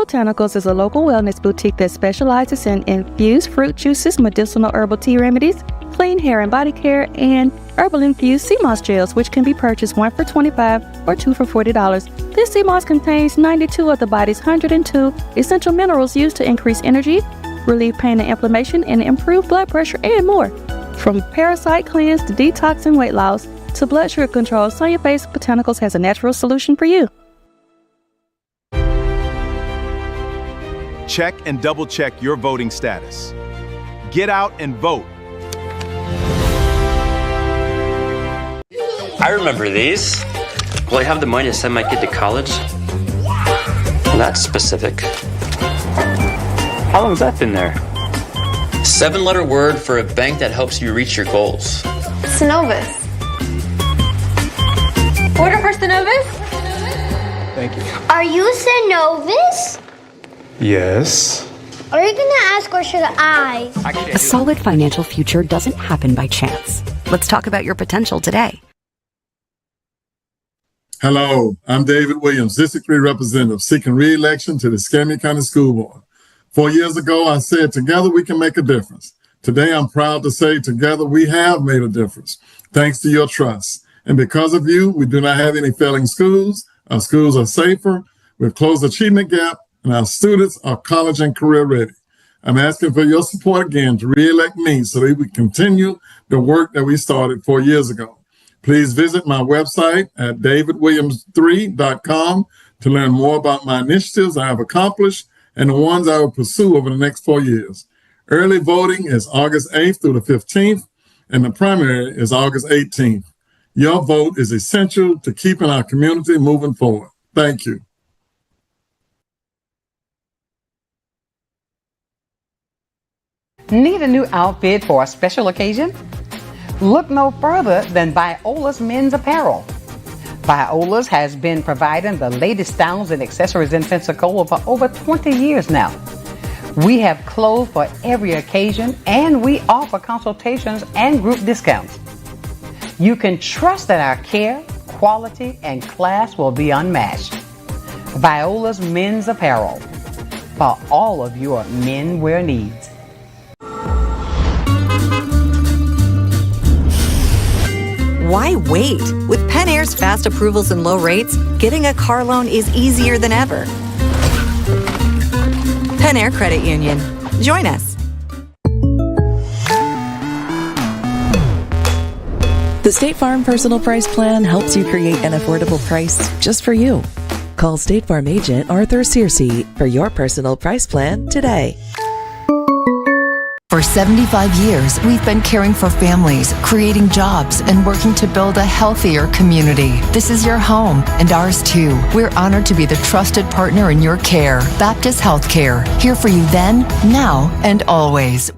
Botanicals is a local wellness boutique that specializes in infused fruit juices, medicinal herbal tea remedies, clean hair and body care, and herbal infused sea moss gels, which can be purchased 1 for $25 or 2 for $40. This sea moss contains 92 of the body's 102 essential minerals used to increase energy, relieve pain and inflammation, and improve blood pressure and more. From parasite cleanse to detox and weight loss to blood sugar control, Sonia Face Botanicals has a natural solution for you. Check and double check your voting status. Get out and vote. I remember these. Will I have the money to send my kid to college? That's specific. How long has that been there? 7-letter word for a bank that helps you reach your goals. Synovus. Order for Synovus? Thank you. Are you Synovus? Yes. Are you gonna ask or should I? A solid financial future doesn't happen by chance. Let's talk about your potential today. Hello, I'm David Williams, District 3 Representative, seeking re-election to the Escambia County School Board. 4 years ago, I said, together we can make a difference. Today, I'm proud to say, together we have made a difference, thanks to your trust. And because of you, we do not have any failing schools. Our schools are safer, we've closed the achievement gap, and our students are college and career ready. I'm asking for your support again to re-elect me so that we continue the work that we started 4 years ago. Please visit my website at davidwilliams3.com to learn more about my initiatives I have accomplished and the ones I will pursue over the next 4 years. Early voting is August 8th through the 15th, and the primary is August 18th. Your vote is essential to keeping our community moving forward. Thank you. Need a new outfit for a special occasion? Look no further than Viola's Men's Apparel. Viola's has been providing the latest styles and accessories in Pensacola for over 20 years now. We have clothes for every occasion, and we offer consultations and group discounts. You can trust that our care, quality, and class will be unmatched. Viola's Men's Apparel, for all of your menswear needs. Why wait? With Penn Air's fast approvals and low rates, getting a car loan is easier than ever. Penn Air Credit Union. Join us. The State Farm Personal Price Plan helps you create an affordable price just for you. Call State Farm agent Arthur Searcy for your personal price plan today. For 75 years, we've been caring for families, creating jobs, and working to build a healthier community. This is your home, and ours too. We're honored to be the trusted partner in your care. Baptist Healthcare, here for you then, now, and always.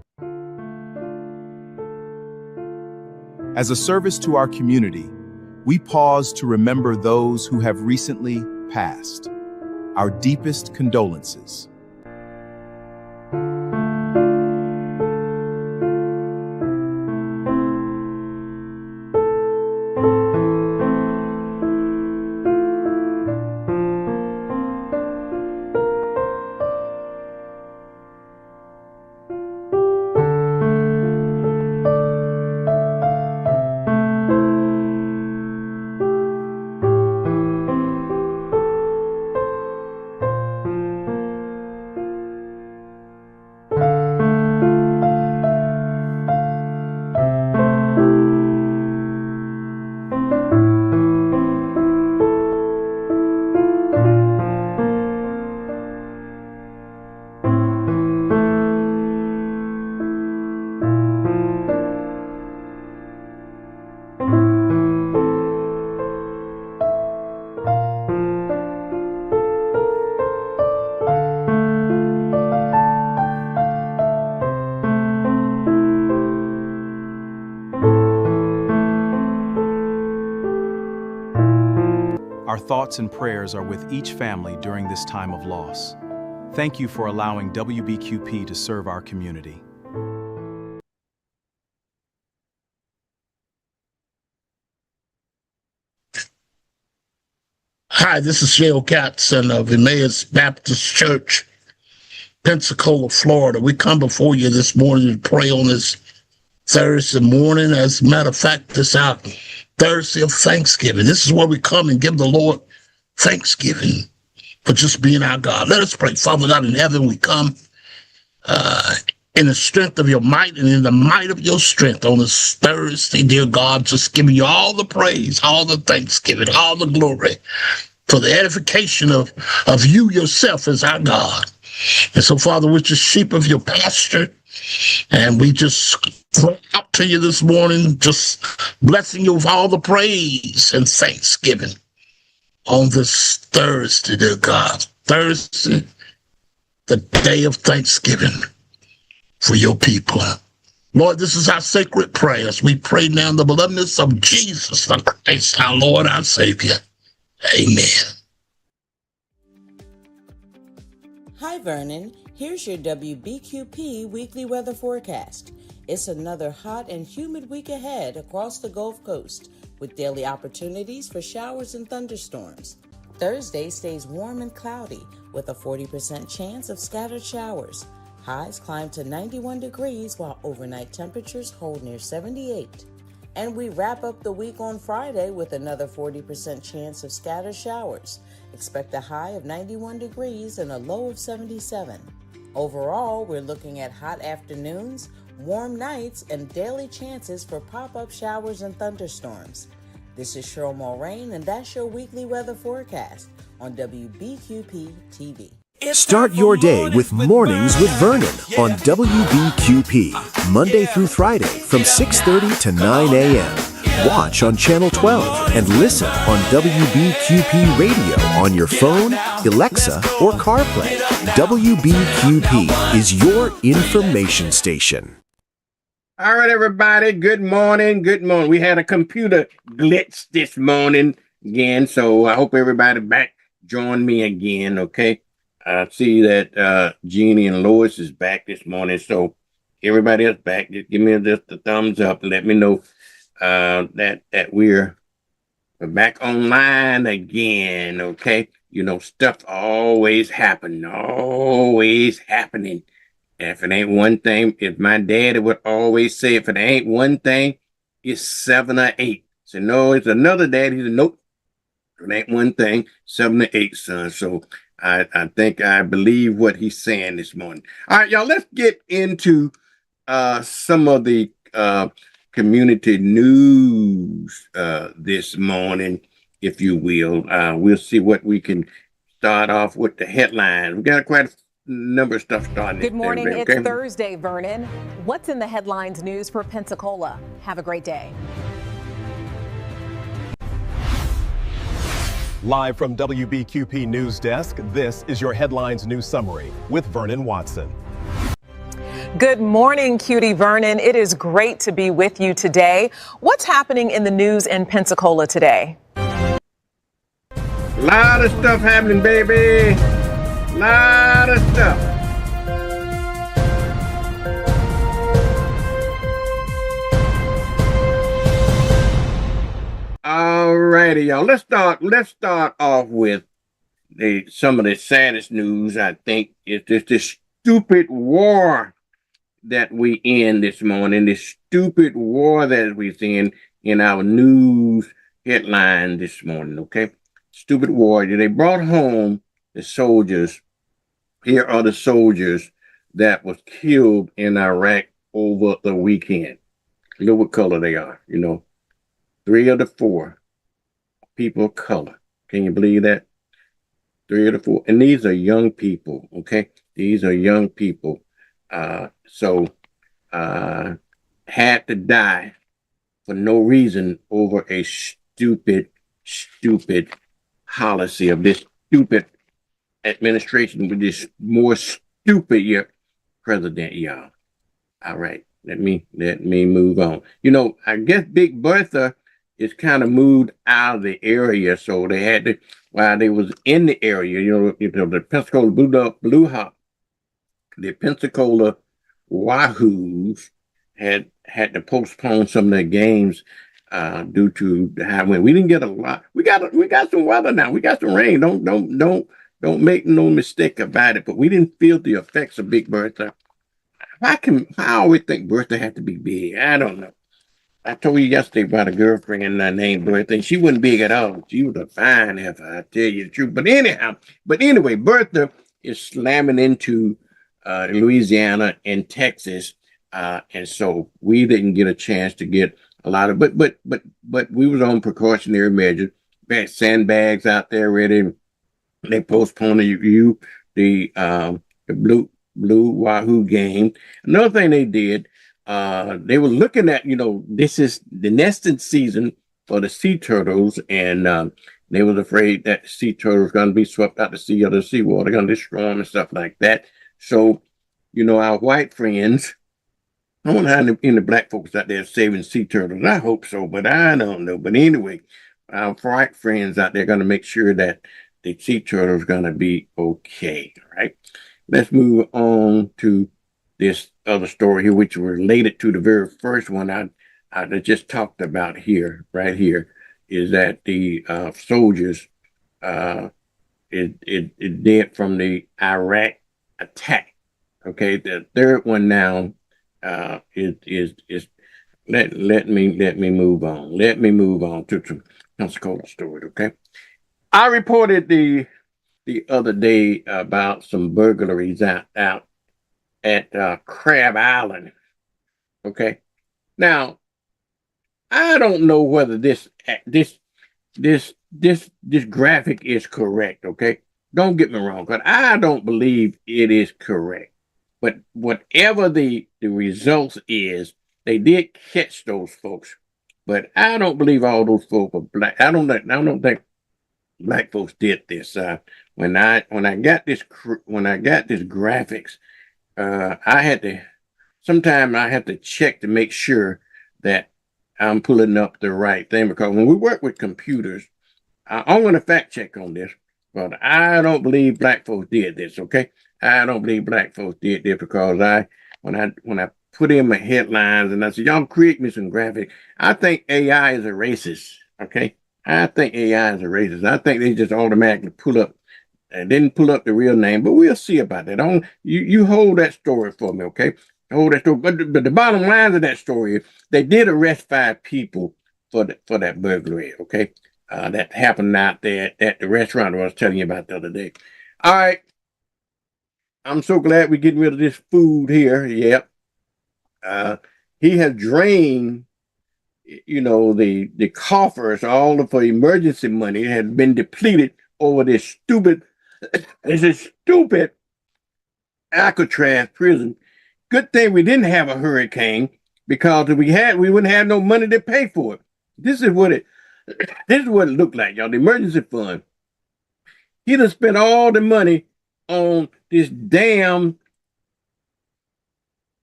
As a service to our community, we pause to remember those who have recently passed. Our deepest condolences. Our thoughts and prayers are with each family during this time of loss. Thank you for allowing WBQP to serve our community. Hi, this is Shale Catson of Emmaus Baptist Church, Pensacola, Florida. We come before you this morning to pray on this Thursday morning. As a matter of fact, this our Thursday of Thanksgiving. This is where we come and give the Lord thanksgiving for just being our God. Let us pray. Father God in heaven, we come in the strength of your might and in the might of your strength on this Thursday, dear God, just giving you all the praise, all the thanksgiving, all the glory for the edification of you yourself as our God. And so, Father, we're just sheep of your pasture, and we just cry out to you this morning, just blessing you with all the praise and thanksgiving on this Thursday, dear God. Thursday, the day of thanksgiving for your people. Lord, this is our sacred prayers. We pray now in the belovedness of Jesus the Christ, our Lord, our Savior. Amen. Hi, Vernon. Here's your WBQP weekly weather forecast. It's another hot and humid week ahead across the Gulf Coast, with daily opportunities for showers and thunderstorms. Thursday stays warm and cloudy, with a 40% chance of scattered showers. Highs climb to 91 degrees, while overnight temperatures hold near 78. And we wrap up the week on Friday with another 40% chance of scattered showers. Expect a high of 91 degrees and a low of 77. Overall, we're looking at hot afternoons, warm nights, and daily chances for pop-up showers and thunderstorms. This is Cheryl Mulrain, and that's your weekly weather forecast on WBQP TV. Start your day with Mornings with Vernon on WBQP, Monday through Friday from 6:30 to 9 a.m. Watch on Channel 12 and listen on WBQP Radio on your phone, Alexa, or CarPlay. WBQP is your information station. All right, everybody. Good morning. Good morning. We had a computer glitch this morning again, so I hope everybody back join me again, okay? I see that Jeannie and Lois is back this morning, so everybody else back. Just give me just a thumbs up and let me know that we're back online again, okay? You know, stuff always happening. And if it ain't one thing, if my daddy would always say, if it ain't one thing, it's 7 or 8. So no, it's another daddy. He said, nope, it ain't one thing, 7 or 8, son. So I think I believe what he's saying this morning. All right, y'all, let's get into some of the community news this morning, if you will. We'll see what we can start off with the headlines. We got quite a number of stuff starting. Good morning. It's Thursday, Vernon. What's in the headlines news for Pensacola? Have a great day. Live from WBQP News Desk, this is your headlines news summary with Vernon Watson. Good morning, Cutie Vernon. It is great to be with you today. What's happening in the news in Pensacola today? A lot of stuff happening, baby. Lot of stuff. All righty, y'all. Let's start off with some of the saddest news. I think is this stupid war that we in this morning. This stupid war that we seeing in our news headline this morning. Okay, stupid war. They brought home the soldiers. Here are the soldiers that was killed in Iraq over the weekend. Look what color they are. You know, 3 of the 4 people of color. Can you believe that? 3 of the 4. And these are young people, okay? These are young people. So had to die for no reason over a stupid policy of this stupid administration with this more stupid president, y'all. All right. Let me move on. You know, I guess Big Bertha is kind of moved out of the area, so they had to, while they was in the area, the Pensacola Blue Hawk, the Pensacola Wahoos had to postpone some of their games due to the high wind. We didn't get a lot. We got some weather now. We got some rain. Don't make no mistake about it. But we didn't feel the effects of Big Bertha. I always think Bertha had to be big. I don't know. I told you yesterday about a girlfriend named Bertha, and she wasn't big at all. She was a fine heifer, I tell you the truth. But anyway, Bertha is slamming into Louisiana and Texas, and so we didn't get a chance to get a lot of. But we was on precautionary measures. We had sandbags out there ready. They postponed the blue Wahoo game. Another thing they did. They were looking at, this is the nesting season for the sea turtles, and they was afraid that the sea turtles going to be swept out to sea or the seawater going to destroy them and stuff like that. So, our white friends, I wonder how any black folks out there saving sea turtles. I hope so, but I don't know. But anyway, our white friends out there going to make sure that the sea turtles going to be okay. All right. Let's move on to this other story here, which related to the very first one I just talked about here, right here, is that the soldiers it did from the Iraq attack. Okay, the third one now is let me move on. Let me move on to some Pensacola story. Okay, I reported the other day about some burglaries out at Crab Island. Okay. Now, I don't know whether this graphic is correct. Okay. Don't get me wrong, but I don't believe it is correct. But whatever the results is, they did catch those folks. But I don't believe all those folks are black. I don't think black folks did this. When I got this graphics, sometimes I had to check to make sure that I'm pulling up the right thing, because when we work with computers, I'm going to fact check on this, but I don't believe black folks did this. Okay. I don't believe black folks did this, because when I put in my headlines and I said, y'all create me some graphics, I think AI is a racist. Okay. I think AI is a racist. I think they just automatically pull up and didn't pull up the real name, but we'll see about that. You hold that story for me, okay? Hold that story. But the bottom line of that story is they did arrest 5 people for that burglary, okay? That happened out there at the restaurant I was telling you about the other day. All right. I'm so glad we're getting rid of this food here. Yep. He has drained, the coffers, for emergency money had been depleted over this stupid Alcatraz prison. Good thing we didn't have a hurricane, because if we wouldn't have no money to pay for it. This is what it looked like, y'all. The emergency fund. He done spent all the money on this damn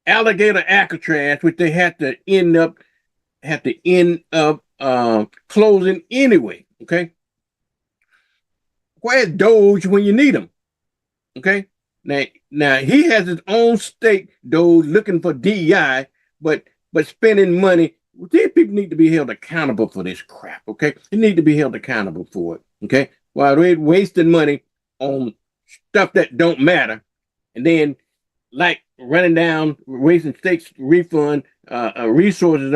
alligator Alcatraz, which they had to end up closing anyway. Okay. Where's Doge when you need him? Okay. Now he has his own state, Doge, looking for DEI, but spending money. These people need to be held accountable for this crap. Okay. They need to be held accountable for it. Okay. While they're wasting money on stuff that don't matter, and then like running down, wasting states refund resources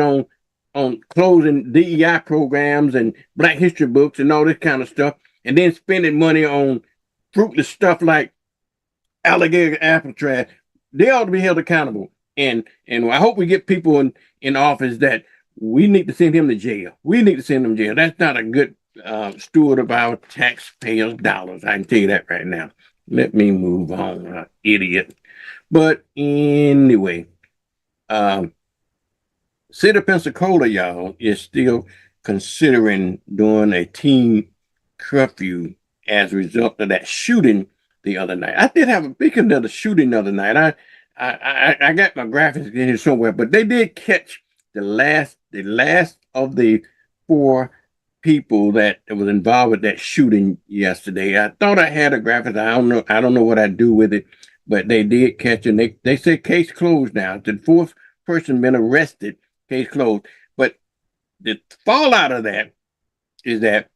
on closing DEI programs and Black History books and all this kind of stuff, and then spending money on fruitless stuff like alligator Alcatraz. They ought to be held accountable. And I hope we get people in office that we need to send him to jail. We need to send him to jail. That's not a good steward of our taxpayers' dollars. I can tell you that right now. Let me move on, idiot. But anyway, City of Pensacola, y'all, is still considering doing a teen curfew as a result of that shooting the other night. I did have a speaking of the shooting the other night. I got my graphics in here somewhere, but they did catch the last of the 4 people that was involved with that shooting yesterday. I thought I had a graphic. I don't know what I do with it, but they did catch it. They said case closed now. The 4th person been arrested, case closed. But the fallout of that is that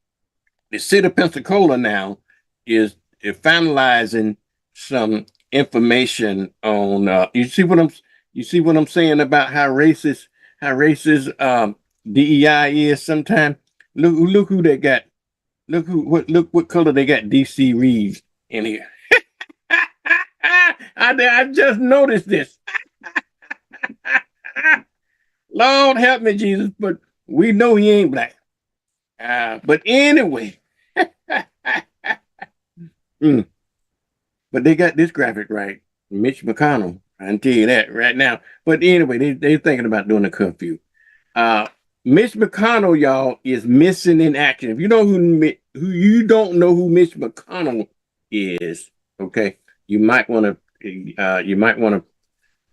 the city of Pensacola now is finalizing some information on you see what I'm saying about how racist DEI is sometimes. Look who they got. Look what color they got DC Reeves in here. I just noticed this. Lord help me, Jesus, but we know he ain't black. But anyway, but they got this graphic right. Mitch McConnell, I can tell you that right now. But anyway, they're thinking about doing a curfew. Mitch McConnell, y'all, is missing in action. If you know who you don't know who Mitch McConnell is, okay, you might want to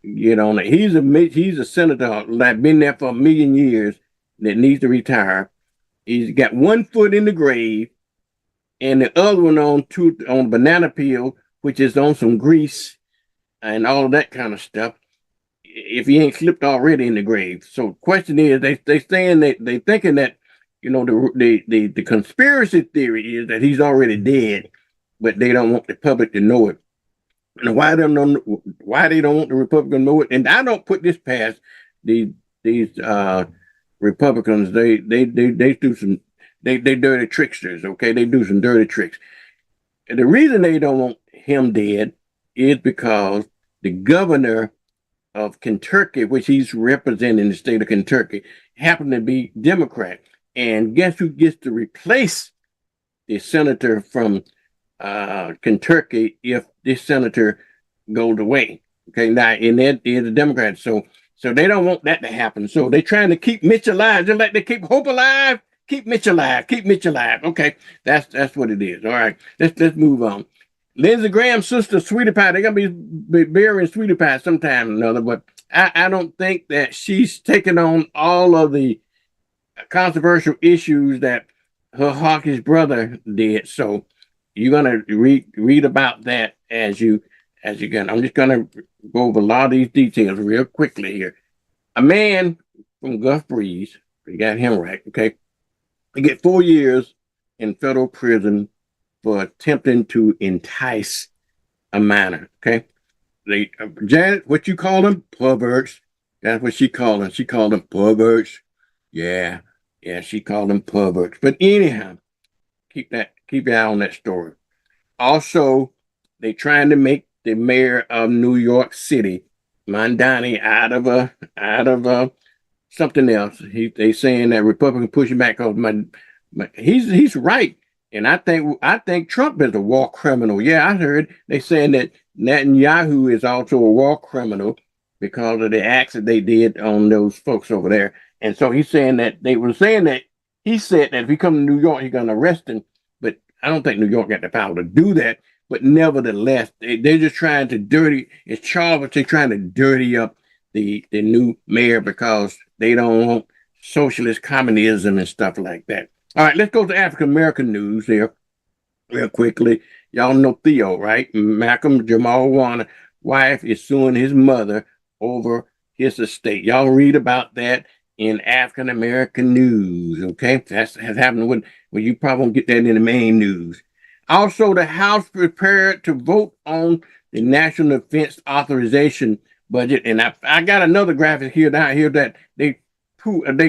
get on it. He's a senator that been there for a million years that needs to retire. He's got one foot in the grave and the other one on banana peel, which is on some grease and all of that kind of stuff. If he ain't slipped already in the grave. So question is, they saying that they thinking that, you know, the conspiracy theory is that he's already dead, but they don't want the public to know it. And why they don't want the Republicans to know it? And I don't put this past these Republicans. They do some they dirty tricksters. Okay, they do some dirty tricks. And the reason they don't want him dead is because the governor of Kentucky, which he's representing the state of Kentucky, happened to be Democrat. And guess who gets to replace the senator from Kentucky if this senator goes away? Okay, now, and that is a Democrat. So they don't want that to happen. So they're trying to keep Mitch alive, just like they keep Hope alive. Keep Mitch alive. Keep Mitch alive. Okay, that's what it is. All right, let's move on. Lindsey Graham's sister, Sweetie Pie, they're going to be burying Sweetie Pie sometime or another, but I don't think that she's taking on all of the controversial issues that her hawkish brother did. So you're going to read about that as you can. I'm just going to go over a lot of these details real quickly here. A man from Gulf Breeze, we got him right, okay? He get 4 years in federal prison for attempting to entice a minor, okay? Janet, what you call them? Perverts. That's what she called them. She called them perverts. Yeah, she called them perverts. But anyhow, keep your eye on that story. Also, they trying to make the mayor of New York City, Mondani, out of something else. They saying that Republican pushing back because he's right. And I think Trump is a war criminal. Yeah, I heard they saying that Netanyahu is also a war criminal because of the acts that they did on those folks over there. And so he's saying that they were saying that he said that if he come to New York, he's going to arrest him. But I don't think New York got the power to do that. But nevertheless, they're just trying to it's Charles, but they're trying to dirty up the new mayor because they don't want socialist communism and stuff like that. All right, let's go to African American news here real quickly. Y'all know Theo, right? Malcolm Jamal Warner wife is suing his mother over his estate. Y'all read about that in African American news, okay? That's happening well, you probably won't get that in the main news. Also, the House prepared to vote on the National Defense Authorization budget. And I got another graphic here down here that they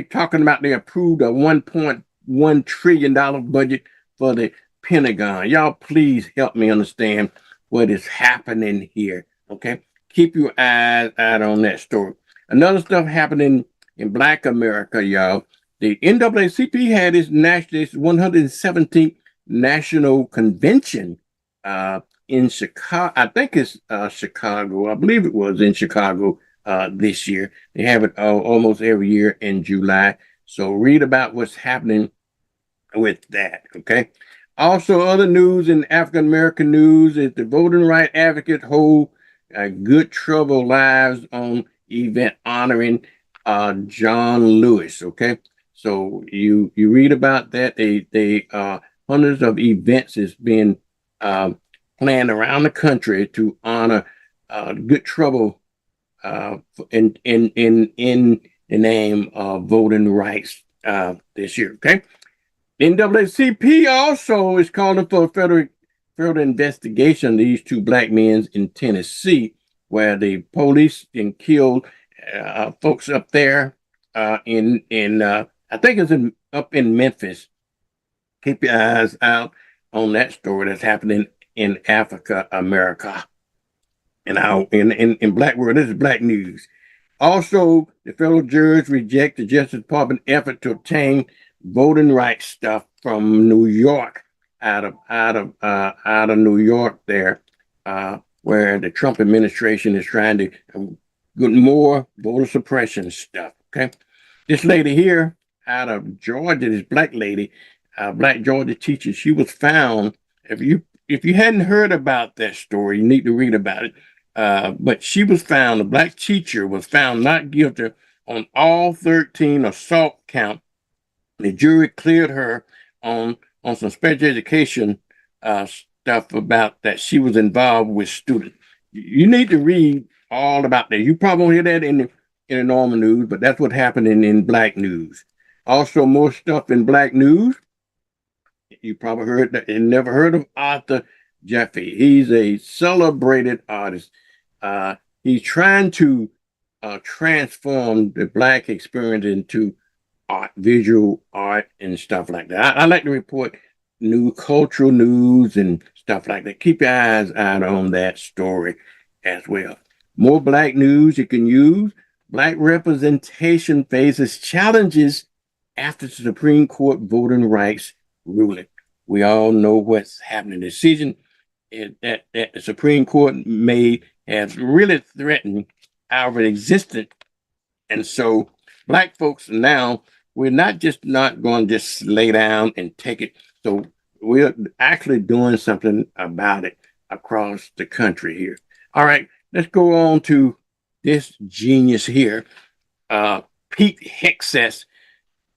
talking about they approved a $1.1 trillion budget for the Pentagon. Y'all please help me understand what is happening here, okay? Keep your eyes out on that story. Another stuff happening in Black America, y'all. The NAACP had its 117th National Convention in Chicago. I think it's Chicago. I believe it was in Chicago this year. They have it almost every year in July. So read about what's happening with that, okay? Also, other news in African American news is the voting rights advocates hold Good Trouble Lives on event honoring John Lewis, okay? So you read about that. They hundreds of events has been planned around the country to honor Good Trouble in the name of voting rights this year. Okay. NAACP also is calling for a federal investigation of these two black men in Tennessee, where the police killed folks up there in I think it's up in Memphis. Keep your eyes out on that story that's happening in Africa, America. And in Black World, this is Black News. Also, the federal judge rejected the Justice Department effort to obtain voting rights stuff from New York, out of New York there, where the Trump administration is trying to get more voter suppression stuff. Okay, this lady here out of Georgia, this black lady, black Georgia teacher, she was found. If you hadn't heard about that story, you need to read about it. But she was found, a black teacher was found not guilty on all 13 assault counts. The jury cleared her on some special education stuff about that she was involved with students. You need to read all about that. You probably won't hear that in the normal news, but that's what happened in Black News. Also, more stuff in Black News. You probably heard that. You never heard of Arthur Jeffy. He's a celebrated artist. He's trying to transform the black experience into art, visual art, and stuff like that. I like to report new cultural news and stuff like that. Keep your eyes out on that story as well. More Black news you can use. Black representation faces challenges after the Supreme Court voting rights ruling. We all know what's happening. The decision that the Supreme Court made has really threatened our existence. And so Black folks now, we're not going to just lay down and take it. So we're actually doing something about it across the country here. All right, let's go on to this genius here. Pete Hegseth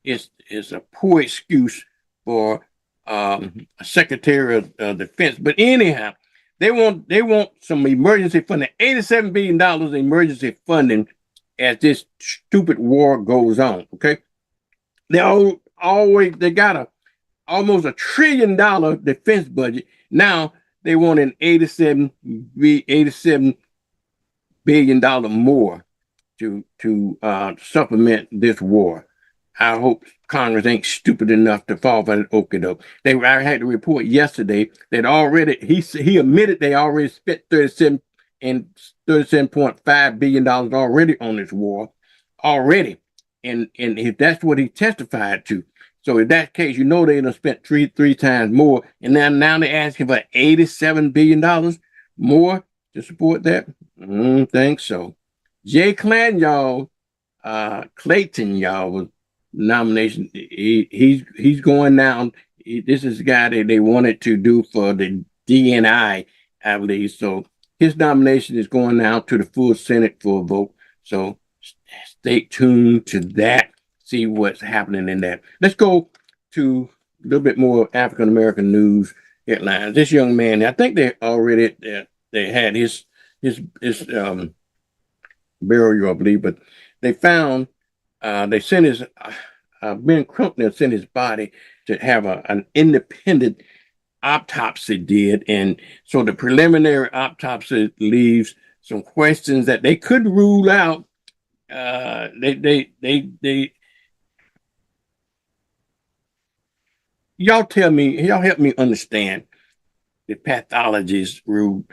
is a poor excuse for a Secretary of Defense. But anyhow, they want some emergency funding, $87 billion emergency funding as this stupid war goes on. Okay, they got almost $1 trillion defense budget. Now they want an $87 billion more to supplement this war. I hope Congress ain't stupid enough to fall for that okie doke. I had to report yesterday that already he admitted they already spent $37.5 billion already on this war already, and if that's what he testified to. So in that case, they're gonna spend three times more, and now they're asking for $87 billion more to support that. Think so. Jay Clayton, y'all, was nomination. He's going now. This is the guy that they wanted to do for the DNI, I believe. So his nomination is going now to the full Senate for a vote. So stay tuned to that. See what's happening in that. Let's go to a little bit more African American news headlines. This young man, I think they already they had his burial, I believe, but they found they sent his Ben Crumpner sent his body to have an independent autopsy did, and so the preliminary autopsy leaves some questions that they could rule out. Y'all help me understand the pathologist rule.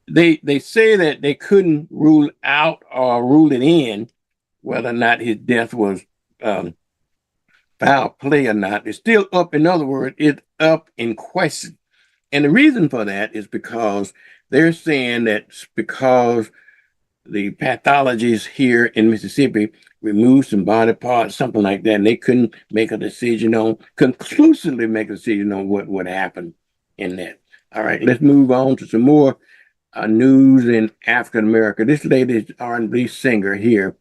They say that they couldn't rule out or rule it in whether or not his death was foul play or not. It's still up. In other words, it's up in question. And the reason for that is because they're saying that because the pathologists here in Mississippi removed some body parts, something like that, and they couldn't conclusively make a decision on what happened in that. All right, let's move on to some more news in African America. This lady's R&B singer here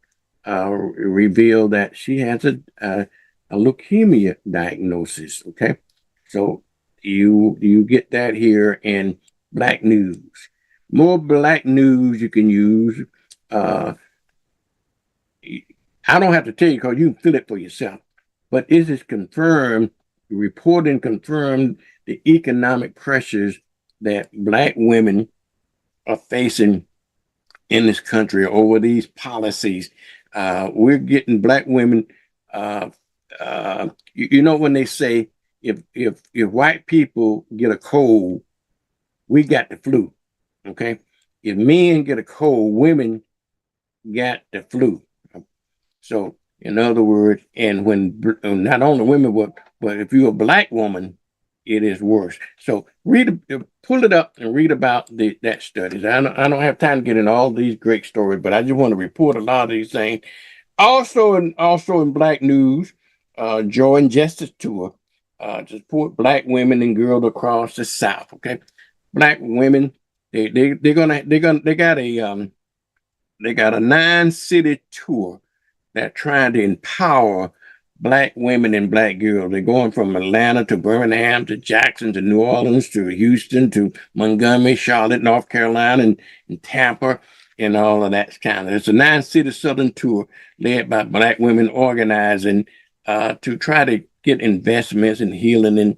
revealed that she has a leukemia diagnosis. Okay, so you get that here in Black news. More Black news you can use. I don't have to tell you because you can feel it for yourself. but is it confirmed, reporting confirmed the economic pressures that Black women are facing in this country over these policies. We're getting Black women. You know when they say if white people get a cold, we got the flu. Okay, if men get a cold, women got the flu. So in other words, and when not only women, but if you're a Black woman, it is worse. So pull it up and read about that studies. I don't have time to get into all these great stories, but I just want to report a lot of these things. Also in Black news, Joy and Justice Tour to support Black women and girls across the South. Okay, Black women they got a 9-city tour that trying to empower Black women and Black girls. They're going from Atlanta to Birmingham to Jackson to New Orleans to Houston to Montgomery, Charlotte, North Carolina, and Tampa, and all of that kind of. It's a 9-city Southern tour led by Black women organizing to try to get investments in healing and,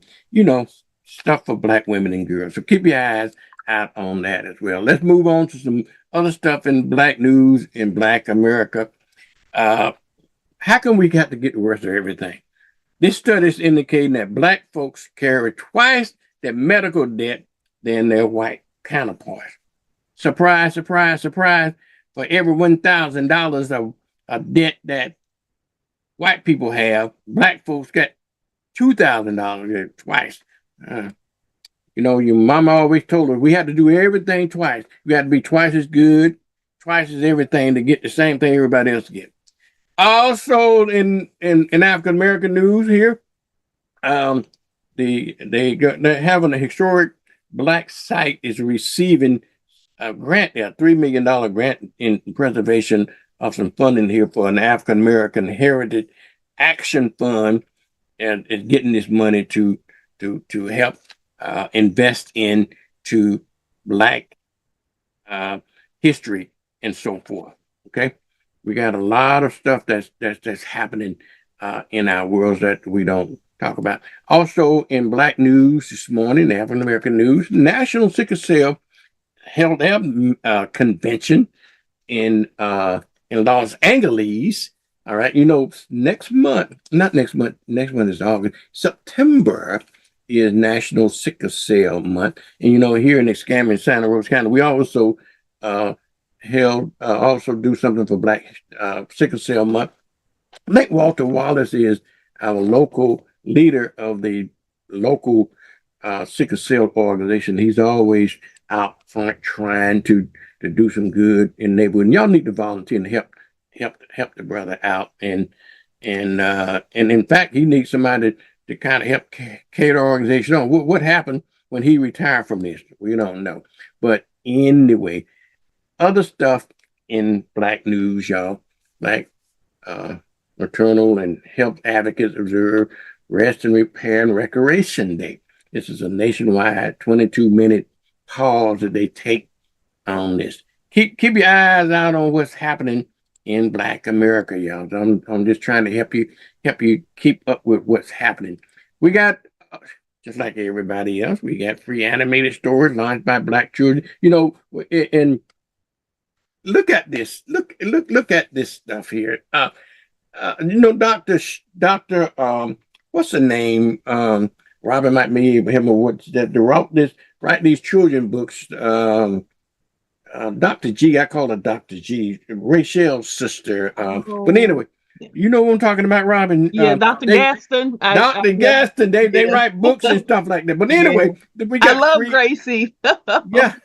stuff for Black women and girls. So keep your eyes out on that as well. Let's move on to some other stuff in Black news in Black America. How come we got to get the worst of everything? This study is indicating that Black folks carry twice the medical debt than their white counterparts. Surprise, surprise, surprise. For every $1,000 of debt that white people have, Black folks got $2,000 twice. Your mama always told us we had to do everything twice. We had to be twice as good, twice as everything to get the same thing everybody else gets. Also in African American news here, they're having a historic Black site is receiving a grant, a $3 million grant in preservation of some funding here for an African American Heritage Action Fund, and is getting this money to help invest into Black history and so forth. Okay. We got a lot of stuff that's happening in our world that we don't talk about. Also in Black news this morning, African American news, National Sickle Cell held their convention in Los Angeles. All right, next month is August. September is National Sickle Cell Month, and here in Escambia, Santa Rosa County, we also also do something for Black Sickle Cell Month. Lake Walter Wallace is our local leader of the local sickle cell organization. He's always out front trying to do some good in the neighborhood. And y'all need to volunteer and help the brother out. And in fact, he needs somebody to kind of help cater organization on. What happened when he retired from this? We don't know. But anyway, other stuff in Black news, y'all, like Maternal and Health Advocates observe Rest and Repair and Recreation Day. This is a nationwide 22-minute pause that they take on this. Keep your eyes out on what's happening in Black America, y'all. I'm just trying to help you keep up with what's happening. We got, just like everybody else, we got free animated stories launched by Black children. And look at this. Look at this stuff here. Doctor, what's the name? Robin might be him or what that write these children books. Dr. G, I call her Dr. G, Rachel's sister. But anyway, you know what I'm talking about, Robin? Yeah, Dr. Gaston. Dr. Gaston, they write books and stuff like that. But anyway, we got I love Gracie. Yeah.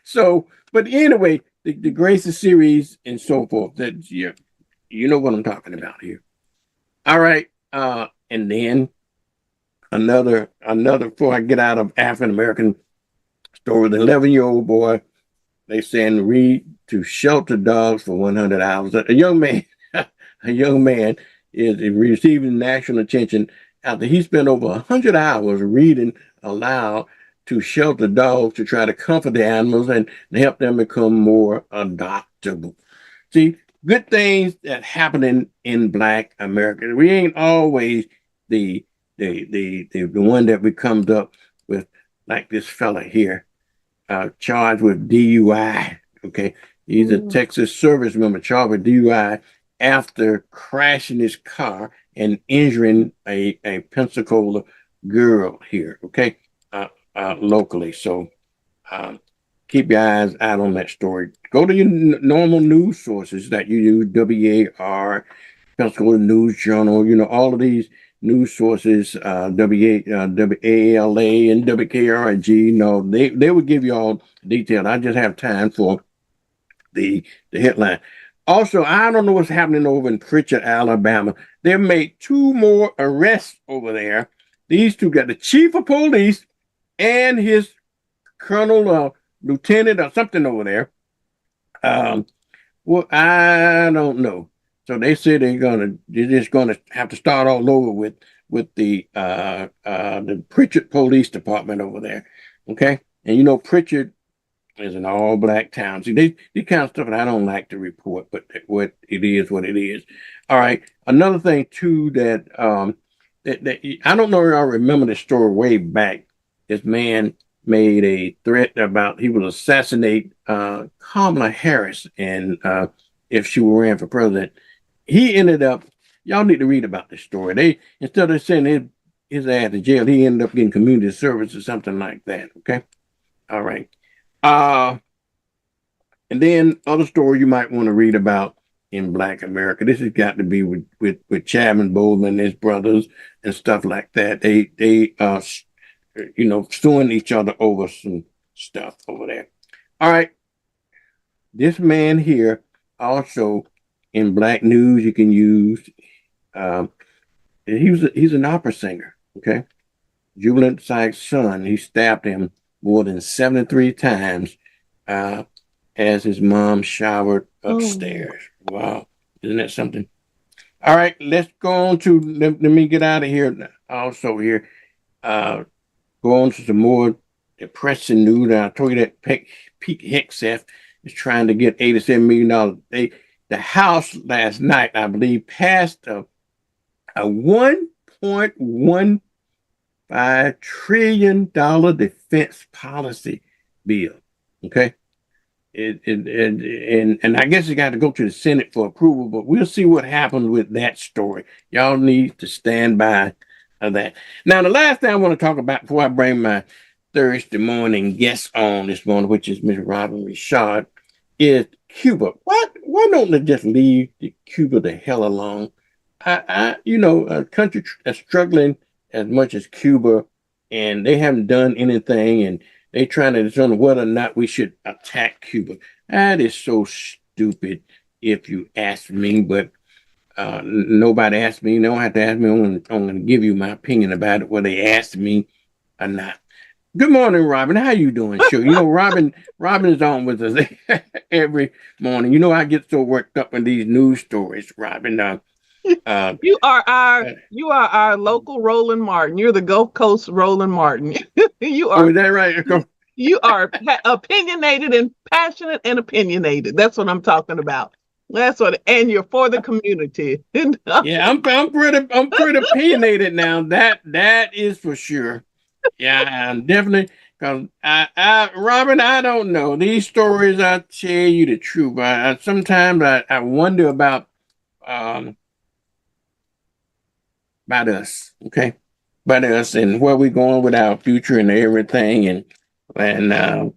So, but anyway, the Gracie series and so forth. That you know what I'm talking about here. All right. And then another before I get out of African American story, the 11-year-old boy, they send read to shelter dogs for 100 hours. A young man is receiving national attention after he spent over 100 hours reading aloud to shelter dogs to try to comfort the animals and help them become more adoptable. See, good things that happening in Black America. We ain't always the one that we comes up with, like this fella here, charged with DUI. Okay, he's a Texas service member charged with DUI after crashing his car and injuring a Pensacola girl here. Okay, locally. So keep your eyes out on that story. Go to your normal news sources that you use, WAR, Pensacola News Journal, all of these news sources, WALA and WKRG. No, they would give you all detail. I just have time for the headline. Also, I don't know what's happening over in Pritchard, Alabama. They made 2 more arrests over there. These 2 got the chief of police and his colonel, lieutenant, or something over there. Well, I don't know. So they said they're just gonna have to start all over with the Pritchard Police Department over there. Okay, and Pritchard is an all-Black town. See, these kind of stuff that I don't like to report, but what it is. All right. Another thing too that that I don't know if I remember the story way back. This man made a threat about he would assassinate Kamala Harris, and if she were ran for president. He ended up, y'all need to read about this story. They, instead of sending his ass to jail, he ended up getting community service or something like that. Okay. All right. And then other story you might want to read about in Black America. This has got to be with Chapman Bowman and his brothers and stuff like that. They suing each other over some stuff over there. All right. This man here also in Black news you can use. He's an opera singer. Okay. Jubilant Sykes' son. He stabbed him more than 73 times as his mom showered upstairs. Oh. Wow. Isn't that something? All right, let's go on to, let me get out of here also here. Go on to some more depressing news. I told you that Pete Hegseth is trying to get $87 million. The House last night, I believe, passed a $1.15 trillion defense policy bill. Okay. And I guess it got to go to the Senate for approval, but we'll see what happens with that story. Y'all need to stand by that. Now, the last thing I want to talk about before I bring my Thursday morning guest on this morning, which is Miss Robin Richard, is Cuba. Why don't they just leave Cuba the hell alone? A country that's struggling as much as Cuba, and they haven't done anything, and they trying to determine whether or not we should attack Cuba. That is so stupid, if you ask me. But nobody asked me. They don't have to ask me. I'm going to give you my opinion about it, whether they asked me or not. Good morning, Robin. How you doing? Sure. Robin is on with us every morning. I get so worked up in these news stories, Robin. You are our local Roland Martin. You're the Gulf Coast Roland Martin. You are. Oh, is that right? You are opinionated and passionate and opinionated. That's what I'm talking about. And you're for the community. Yeah, I'm pretty opinionated now. That is for sure. Yeah, I'm definitely, because Robin, I don't know these stories. I tell you the truth. Sometimes I wonder about us, okay, about us and where we're going with our future and everything. I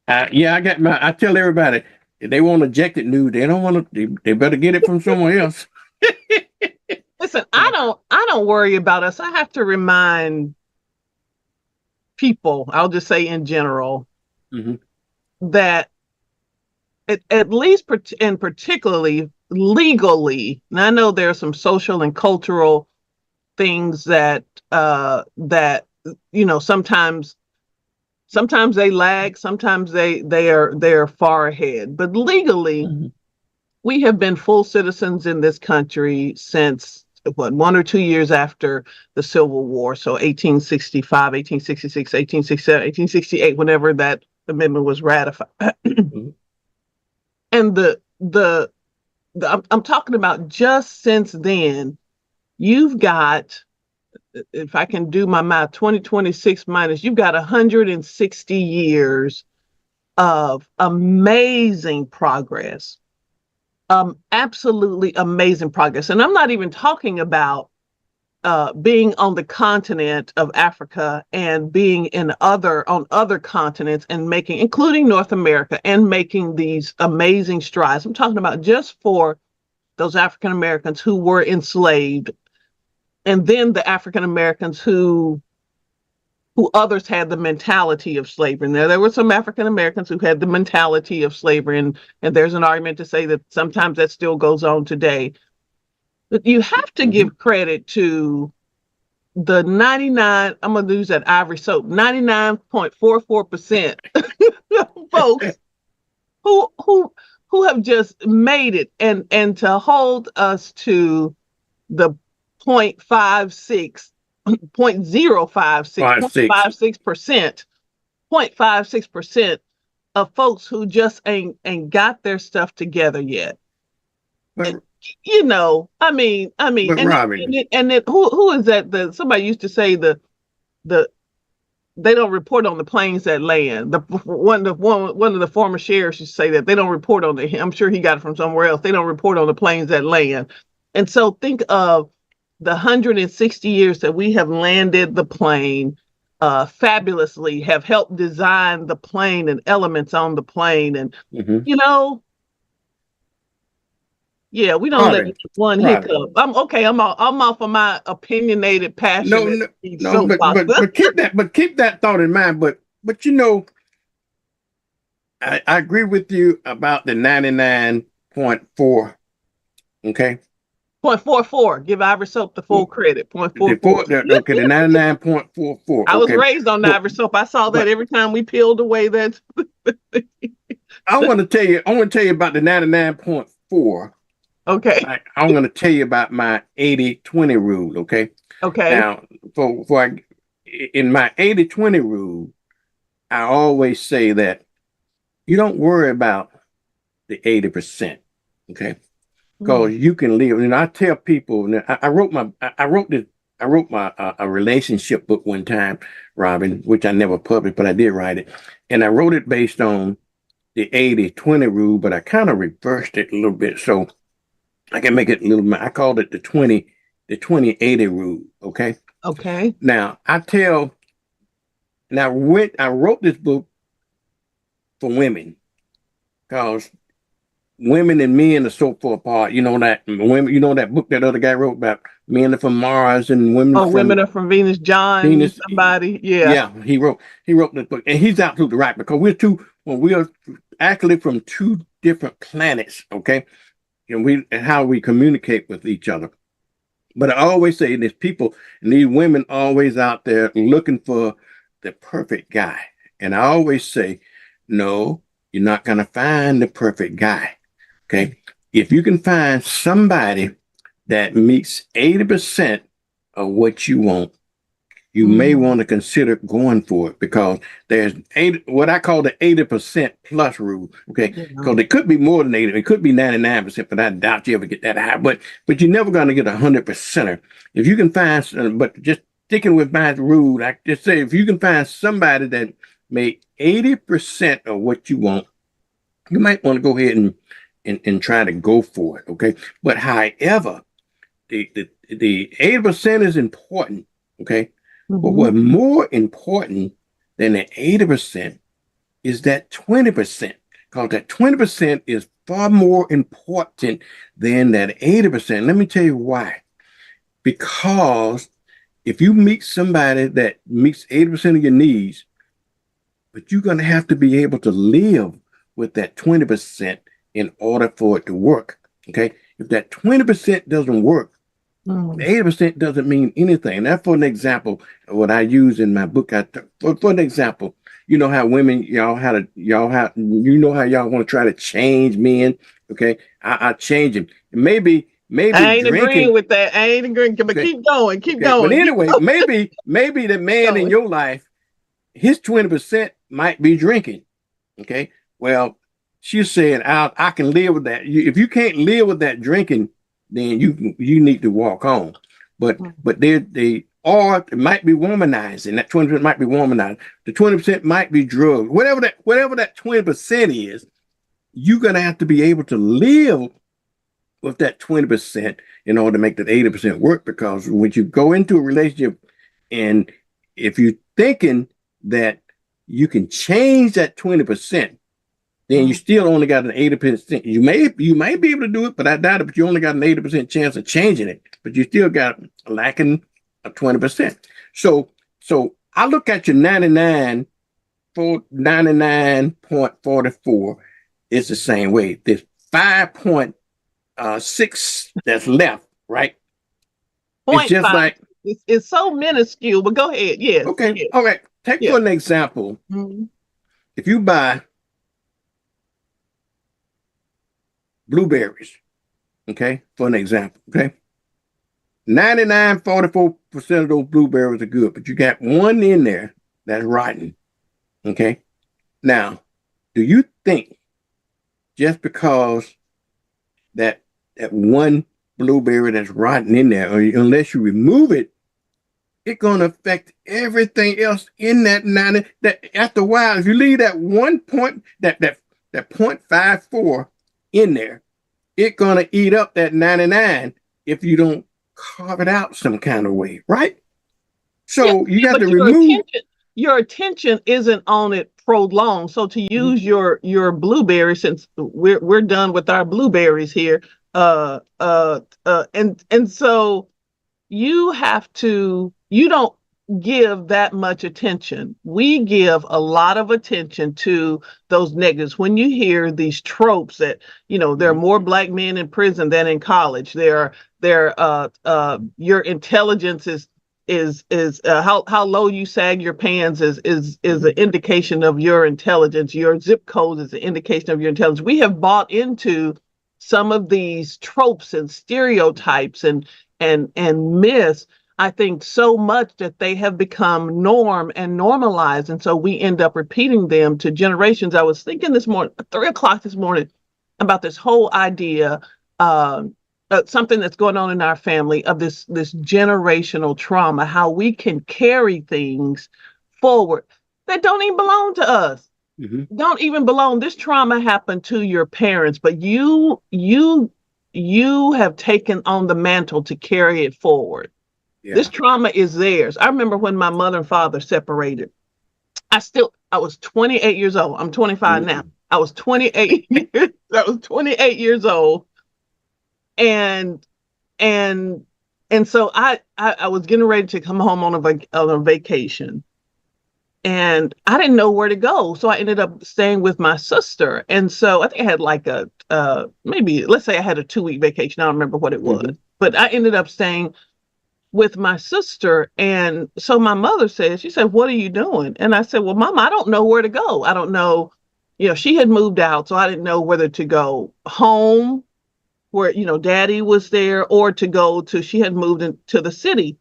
tell everybody if they want ejected news, they don't want to. They better get it from somewhere else. Listen, I don't worry about us. I have to remind people, I'll just say in general, that at least and particularly legally, and I know there are some social and cultural things that sometimes they lag, sometimes they are far ahead, but legally we have been full citizens in this country since 1 or 2 years after the Civil War. So 1865, 1866, 1867, 1868, whenever that amendment was ratified. And the I'm talking about just since then, you've got, if I can do my math, 2026 minus, you've got 160 years of amazing progress. Absolutely amazing progress. And I'm not even talking about being on the continent of Africa and being on other continents and making, including North America, and making these amazing strides. I'm talking about just for those African Americans who were enslaved, and then the African Americans who others had the mentality of slavery. Now, there were some African Americans who had the mentality of slavery, and there's an argument to say that sometimes that still goes on today. But you have to give credit to the 99, I'm going to use that ivory soap, 99.44% folks who have just made it, and to hold us to the 0.56 0.56% of folks who just ain't got their stuff together yet. But, you know, I mean, but and Robin, who is that? Somebody used to say the they don't report on the planes that land. One of the former sheriffs used to say that they don't report on the. I'm sure he got it from somewhere else. They don't report on the planes that land. And so think of the 160 years that we have landed the plane fabulously, have helped design the plane and elements on the plane, and you know. Yeah, we don't let one hiccup. I'm okay. I'm off of my opinionated, passionate. But keep that thought in mind. But you know, I agree with you about the 99.4. Okay. 0.44. Give Ivory Soap the full credit. 0.44. Okay, the 99.44. I was raised on Ivory Soap. I saw that every time we peeled away that. I want to tell you about the 99.4. Okay. I'm going to tell you about my 80-20 rule, okay? Okay. Now, in my 80-20 rule, I always say that you don't worry about the 80%, okay? Because you can live. And I tell people, I wrote my a relationship book one time, Robin, which I never published, but I did write it. And I wrote it based on the 80-20 rule, but I kind of reversed it a little bit. So I can make it a little, I called it the 20-80 rule. Okay. Okay. Now I wrote this book for women, because women and men are so far apart. You know that women, you know that book that other guy wrote about men are from Mars and women. Women are from Venus. Somebody. Yeah. Yeah. He wrote this book, and he's absolutely right, because we are actually from two different planets. Okay. And how we communicate with each other. But I always say there's people, and these women always out there looking for the perfect guy. And I always say, no, you're not going to find the perfect guy. Okay. If you can find somebody that meets 80% of what you want, you may want to consider going for it, because there's what I call the 80% plus rule. Okay. Because it could be more than 80, it could be 99%, but I doubt you ever get that high. But you're never going to get 100%er. If you can find, but just sticking with my rule, I just say, if you can find somebody that made 80% of what you want, you might want to go ahead and try to go for it. Okay. But however, the 80% is important. Okay. But what's more important than the 80% is that 20%, because that 20% is far more important than that 80%. Let me tell you why. Because if you meet somebody that meets 80% of your needs, but you're going to have to be able to live with that 20% in order for it to work. Okay. If that 20% doesn't work, 80% doesn't mean anything. That's for an example, what I use in my book. For an example, you know how women, you know how y'all want to try to change men. Okay. I change them. Maybe I ain't drinking, agreeing with that. I ain't agreeing, but keep going. But anyway, maybe the man in your life, his 20% might be drinking. Okay. Well, she said, I can live with that. If you can't live with that drinking, then you need to walk on. But they or it might be womanizing. That 20% might be womanizing. The 20% might be drugs. Whatever that 20% is, you're gonna have to be able to live with that 20% in order to make that 80% work. Because when you go into a relationship, and if you're thinking that you can change that 20%, then you still only got an 80%. You may be able to do it, but I doubt it. But you only got an 80% chance of changing it. But you still got lacking a 20%. So I look at your 99.44 is the same way. There's 5.6 that's left, right? Point it's just 5. like it's so minuscule. But go ahead. Yes. Okay. Yes. Okay. Take for an example. If you buy blueberries, okay, for an example, okay, 44% of those blueberries are good, but you got one in there that's rotten, okay? Now, do you think just because that one blueberry that's rotten in there, or unless you remove it, it's going to affect everything else in that 90? That after a while, if you leave that 0.54 in there, it's going to eat up that 99 if you don't carve it out some kind of way, right? So you got to remove. Your attention isn't on it prolonged. So to use your blueberry, since we're done with our blueberries here, and so you don't give that much attention. We give a lot of attention to those negatives. When you hear these tropes that, there are more black men in prison than in college. Your intelligence is how low you sag your pants is an indication of your intelligence. Your zip code is an indication of your intelligence. We have bought into some of these tropes and stereotypes and myths, I think, so much that they have become norm and normalized. And so we end up repeating them to generations. I was thinking this morning, 3:00 this morning, about this whole idea, something that's going on in our family, of this generational trauma, how we can carry things forward that don't even belong to us. Don't even belong. This trauma happened to your parents, but you have taken on the mantle to carry it forward. Yeah. This trauma is theirs. I remember when my mother and father separated. I was 28 years old. I'm 25 now. I was 28 years old. And so I was getting ready to come home on a vacation. And I didn't know where to go. So I ended up staying with my sister. And so I think I had like maybe, let's say I had a 2-week vacation. I don't remember what it was. But I ended up staying with my sister. And so my mother she said, "What are you doing?" And I said, "Well, Mama, I don't know where to go. I don't know." She had moved out, so I didn't know whether to go home where, Daddy was there, or to go to, she had moved into the city.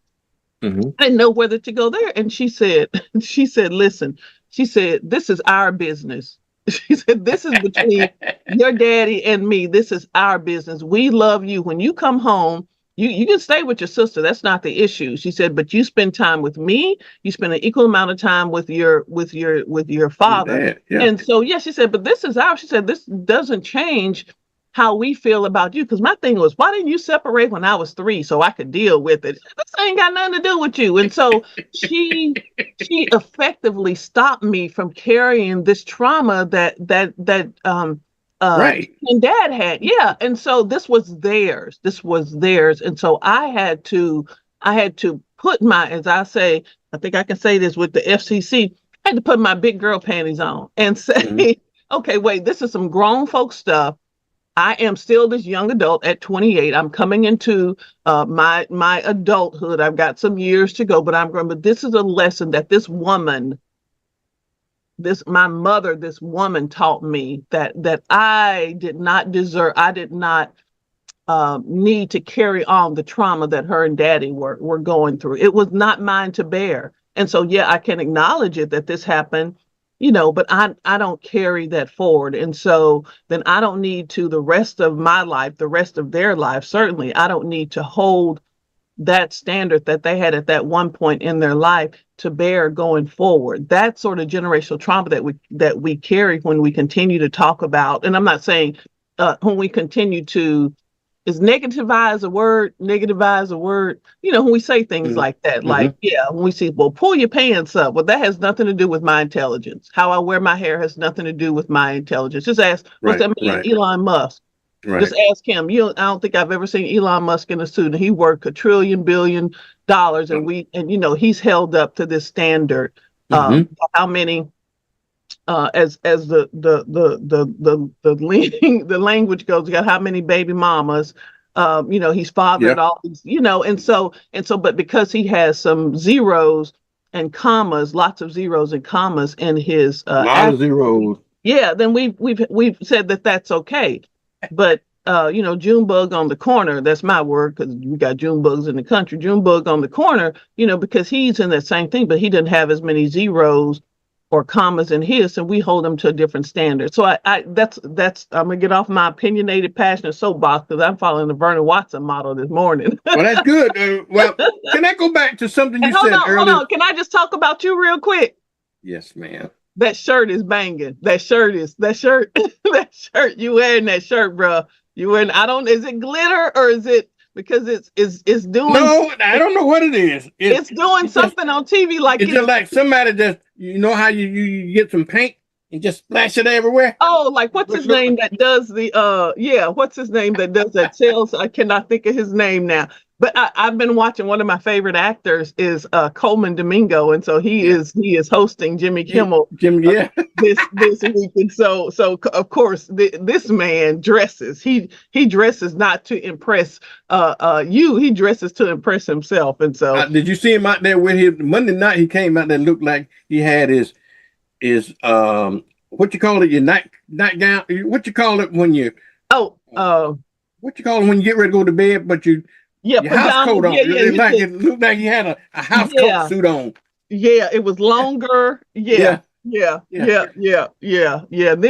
I didn't know whether to go there. And she said, "Listen," she said, "this is our business." She said, "This is between your daddy and me. This is our business. We love you. When you come home, you can stay with your sister. That's not the issue." She said, "But you spend time with me. You spend an equal amount of time with your father." Yeah. And so, she said, "But this is she said, "This doesn't change how we feel about you." Because my thing was, why didn't you separate when I was 3 so I could deal with it? This ain't got nothing to do with you. And so she effectively stopped me from carrying this trauma that right. And Dad had. Yeah. And so this was theirs. And so I had to put as I say, I think I can say this with the FCC, I had to put my big girl panties on and say, okay, wait, this is some grown folk stuff. I am still this young adult at 28. I'm coming into my adulthood. I've got some years to go, but this is a lesson that this woman taught me that I did not deserve. I did not need to carry on the trauma that her and Daddy were going through. It was not mine to bear. And so, I can acknowledge it, that this happened but I don't carry that forward. And so then I don't need to the rest of my life, the rest of their life, certainly I don't need to hold that standard that they had at that one point in their life to bear going forward. That sort of generational trauma that we carry when we continue to talk about, and I'm not saying when we continue to is negativize a word, when we say things like that, like, when we say, well, pull your pants up. Well, that has nothing to do with my intelligence. How I wear my hair has nothing to do with my intelligence. Just ask, what's that man, Elon Musk? Right. Just ask him. I don't think I've ever seen Elon Musk in a suit. And he worked $1 trillion billion, and he's held up to this standard. How many? As the language goes, you got how many baby mamas? He's fathered all these. But because he has some zeros and commas, lots of zeros and commas in his lot of zeros. Yeah, then we've said that that's okay. But Junebug on the corner, that's my word because we got Junebugs in the country. Junebug on the corner, because he's in that same thing, but he didn't have as many zeros or commas in his, and we hold him to a different standard. So that's I'm gonna get off my opinionated, passionate soapbox because I'm following the Vernon Watson model this morning. Well, that's good. Can I go back to something you said earlier? Hold on. Can I just talk about you real quick? Yes, ma'am. That shirt is banging. That shirt. You wearing that shirt, bro? You wearing? Is it glitter or is it? Because it's doing. No, I don't know what it is. It's doing something on TV like it's just like somebody just how you get some paint and just splash it everywhere. Oh, like what's his name that does the what's his name that does that sales? I cannot think of his name now. But I've been watching. One of my favorite actors is Coleman Domingo, and so he is hosting Jimmy Kimmel this week. And so of course this man dresses. He dresses not to impress you. He dresses to impress himself. And so did you see him out there with his Monday night? He came out there looked like he had his what you call it, your nightgown? What you call it when you what you call it when you get ready to go to bed, but you. Your house coat on. It looked like he had a house coat suit on. Yeah, it was longer. Yeah. Then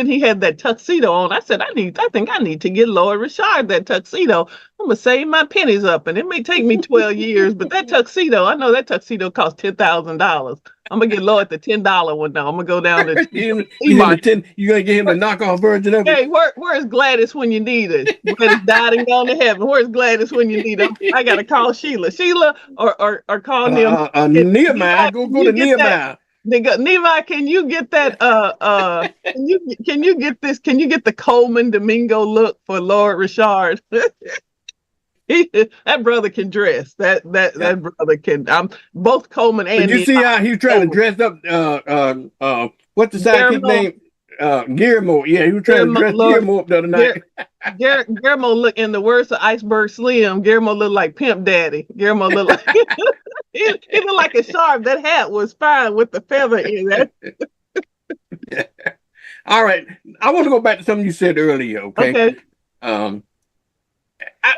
he had that tuxedo on. I said, I think I need to get Lloyd Richard that tuxedo. I'm gonna save my pennies up, and it may take me 12 years, but that tuxedo, I know that tuxedo cost $10,000. I'm gonna get Lloyd the $10 one now. I'm gonna go down to you gonna get him the knockoff version of it. Hey, where's Gladys when you need it? Gladys died and gone to heaven. Where's Gladys when you need her? I gotta call Sheila or call them. Nehemiah. Go to Nehemiah. Nehemiah, can you get that? Can you get this? Can you get the Coleman Domingo look for Lord Richard? That brother can dress. That brother can. Both Coleman and. Did you see how he was trying to dress up? What's the sidekick name? Guillermo. Yeah, he was trying to dress Guillermo up the other night. Guillermo look, in the words of Iceberg Slim, Guillermo looked like Pimp Daddy. Guillermo looked like he looked like a shark. That hat was fine with the feather in it. All right, I want to go back to something you said earlier. Okay.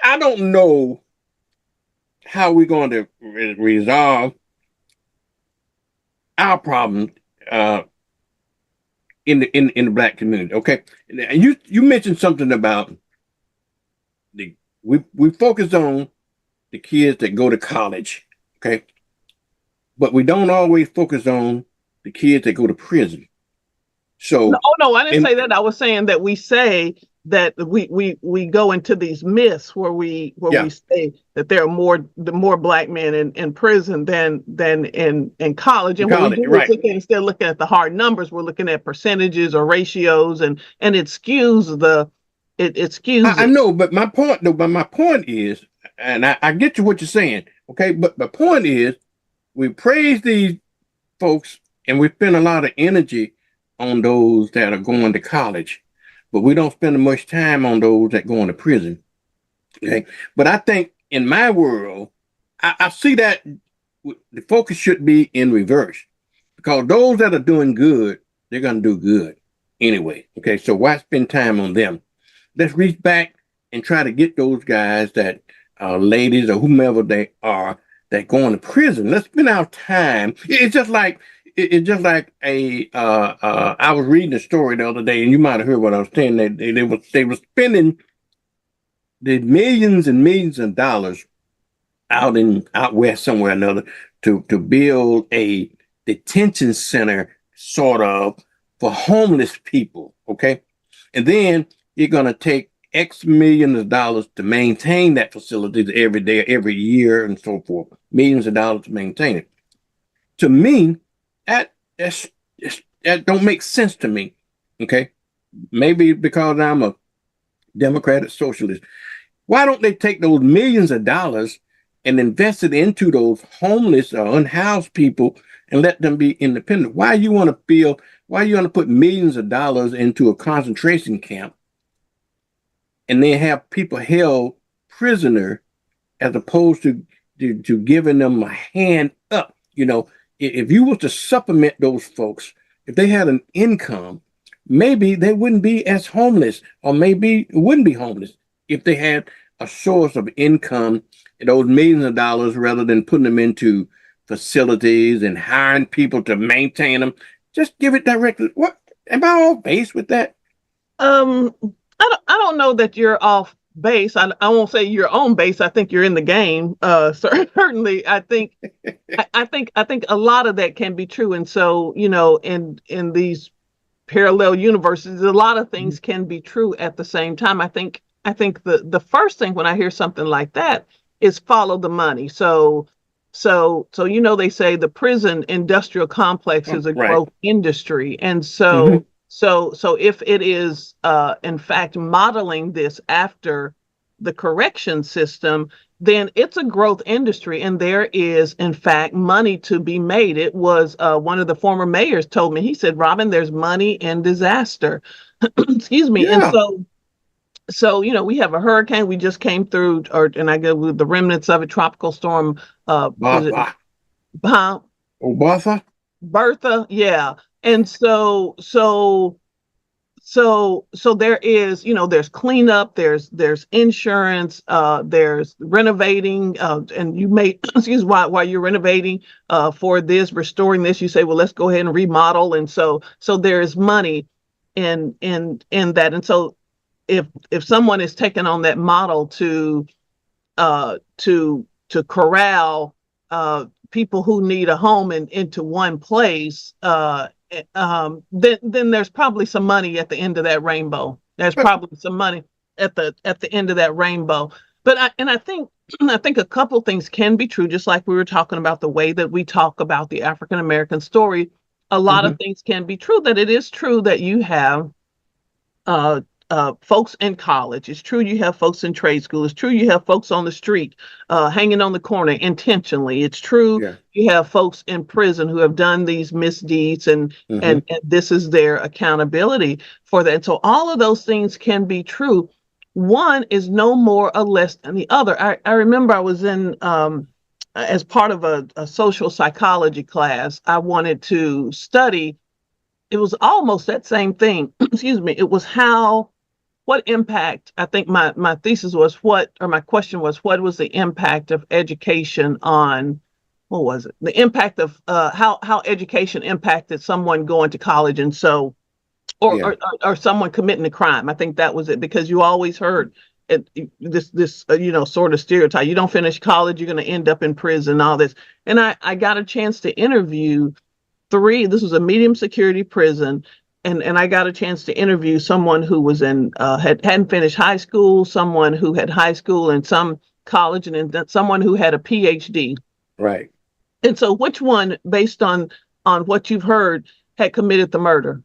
I don't know how we're going to resolve our problem in the Black community. Okay, and you mentioned something about we focus on the kids that go to college. Okay, but we don't always focus on the kids that go to prison. So no, I didn't say that. I was saying that we say that we go into these myths where we say that there are more Black men in prison than in college. And what we do is instead of looking at the hard numbers, we're looking at percentages or ratios, and it skews it skews. I know, but my point is, and I get you what you're saying, okay, but the point is, we praise these folks and we spend a lot of energy on those that are going to college, but we don't spend much time on those that go into prison. Okay, but I think in my world, I see that the focus should be in reverse, because those that are doing good, they're going to do good anyway. Okay, so why spend time on them? Let's reach back and try to get those guys that ladies or whomever they are that go into prison. Let's spend our time. It's just like it's just like I was reading a story the other day, and you might have heard what I was saying. They were spending the millions and millions of dollars out west somewhere or another to build a detention center sort of for homeless people. Okay, and then you're gonna take X millions of dollars to maintain that facility every day, every year, and so forth. Millions of dollars to maintain it. To me, that don't make sense to me. Okay, maybe because I'm a Democratic socialist. Why don't they take those millions of dollars and invest it into those homeless or unhoused people and let them be independent? Why you want to put millions of dollars into a concentration camp and then have people held prisoner as opposed to giving them a hand up? You know, if you were to supplement those folks, if they had an income, maybe they wouldn't be as homeless, or maybe wouldn't be homeless if they had a source of income, those millions of dollars, rather than putting them into facilities and hiring people to maintain them. Just give it directly. What am I off base with that? I don't know that you're off base. I won't say you're on base. I think you're in the game. Certainly, I think I think a lot of that can be true. And so, you know, in these parallel universes, a lot of things can be true at the same time. I think the first thing when I hear something like that is follow the money. So you know, they say the prison industrial complex is a growth industry, and so if it is in fact modeling this after the correction system, then it's a growth industry, and there is in fact money to be made. It was one of the former mayors told me, he said, "Robin, there's money in disaster." Excuse me. Yeah. And so, you know, we have a hurricane we just came through, and I go with the remnants of a tropical storm. Bertha. Bertha, yeah. And so there is, you know, there's cleanup, there's insurance, there's renovating, and you may excuse while you're renovating for this, restoring this, you say, well, let's go ahead and remodel, and so there is money in that, and so if someone is taking on that model to corral people who need a home into one place, then there's probably some money at the end of that rainbow. There's probably some money at the end of that rainbow. But I think a couple things can be true, just like we were talking about the way that we talk about the African American story. A lot of things can be true. That it is true that you have folks in college. It's true you have folks in trade school. It's true you have folks on the street hanging on the corner intentionally. It's true you have folks in prison who have done these misdeeds, and this is their accountability for that. And so all of those things can be true. One is no more or less than the other. I remember I was in as part of a social psychology class. I wanted to study. It was almost that same thing. Excuse me. It was what impact, I think my thesis was my question was, what was the impact of education on, what was it? The impact of how education impacted someone going to college, and so, or someone committing a crime. I think that was it, because you always heard this you know, sort of stereotype. You don't finish college, you're going to end up in prison, all this. And I got a chance to interview this was a medium security prison. And I got a chance to interview someone who was hadn't finished high school, someone who had high school and some college, and then someone who had a PhD. Right. And so which one, based on what you've heard, had committed the murder?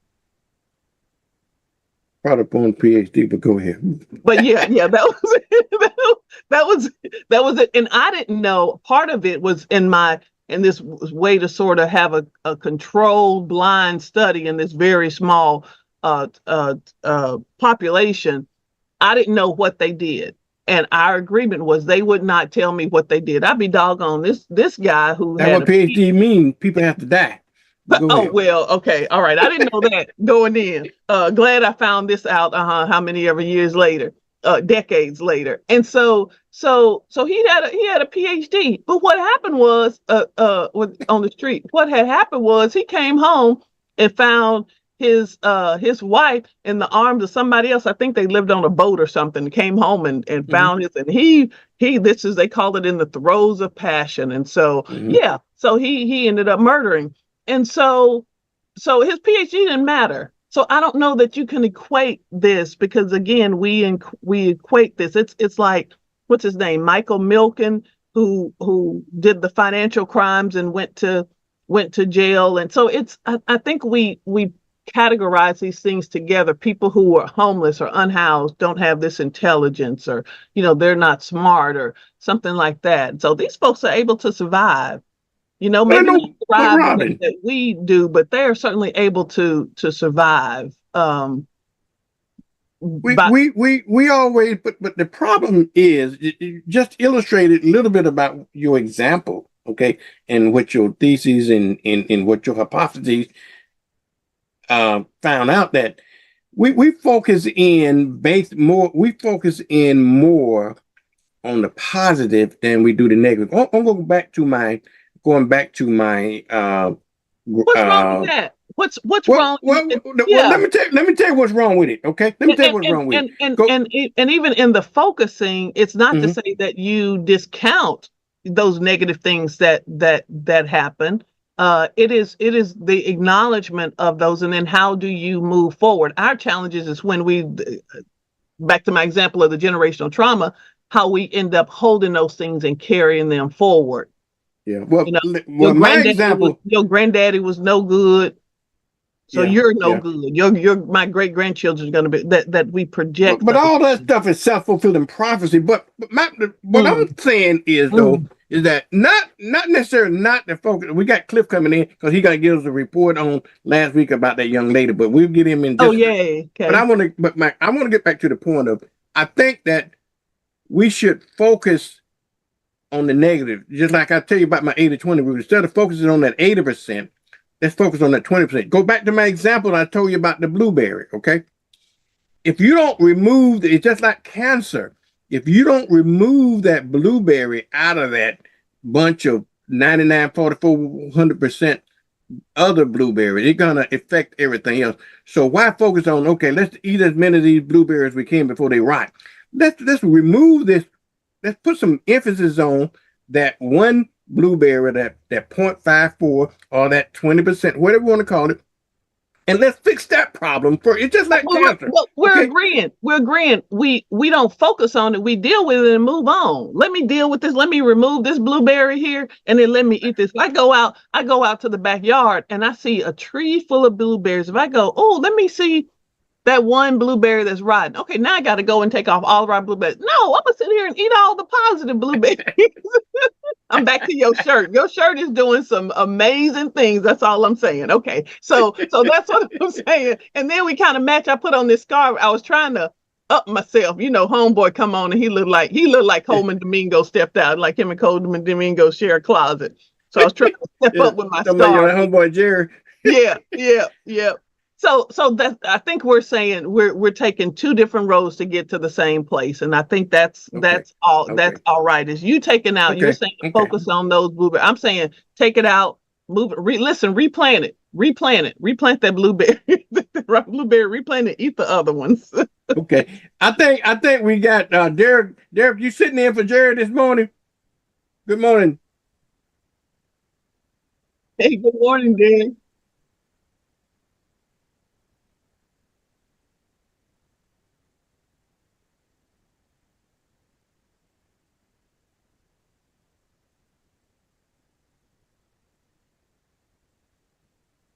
Probably on PhD, but go ahead. But yeah, that was it. that was it. And I didn't know, part of it was in this way to sort of have a controlled blind study in this very small population. I didn't know what they did. And our agreement was they would not tell me what they did. I'd be doggone this guy who had what PhD mean. People have to die. Oh, well, okay. All right. I didn't know that going in. Glad I found this out, how many ever years later. decades later. And so he had a PhD. But what happened was on the street, what had happened was he came home and found his wife in the arms of somebody else. I think they lived on a boat or something. Came home and found his, and he this is, they call it, in the throes of passion. And so so he ended up murdering. And so his PhD didn't matter. So I don't know that you can equate this, because again, we equate this. It's like, what's his name, Michael Milken, who did the financial crimes and went to jail. And so I think we categorize these things together. People who are homeless or unhoused don't have this intelligence, or they're not smart or something like that. So these folks are able to survive. Maybe not thrive the way that we do, but they are certainly able to survive. We always, but the problem is, you just illustrated a little bit about your example, okay, and what your thesis and what your hypotheses found out, that we focus in more on the positive than we do the negative. I'm going back to my what's wrong with that? What's wrong? Let me tell you what's wrong with it. Okay, let me tell you what's wrong with it. And even in the focusing, it's not to say that you discount those negative things that happen. It is the acknowledgement of those, and then how do you move forward? Our challenges is when we, back to my example of the generational trauma, how we end up holding those things and carrying them forward. Yeah. Well, my example, your granddaddy was no good, so you're no good. My great grandchildren are going to be that we project. But all that stuff is self-fulfilling prophecy. But what I'm saying is is that not necessarily not the focus. We got Cliff coming in because he got to give us a report on last week about that young lady. But we'll get him in. Okay. But I want to get back to the point of, I think that we should focus on the negative. Just like I tell you about my 80-20 rule. Instead of focusing on that 80%, let's focus on that 20%. Go back to my example I told you about the blueberry, okay? If you don't remove, it's just like cancer. If you don't remove that blueberry out of that bunch of 99, 44, 100% other blueberries, it's going to affect everything else. So why focus on, okay, let's eat as many of these blueberries as we can before they rot. Let's remove this. Let's put some emphasis on that one blueberry, that 0.54 or that 20%, whatever you want to call it, and let's fix that problem for it's just like cancer. We're agreeing. We don't focus on it. We deal with it and move on. Let me deal with this. Let me remove this blueberry here, and then let me eat this. I go out to the backyard and I see a tree full of blueberries. If I go, oh, let me see that one blueberry that's rotten. Okay, now I got to go and take off all of our blueberries. No, I'm gonna sit here and eat all the positive blueberries. I'm back to your shirt. Your shirt is doing some amazing things. That's all I'm saying. Okay, so that's what I'm saying. And then we kind of match. I put on this scarf. I was trying to up myself. Homeboy come on and he looked like Coleman Domingo stepped out, like him and Coleman Domingo share a closet. So I was trying to step up with my scarf. Homeboy Jerry. Yeah. So that, I think we're saying we're taking two different roads to get to the same place, and I think that's all. Okay. That's all right. Is you taking out? Okay. You're saying focus on those blueberries. I'm saying take it out, move it. Replant it. Replant that blueberry, blueberry. Replant it. Eat the other ones. Okay. I think we got Derek. Derek, you sitting in for Jerry this morning? Good morning. Hey, good morning, Derek.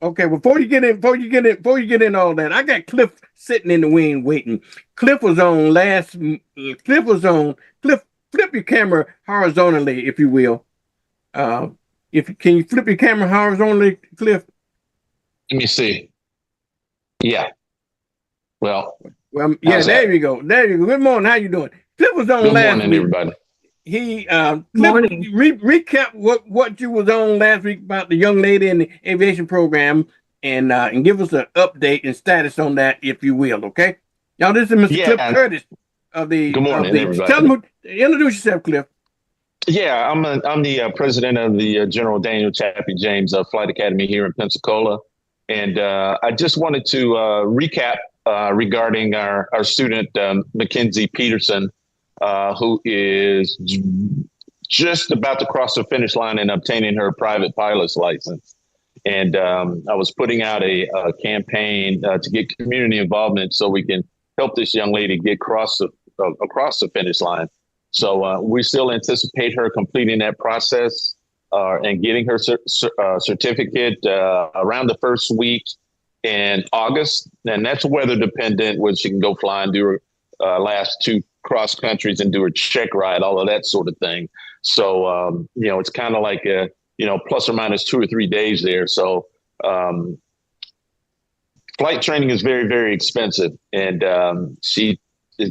Okay, before you get in all that, I got Cliff sitting in the wing waiting. Cliff was on. Cliff, flip your camera horizontally, if you will. Can you flip your camera horizontally, Cliff? Let me see. Yeah. Well, yeah, there you go. Good morning. How you doing? Cliff was on last week. Good morning, everybody. He recap what you was on last week about the young lady in the aviation program, and give us an update and status on that, if you will. Okay, y'all. This is Mr. Cliff Curtis. of the. Good morning, everybody. Tell them, introduce yourself, Cliff. Yeah, I'm the president of the General Daniel Chappie James Flight Academy here in Pensacola, and I just wanted to recap regarding our student Mackenzie Peterson, who is just about to cross the finish line in obtaining her private pilot's license. And I was putting out a campaign to get community involvement so we can help this young lady get across the finish line. So we still anticipate her completing that process and getting her certificate around the first week in August. And that's weather dependent, when she can go fly and do her last 2 cross countries and do her check ride, all of that sort of thing. So, it's kind of like a, plus or minus 2 or 3 days there. So flight training is very, very expensive. And she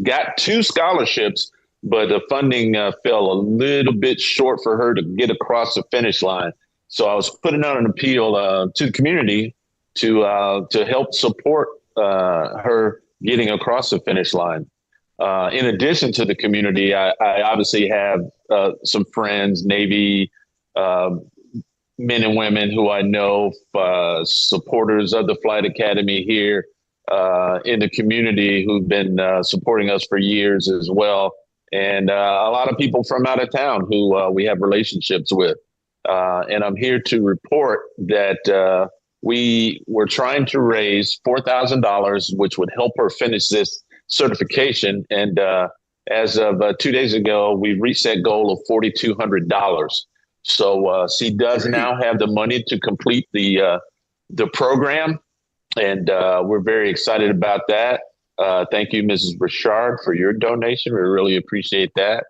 got 2 scholarships, but the funding fell a little bit short for her to get across the finish line. So I was putting out an appeal to the community to help support her getting across the finish line. In addition to the community, I obviously have some friends, Navy men and women who I know, supporters of the Flight Academy here in the community who've been supporting us for years as well. And a lot of people from out of town who we have relationships with. And I'm here to report that we were trying to raise $4,000, which would help her finish this certification. And as of 2 days ago, we reached that goal of $4,200. So she does now have the money to complete the program. And we're very excited about that. Thank you, Mrs. Richard, for your donation. We really appreciate that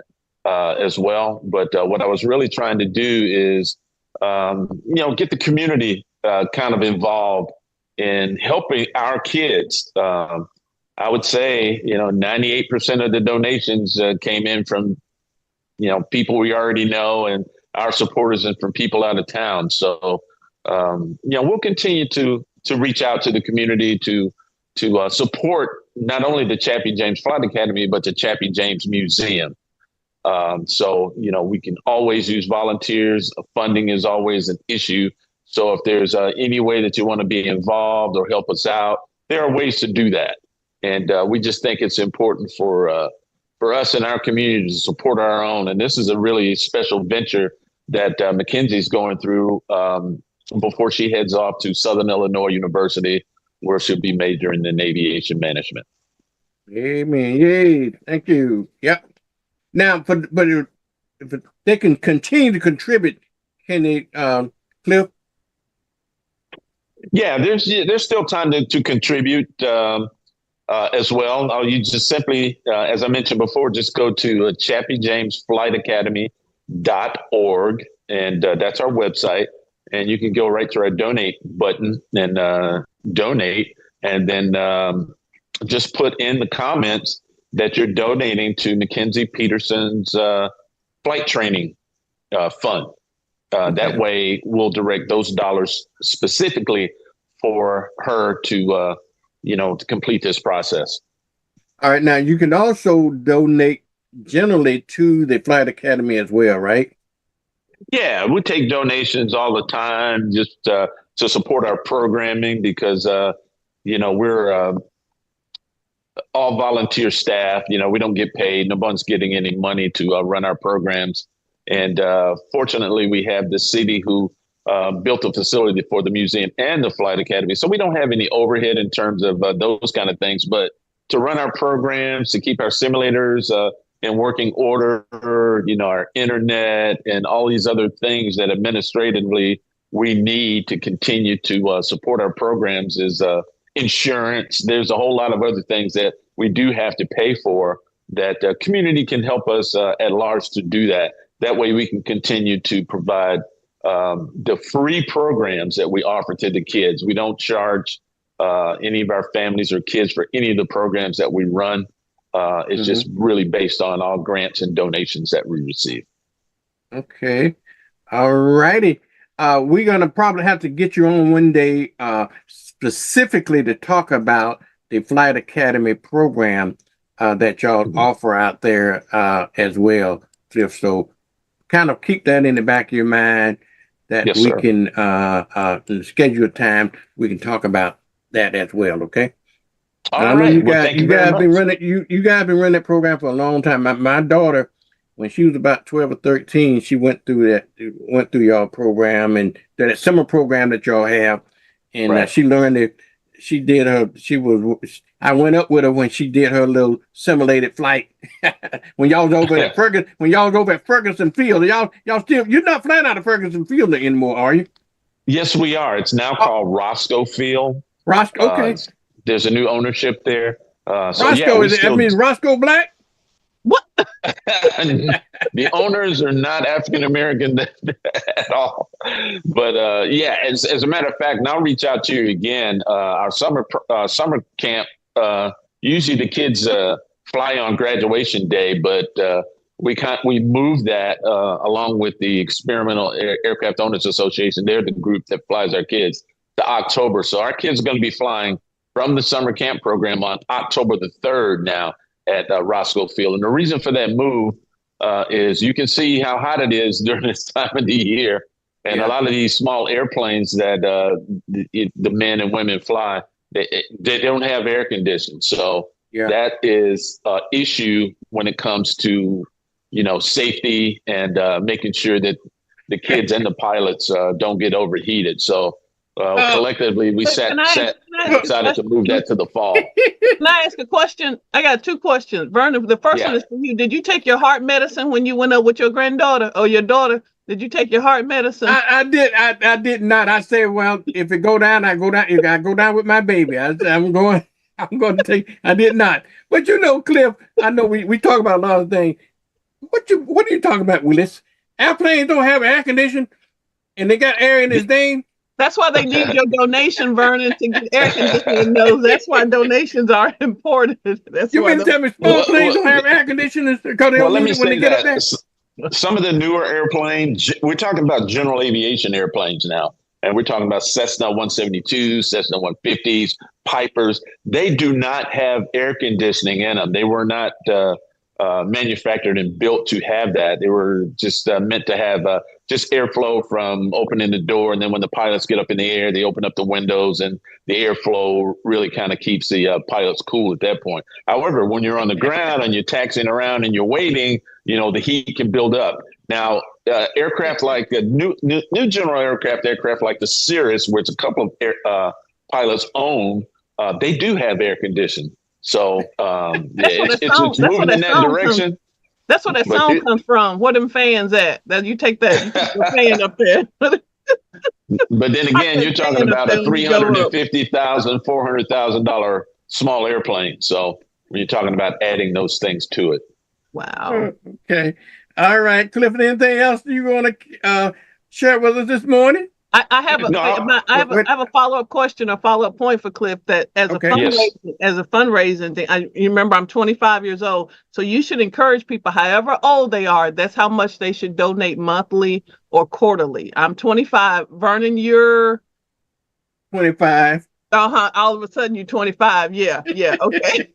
as well. But what I was really trying to do is, get the community kind of involved in helping our kids. I would say, 98% of the donations came in from, people we already know and our supporters, and from people out of town. So, we'll continue to reach out to the community to support not only the Chappie James Flight Academy, but the Chappie James Museum. So, we can always use volunteers. Funding is always an issue. So if there's any way that you want to be involved or help us out, there are ways to do that. And we just think it's important for us in our community to support our own. And this is a really special venture that Mackenzie's going through before she heads off to Southern Illinois University, where she'll be majoring in aviation management. Amen. Yay. Thank you. Yep. Now, but if they can continue to contribute, can they, Cliff? Yeah, there's still time to contribute as well. You just simply, as I mentioned before, just go to ChappieJamesFlightAcademy.org, and that's our website. And you can go right to our donate button and donate, and then just put in the comments that you're donating to Mackenzie Peterson's flight training fund. That way we'll direct those dollars specifically for her to, to complete this process. All right. Now you can also donate generally to the Flight Academy as well, right? Yeah, we take donations all the time just to support our programming because, we're all volunteer staff. We don't get paid. No one's getting any money to run our programs. And fortunately, we have the city who built a facility for the museum and the Flight Academy. So we don't have any overhead in terms of those kind of things. But to run our programs, to keep our simulators in working order, our internet and all these other things that administratively we need to continue to support our programs is insurance. There's a whole lot of other things that we do have to pay for that community can help us at large to do that. That way we can continue to provide the free programs that we offer to the kids. We don't charge any of our families or kids for any of the programs that we run. It's just really based on all grants and donations that we receive. Okay. All righty. We're going to probably have to get you on one day specifically to talk about the Flight Academy program that y'all offer out there as well, Cliff. So kind of keep that in the back of your mind that Yes, we sir. can schedule a time we can talk about that as well. Okay. All I know right. you Well, guys, thank you very much. you guys been running that program for a long time. My daughter, when she was about 12 or 13, she went through y'all program and that summer program that y'all have, and Right. she learned it. I went up with her when she did her little simulated flight. When y'all was over at Ferguson Field, you're not flying out of Ferguson Field anymore, are you? Yes, we are. It's now called Roscoe Field. Roscoe, okay. There's a new ownership there. Roscoe, that means Roscoe Black? The owners are not African American at all. But as a matter of fact, and I'll reach out to you again. Our summer camp, usually the kids fly on graduation day, but we moved that along with the Experimental Aircraft Owners Association. They're the group that flies our kids to October. So our kids are going to be flying from the summer camp program on October the 3rd now at Roscoe Field. And the reason for that move is you can see how hot it is during this time of the year. And a lot of these small airplanes that the men and women fly, they don't have air conditioning. So that is an issue when it comes to, safety and making sure that the kids and the pilots don't get overheated. So collectively, we decided to move that to the fall. Can I ask a question? I got 2 questions. Vernon, the first one is for you. Did you take your heart medicine when you went up with your granddaughter or your daughter? Did you take your heart medicine? I did. I did not. I said, well, if it go down, I go down. If I go down with my baby, I'm going to take. I did not. But Cliff, I know we talk about a lot of things. What are you talking about, Willis? Airplanes don't have air conditioning, and they got air in this thing. That's why they need your donation, Vernon, to get air conditioning those. That's why donations are important. That's you mean tell me small planes don't have air conditioning because they don't need it when they get up there? Some of the newer airplanes, we're talking about general aviation airplanes now, and we're talking about Cessna 172s, Cessna 150s, Pipers. They do not have air conditioning in them. They were not manufactured and built to have that. They were just meant to have just airflow from opening the door. And then when the pilots get up in the air, they open up the windows and the airflow really kind of keeps the pilots cool at that point. However, when you're on the ground and you're taxiing around and you're waiting, the heat can build up. Now, aircraft like new general aircraft like the Cirrus, which a couple of pilots own, they do have air conditioning. So it's moving in that direction. That's where that sound comes from. Where them fans at? That you take the fan up there. But then again, you're talking about a $350,000, $400,000 small airplane. So when you're talking about adding those things to it. Wow. Okay. All right, Cliff. Anything else you want to share with us this morning? I have a follow-up question or follow-up point for Cliff that as a fundraising thing. You remember I'm 25 years old, so you should encourage people, however old they are, that's how much they should donate monthly or quarterly. I'm 25. Vernon, you're 25. All of a sudden you're 25. Yeah. Okay.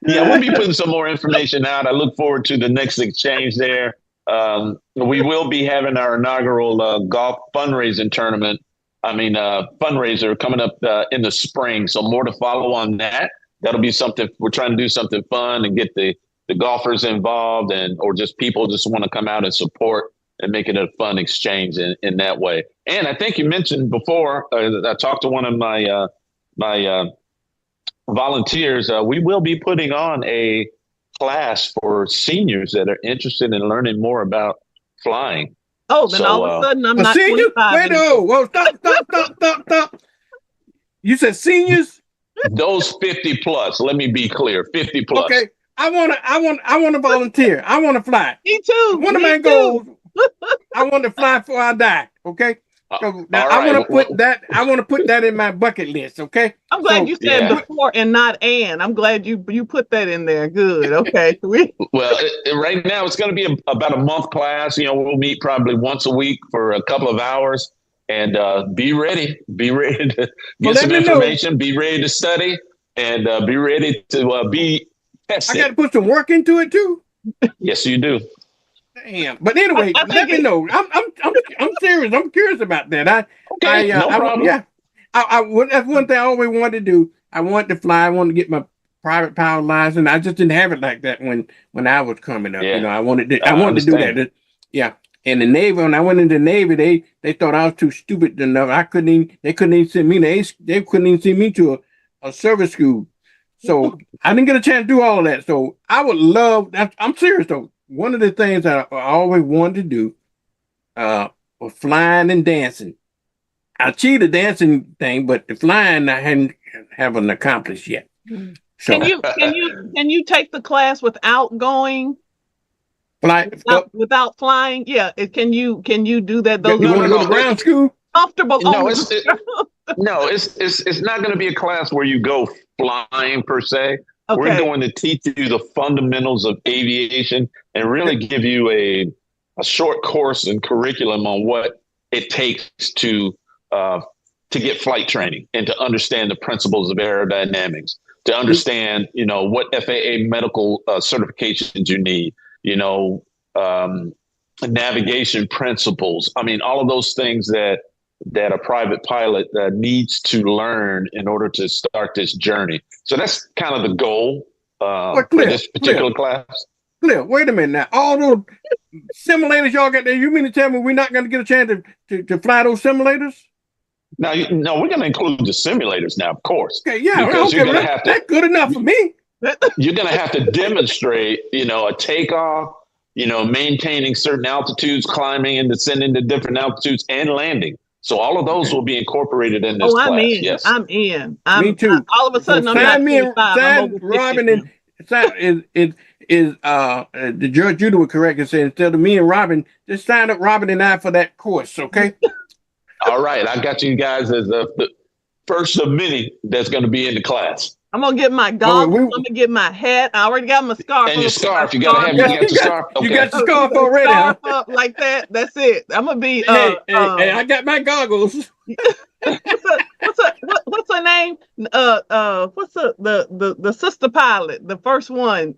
Yeah, we'll be putting some more information out. I look forward to the next exchange there. We will be having our inaugural golf fundraiser coming up in the spring. So more to follow on that. That'll be something. We're trying to do something fun and get the golfers involved or just people just want to come out and support and make it a fun exchange in that way. And I think you mentioned before, I talked to one of my volunteers. We will be putting on a class for seniors that are interested in learning more about flying. Oh, then all of a sudden I'm not seniors? 25. Wait, no. Whoa, stop. You said seniors? Those 50 plus. Let me be clear. 50 plus. Okay. I want to volunteer. I want to fly. Me too. One of my goals, I want to fly before I die. Okay. So now I want to put that in my bucket list. Okay. I'm glad you said before and not and. I'm glad you put that in there. Good. Okay. Well, right now it's going to be about a month class. We'll meet probably once a week for a couple of hours, and be ready to get some information. Be ready to study, and be ready to be tested. I got to put some work into it too. Yes, you do. Damn. But anyway, let me know. I'm serious. I'm curious about that. No problem. That's one thing I always wanted to do. I wanted to fly. I wanted to get my private pilot license. I just didn't have it like that when I was coming up. Yeah. You know, I wanted to do that. Yeah. In the Navy, when I went into the Navy, they thought I was too stupid enough. They couldn't even send me they couldn't even send me to a service school. So I didn't get a chance to do all of that. So I would love. I'm serious though. One of the things I always wanted to do was flying and dancing. I achieved the dancing thing, but the flying I haven't accomplished yet. So, can you take the class without going? Without flying? Yeah. Can you do that? Those you want to go to ground school? Comfortable. No, it's not going to be a class where you go flying per se. Okay. We're going to teach you the fundamentals of aviation and really give you a short course and curriculum on what it takes to get flight training and to understand the principles of aerodynamics, to understand, what FAA medical certifications you need, navigation principles. I mean, all of those things that a private pilot needs to learn in order to start this journey. So that's kind of the goal for this particular class. Clear. Wait a minute now. All those simulators y'all got there, you mean to tell me we're not going to get a chance to fly those simulators? No, we're going to include the simulators now, of course. Okay, yeah. Because you're going to have to. That's good enough for me. You're going to have to demonstrate, a takeoff, maintaining certain altitudes, climbing and descending to different altitudes, and landing. So all of those will be incorporated in this class. I'm in. Yes. I'm in. Me too. All of a sudden, I'm not 25. Robin is the Judge Judah would correct and say, instead of me and Robin, just sign up Robin and I for that course, okay? All right. I got you guys as the first of many that's going to be in the class. I'm gonna get my goggles. I'm gonna get my hat. I already got my scarf. And your scarf. You gotta have. You got your scarf. Okay. You got your scarf already. Scarf up like that. That's it. I'm gonna be. Hey, I got my goggles. What's her name? What's the sister pilot? The first one.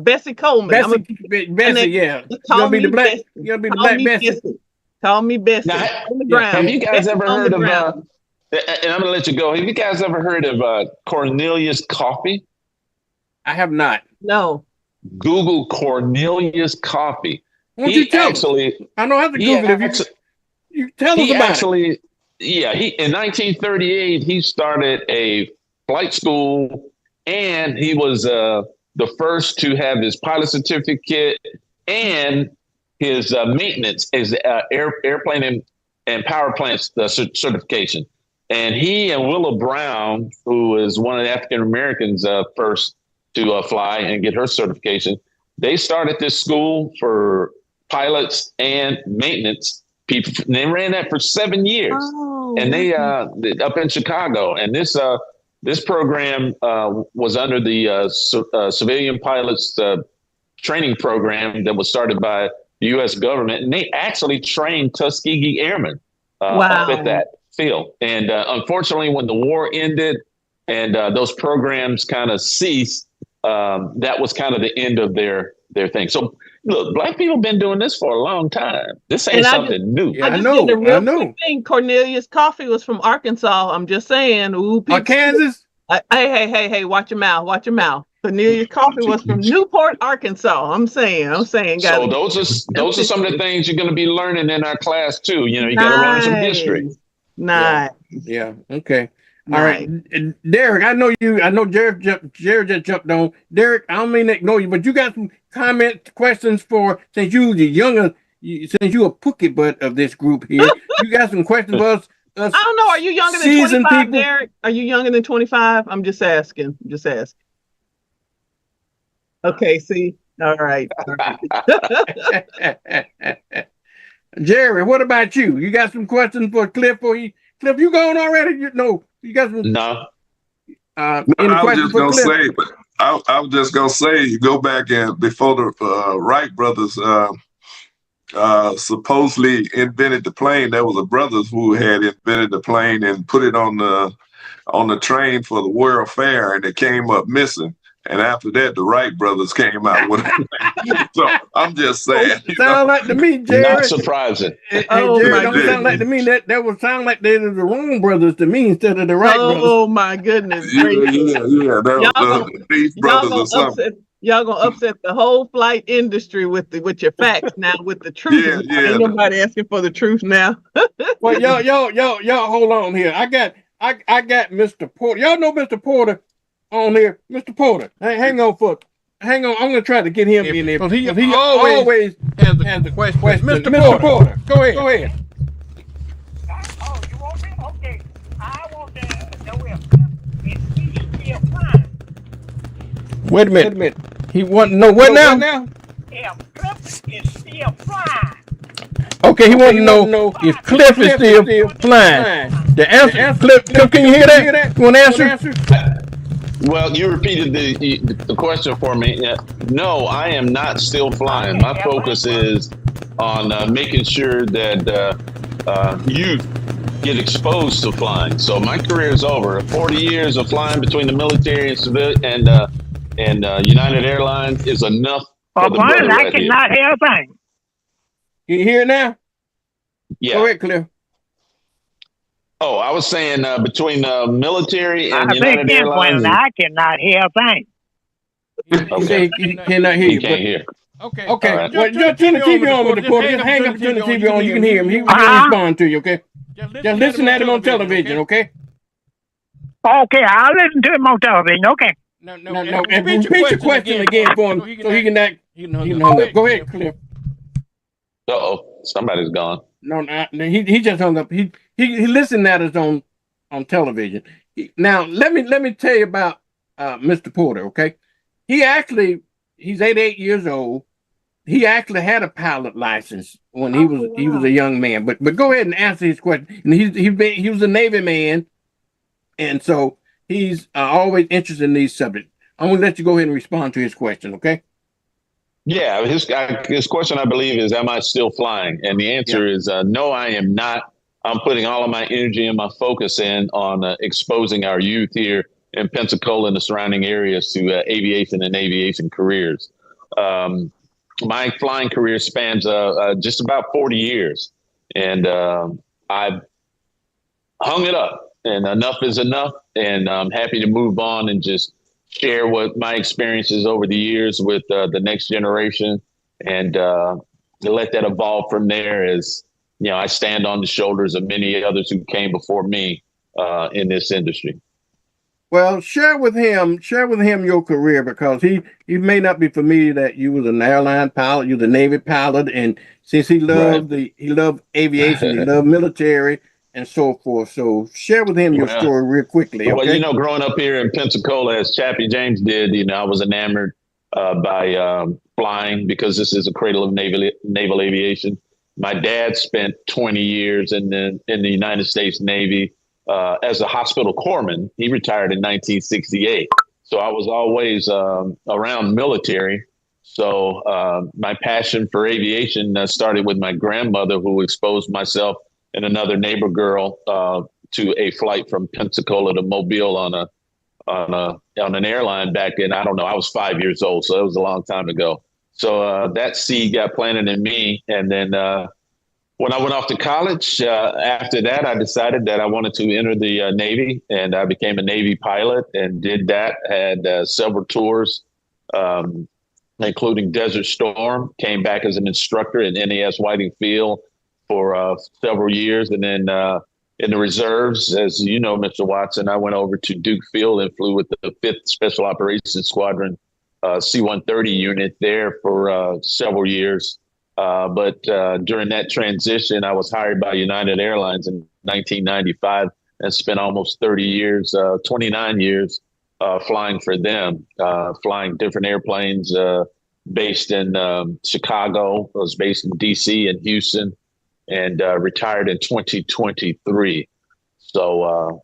Bessie Coleman. Bessie. Yeah. You're gonna be the black. You're gonna be the black Bessie. Call me Bessie. Now, on the ground. Have you guys ever heard of? And I'm going to let you go. Have you guys ever heard of Cornelius Coffee? I have not. No. Google Cornelius Coffee. Won't you tell me? I know how to Google it. You tell us about it. Yeah, in 1938, he started a flight school, and he was the first to have his pilot certificate and his maintenance, his airplane and power plants certification. And he and Willa Brown, who is one of the African Americans first to fly and get her certification, they started this school for pilots and maintenance people. And they ran that for 7 years, and they up in Chicago. And this program was under the civilian pilots training program that was started by the U.S. government, and they actually trained Tuskegee Airmen up at that field. And unfortunately, when the war ended and those programs kind of ceased, that was kind of the end of their thing. So look, Black people have been doing this for a long time. This ain't something new. Yeah, I know. Quick thing. Cornelius Coffee was from Arkansas. I'm just saying. Kansas? Hey, watch your mouth. Watch your mouth. Cornelius Coffee was from Newport, Arkansas. I'm saying. So those are some of the things you're going to be learning in our class too. You got to learn some history. Nice. Yeah. Okay. All right. Derek, I know Jared just jumped on. Derek, I don't mean to ignore you, but you got some questions since you the younger, since you a pookie butt of this group here. You got some questions for us. I don't know. Are you younger than 25, Derek? Are you younger than 25? I'm just asking. Okay, see? All right. Jerry, what about you? You got some questions for Cliff? Cliff, you going already? You got some? No. I was just gonna say, you go back and before the Wright brothers supposedly invented the plane, there was a brothers who had invented the plane and put it on the on the train for the World Fair, and it came up missing. And after that, the Wright brothers came out with it. So I'm just saying. Sound like to me, Jared. Not surprising. Hey, Oh, Jared, my don't sound like to me that would sound like they were the wrong brothers to me instead of the Wright brothers. Oh my goodness gracious! Yeah. The Thief brothers or something. Y'all gonna upset the whole flight industry with your facts now with the truth. Ain't nobody asking for the truth now. Well, y'all, hold on here. I got Mr. Porter. Y'all know Mr. Porter on here. Mr. Porter, hang on. I'm gonna try to get him in there because he always has the question. Mr. Porter, go ahead. Oh, you want me? Okay. I want to know if he's still flying. Wait a minute. He want to know what now? If Cliff is still flying. Okay, he want to know if Cliff is still flying. The answer, Cliff, can you hear that? You want to answer? Well, you repeated the question for me. No, I am not still flying. My focus is on making sure that youth get exposed to flying. So my career is over. 40 years of flying between the military and civilian and United Airlines is enough. For the brother I right cannot here. hear a thing. Can you hear it now? Yeah. Go ahead, Cliff. Oh, I was saying between the military and I United think Airlines. I cannot hear a thing. Okay. He cannot hear you. Can't hear. Okay. Right. Well, just turn the TV on with the Porter. Just hang up and turn the TV on. You can hear him. He will respond to you, okay? Just listen at him on television, okay? Okay, I'll listen to him on television. Okay. No. And repeat your question again for him so he can act. Hung up. Go ahead, Cliff. Uh-oh, somebody's gone. No, he just hung up. He listened at us on television. Now let me tell you about Mr. Porter. Okay, he's 88 years old. He actually had a pilot license when he was a young man. But go ahead and answer his question. And he was a Navy man, and so he's always interested in these subjects. I'm gonna let you go ahead and respond to his question. Okay. Yeah, his question, I believe, is, am I still flying? And the answer is no, I am not. I'm putting all of my energy and my focus on exposing our youth here in Pensacola and the surrounding areas to aviation and aviation careers. My flying career spans just about 40 years, and I've hung it up, and enough is enough, and I'm happy to move on and just share what my experiences over the years with the next generation, and let that evolve from there. As you know, I stand on the shoulders of many others who came before me in this industry. Well, share with him your career, because he may not be familiar that you was an airline pilot, you was a Navy pilot, and since he loved aviation, he loved military and so forth. So share with him your story real quickly. Okay? Well, growing up here in Pensacola, as Chappie James did, I was enamored by flying, because this is a cradle of naval aviation. My dad spent 20 years in the United States Navy as a hospital corpsman. He retired in 1968. So I was always around military. So my passion for aviation started with my grandmother, who exposed myself and another neighbor girl to a flight from Pensacola to Mobile on an airline back in, I don't know, I was 5 years old, so it was a long time ago. So that seed got planted in me. And then when I went off to college, after that, I decided that I wanted to enter the Navy, and I became a Navy pilot and did that. Had several tours, including Desert Storm, came back as an instructor at NAS Whiting Field for several years. And then in the reserves, as you know, Mr. Watson, I went over to Duke Field and flew with the 5th Special Operations Squadron C-130 unit there for several years. But during that transition, I was hired by United Airlines in 1995 and spent almost 29 years flying for them, flying different airplanes based in Chicago. I was based in DC and Houston, and retired in 2023. So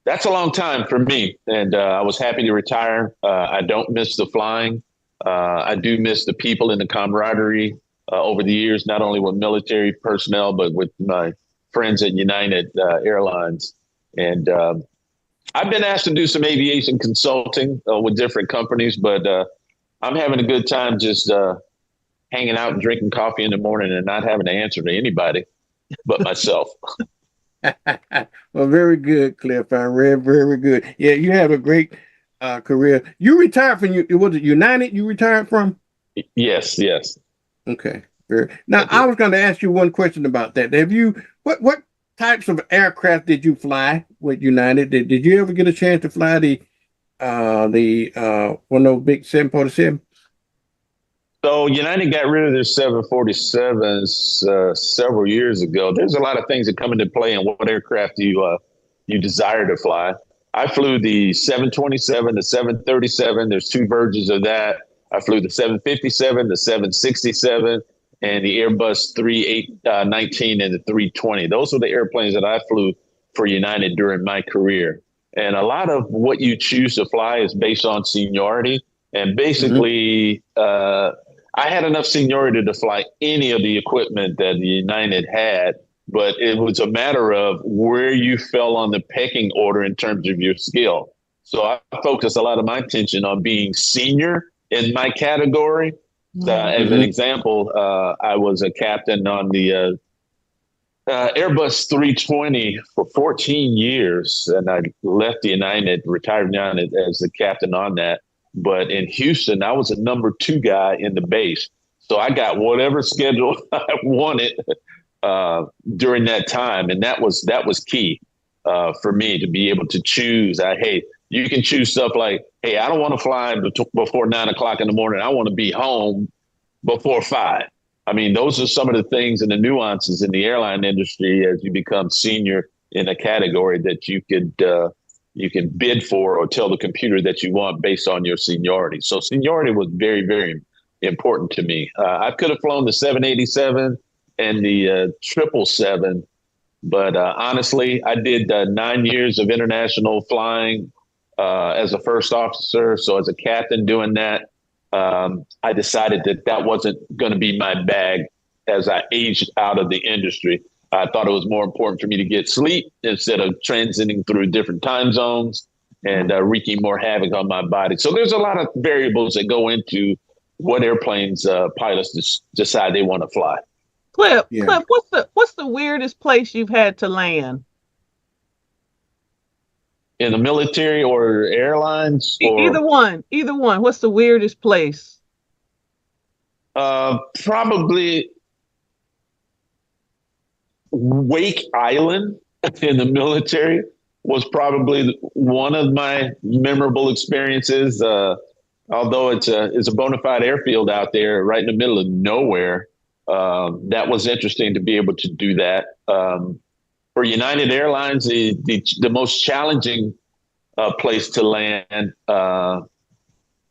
that's a long time for me. And I was happy to retire. I don't miss the flying. I do miss the people and the camaraderie over the years, not only with military personnel, but with my friends at United Airlines. And I've been asked to do some aviation consulting with different companies, but I'm having a good time just hanging out and drinking coffee in the morning and not having to answer to anybody but myself. Well, very good, Cliff. Very, very good. Yeah, you had a great career. You retired from was it United? You retired from? Yes. Okay. Now, I was going to ask you one question about that. Have you what types of aircraft did you fly with United? Did you ever get a chance to fly the one of those big 747? So United got rid of their 747s several years ago. There's a lot of things that come into play in what aircraft you desire to fly. I flew the 727, the 737. There's two versions of that. I flew the 757, the 767, and the Airbus 319 and the 320. Those were the airplanes that I flew for United during my career. And a lot of what you choose to fly is based on seniority. And basically, I had enough seniority to fly any of the equipment that United had, but it was a matter of where you fell on the pecking order in terms of your skill. So I focused a lot of my attention on being senior in my category. As an example, I was a captain on the Airbus 320 for 14 years, and I left the United, retired United as the captain on that. But in Houston, I was a number 2 guy in the base. So I got whatever schedule I wanted during that time. And that was key for me to be able to choose. Hey, you can choose stuff like, hey, I don't want to fly before 9 o'clock in the morning. I want to be home before 5. I mean, those are some of the things and the nuances in the airline industry as you become senior in a category that you can bid for or tell the computer that you want based on your seniority. So seniority was very, very important to me. I could have flown the 787 and the 777, but honestly, I did 9 years of international flying as a first officer. So as a captain doing that, I decided that wasn't going to be my bag as I aged out of the industry. I thought it was more important for me to get sleep instead of transiting through different time zones and wreaking more havoc on my body. So there's a lot of variables that go into what airplanes pilots decide they want to fly. Cliff, what's the weirdest place you've had to land? In the military or airlines? Or, either one. What's the weirdest place? Probably Wake Island in the military was probably one of my memorable experiences. Although it's a bona fide airfield out there right in the middle of nowhere, that was interesting to be able to do that. For United Airlines, the most challenging place to land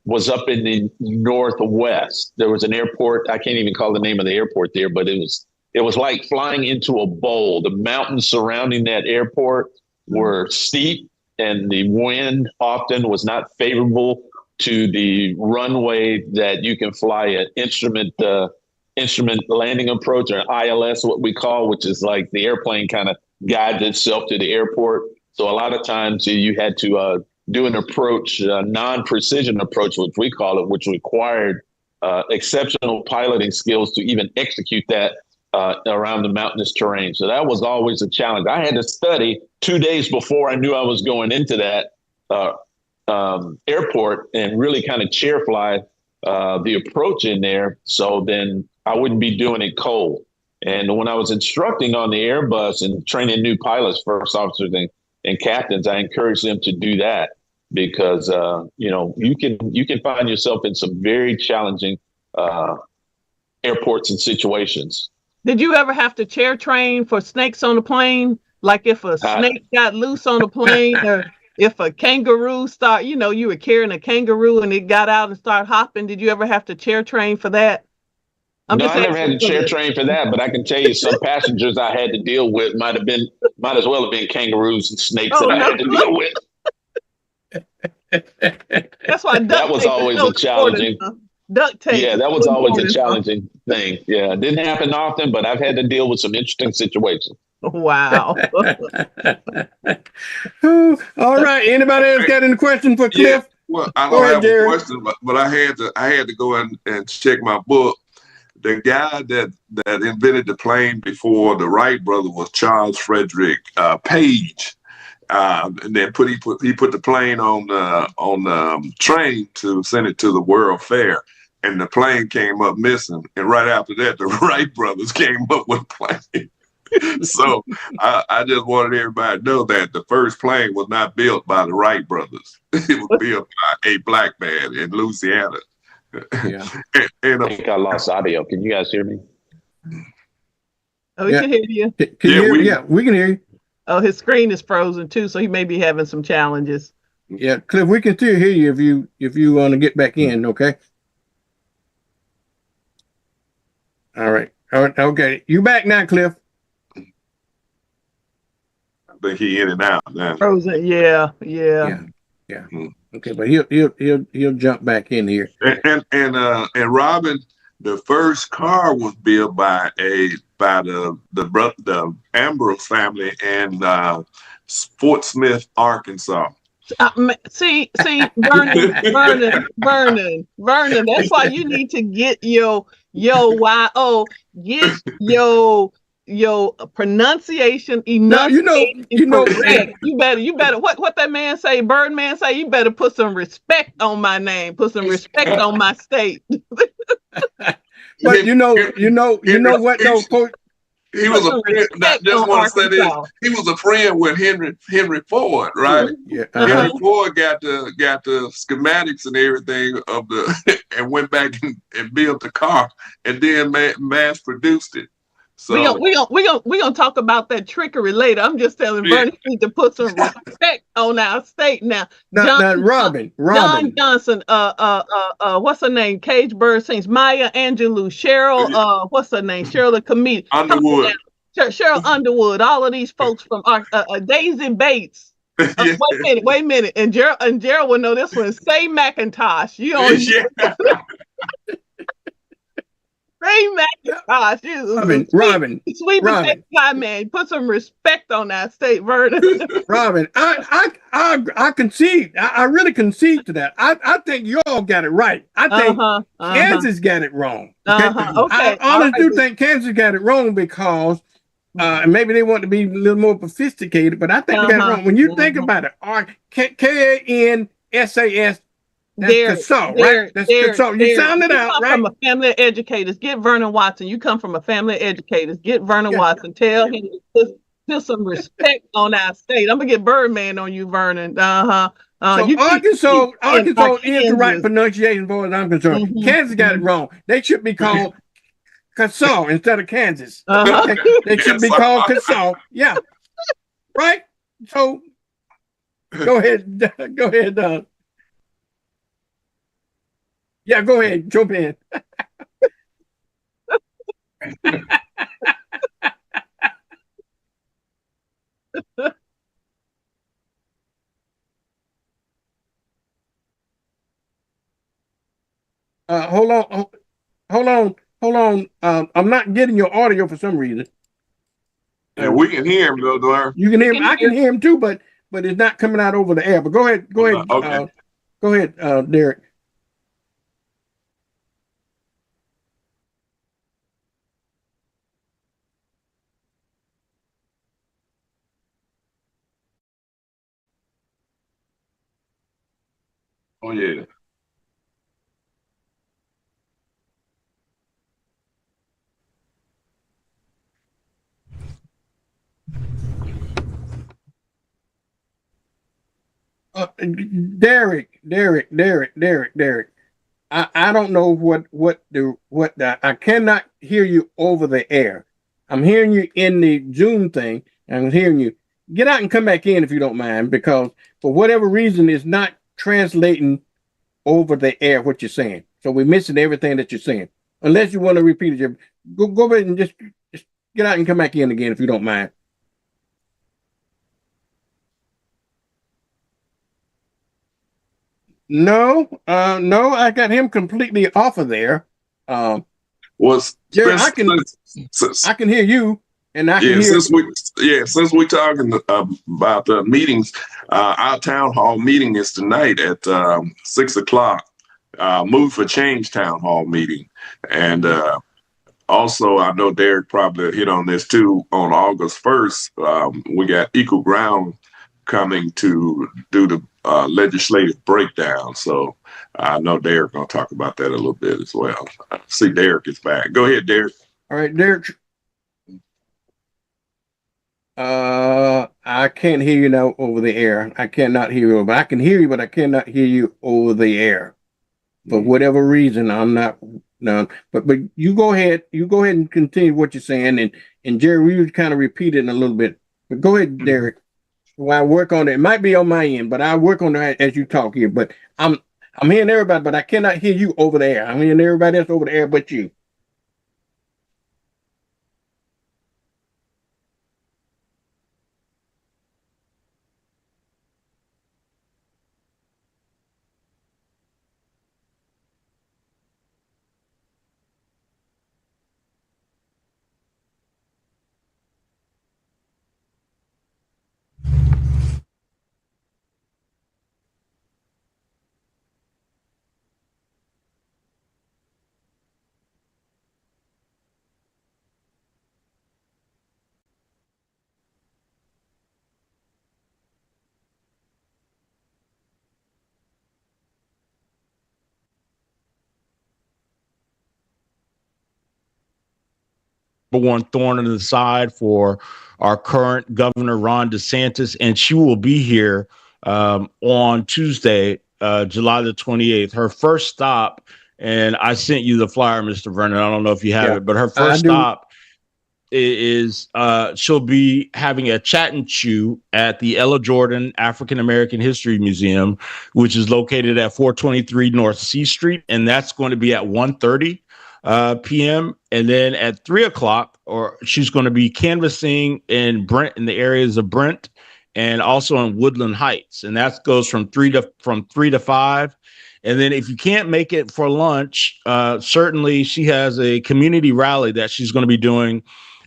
was up in the Northwest. There was an airport. I can't even call the name of the airport there, but it was like flying into a bowl. The mountains surrounding that airport were steep, and the wind often was not favorable to the runway that you can fly an instrument landing approach, or ILS, what we call, which is like the airplane kind of guides itself to the airport. So a lot of times you had to do an approach, a non-precision approach, which we call it, which required exceptional piloting skills to even execute that around the mountainous terrain. So that was always a challenge. I had to study 2 days before I knew I was going into that airport and really kind of chair fly the approach in there. So then I wouldn't be doing it cold. And when I was instructing on the Airbus and training new pilots, first officers and captains, I encouraged them to do that because, you can find yourself in some very challenging airports and situations. Did you ever have to chair train for snakes on the plane? Like if a snake got loose on the plane, or if a kangaroo you were carrying a kangaroo and it got out and started hopping, did you ever have to chair train for that? I never had to chair train for that, but I can tell you some passengers I had to deal with might as well have been kangaroos and snakes I had to deal with. That's why that was always a challenging. Duct tape. Yeah, that was always a challenging thing. Yeah, it didn't happen often, but I've had to deal with some interesting situations. Wow. All right. Anybody else got any question for Cliff? Yeah, well, I Go don't ahead, have Jerry. a question, but I had to go in and check my book. The guy that invented the plane before the Wright brother was Charles Frederick Page. And then he put the plane on the train to send it to the World Fair, and the plane came up missing. And right after that, the Wright brothers came up with a plane. So I just wanted everybody to know that the first plane was not built by the Wright brothers. It was built by a black man in Louisiana. Yeah. I think I lost audio. Can you guys hear me? Oh, we can hear you. Can you hear me? Yeah, we can hear you. Oh, his screen is frozen too, so he may be having some challenges. Yeah, Cliff, we can still hear you if you want to get back in, okay? All right. Okay. You back now, Cliff. I think he in and out now. Frozen, yeah. Okay, but he'll jump back in here. And Robin, the first car was built by the Ambrose family in Fort Smith, Arkansas. See, Vernon. That's why you need to get your pronunciation enough. Correct. You better what that man say, Birdman say, you better put some respect on my name, put some respect on my state. But you know what though, he was a friend. Just want to say this: he was a friend with Henry Ford, right? Yeah. Henry Ford got the schematics and everything of the, and went back and built the car, and then mass produced it. So we gonna talk about that trickery later. I'm just telling Vernon need to put some respect on our state now. Robin. John Johnson, what's her name? Cage Bird sings. Maya Angelou, Cheryl, what's her name? Cheryl the comedian. Underwood. Cheryl Underwood. All of these folks from Daisy Bates. Wait a minute. And Gerald will know this one. Say McIntosh. You know. Ray McIntosh. Robin. Sweet potato man. Put some respect on that state, Vernon. Robin, I concede. I really concede to that. I think you all got it right. I think Kansas got it wrong. Okay. I honestly do think Kansas got it wrong because maybe they want to be a little more sophisticated, but I think they got it wrong. When you think about it, KANSAS. That's Kassaw, right? That's Kassaw. You sound it out, right? From a family of educators. Get Vernon Watson. You come from a family of educators. Get Vernon Watson. Tell him to put some respect on our state. I'm gonna get Birdman on you, Vernon. So Arkansas is the right pronunciation, as far as I'm concerned. Kansas got it wrong. They should be called Kassaw instead of Kansas. They should be called Kassaw. Yeah, right. So go ahead. Yeah, go ahead, jump in. Hold on. I'm not getting your audio for some reason. And we can hear him, though. You can hear him. I can hear him too, but it's not coming out over the air. But go ahead. Okay. Go ahead, Derek. Oh yeah. Derek. I don't know what I cannot hear you over the air. I'm hearing you in the Zoom thing. I'm hearing you. Get out and come back in if you don't mind, because for whatever reason it's not translating over the air what you're saying. So we're missing everything that you're saying. Unless you want to repeat it, go ahead and just get out and come back in again if you don't mind. No, I got him completely off of there. Was Jerry, I can hear you. And I can Yeah, hear. since we're talking about meetings, our town hall meeting is tonight at 6 o'clock. Move for Change town hall meeting, and also I know Derek probably hit on this too. On August 1st, we got Equal Ground coming to do the legislative breakdown. So I know Derek gonna talk about that a little bit as well. I see Derek is back. Go ahead, Derek. All right, Derek. I can't hear you now over the air. I cannot hear you. But I can hear you, but I cannot hear you over the air. For whatever reason, I'm not. No, but you go ahead. You go ahead and continue what you're saying, and Jerry, we would kind of repeat it in a little bit. But go ahead, Derek. While I work on it, it might be on my end, but I work on it as you talk here. But I'm hearing everybody, but I cannot hear you over the air. I'm hearing everybody else over the air, but you. One thorn in the side for our current governor, Ron DeSantis, and she will be here on Tuesday, July the 28th. Her first stop, and I sent you the flyer, Mr. Vernon. I don't know if you have it, but her first stop is she'll be having a chat and chew at the Ella Jordan African American History Museum, which is located at 423 North C Street, and that's going to be at 1:30 p.m. And then at 3 o'clock, she's going to be canvassing in Brent, in the areas of Brent, and also in Woodland Heights, and that goes from 3 to 5. And then if you can't make it for lunch, certainly she has a community rally that she's going to be doing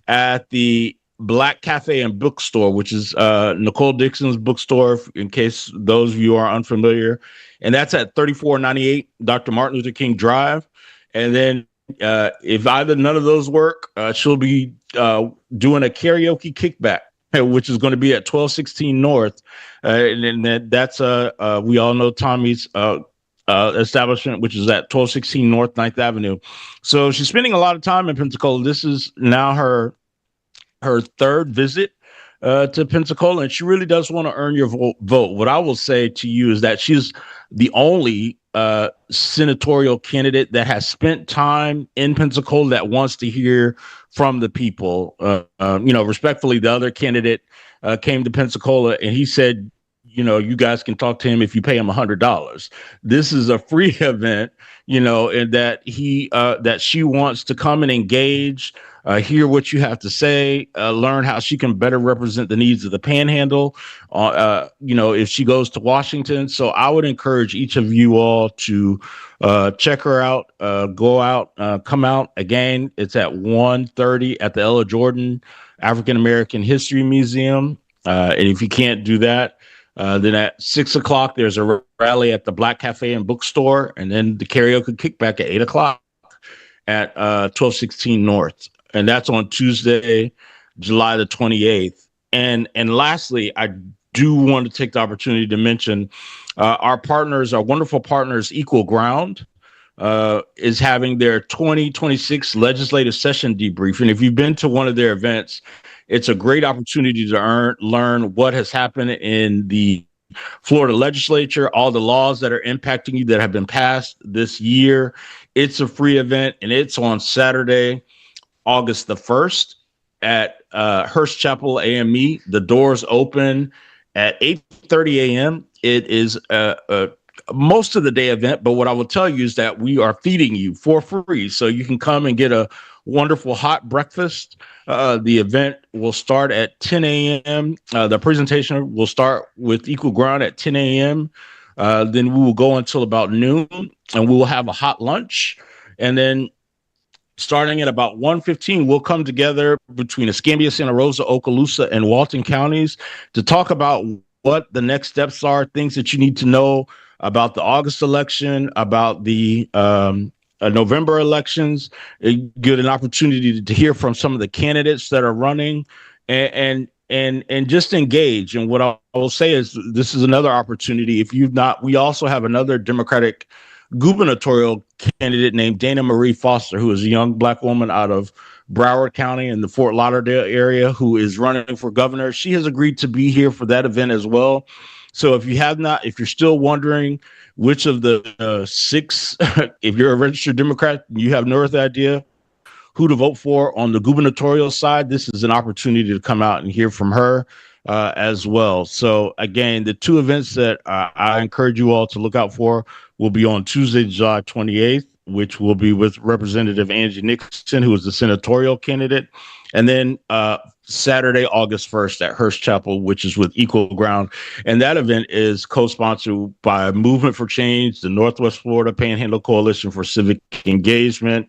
at the Black Cafe and Bookstore, which is Nicole Dixon's bookstore, in case those of you are unfamiliar. And that's at 3498 Dr. Martin Luther King Drive. And then if none of those work, she'll be doing a karaoke kickback, which is going to be at 1216 North. And then that's we all know Tommy's establishment, which is at 1216 North 9th Avenue. So she's spending a lot of time in Pensacola. This is now her third visit to Pensacola, and she really does want to earn your vote. What I will say to you is that she's the only senatorial candidate that has spent time in Pensacola that wants to hear from the people. Respectfully, the other candidate came to Pensacola and he said, you guys can talk to him if you pay him $100. This is a free event, and that she wants to come and engage, hear what you have to say, learn how she can better represent the needs of the Panhandle, if she goes to Washington. So I would encourage each of you all to check her out, go out, come out. Again, it's at 1:30 at the Ella Jordan African American History Museum. And if you can't do that, then at 6 o'clock, there's a rally at the Black Cafe and Bookstore, and then the karaoke kickback at 8 o'clock at 1216 North. And that's on Tuesday, July the 28th. And lastly, I do want to take the opportunity to mention our wonderful partners, Equal Ground, is having their 2026 legislative session debrief. And if you've been to one of their events, it's a great opportunity to learn what has happened in the Florida legislature, all the laws that are impacting you that have been passed this year. It's a free event, and it's on Saturday, August the 1st at Hearst Chapel AME. The doors open at 8:30 a.m. It is most of the day event, but what I will tell you is that we are feeding you for free. So you can come and get a wonderful hot breakfast. The event will start at 10 a.m. The presentation will start with Equal Ground at 10 a.m. Then we will go until about noon, and we will have a hot lunch. And then starting at about 1:15, we'll come together between Escambia, Santa Rosa, Okaloosa, and Walton counties to talk about what the next steps are, things that you need to know about the August election, about the November elections, get an opportunity to hear from some of the candidates that are running, and just engage. And what I will say is, this is another opportunity. If you've not, we also have another Democratic gubernatorial candidate named Dana Marie Foster, who is a young Black woman out of Broward County in the Fort Lauderdale area, who is running for governor. She has agreed to be here for that event as well. So if you're still wondering which of the six, if you're a registered Democrat, you have no idea who to vote for on the gubernatorial side, this is an opportunity to come out and hear from her as well. So again, the two events that I encourage you all to look out for will be on Tuesday, July 28th, which will be with Representative Angie Nixon, who is the senatorial candidate, and then Saturday, August 1st at Hearst Chapel, which is with Equal Ground. And that event is co-sponsored by Movement for Change, the Northwest Florida Panhandle Coalition for Civic Engagement,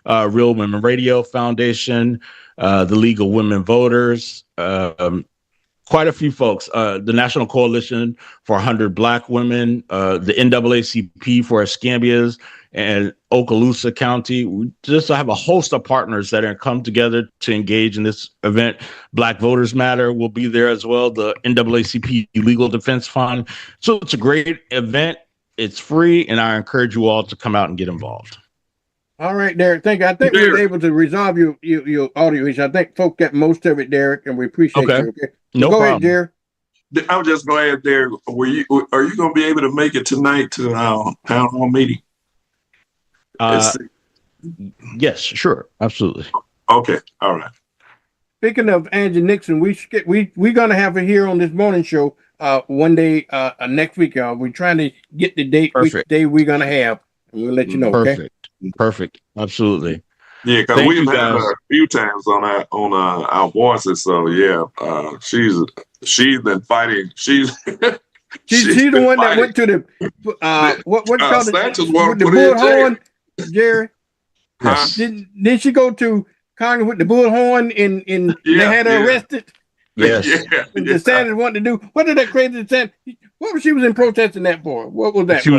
Real Women Radio Foundation, the League of Women Voters, quite a few folks, the National Coalition for 100 Black Women, the NAACP for Escambias and Okaloosa County. We just have a host of partners that are come together to engage in this event. Black Voters Matter will be there as well, the NAACP Legal Defense Fund. So it's a great event. It's free, and I encourage you all to come out and get involved. All right, Derek. I think we were able to resolve your audio issue. I think folk got most of it, Derek, and we appreciate you. Okay. No Go problem. ahead, Derek. I'm just going to add, Derek, are you going to be able to make it tonight to our town hall meeting? Yes, sure. Absolutely. Okay. All right. Speaking of Angie Nixon, we're going to have her here on this morning show one day next week, y'all. We're trying to get the date, which day we're going to have, and we'll let you know. Okay? Perfect. Absolutely. Yeah, because we've had her a few times on our voices. So yeah, she's been fighting. She's the one that went to the what's called the bullhorn, Jerry. Yes. Didn't she go to Congress with the bullhorn and they had her arrested? Yes. The DeSantis wanted to do. What did that crazy DeSantis? What was she in protesting that for? What was that? She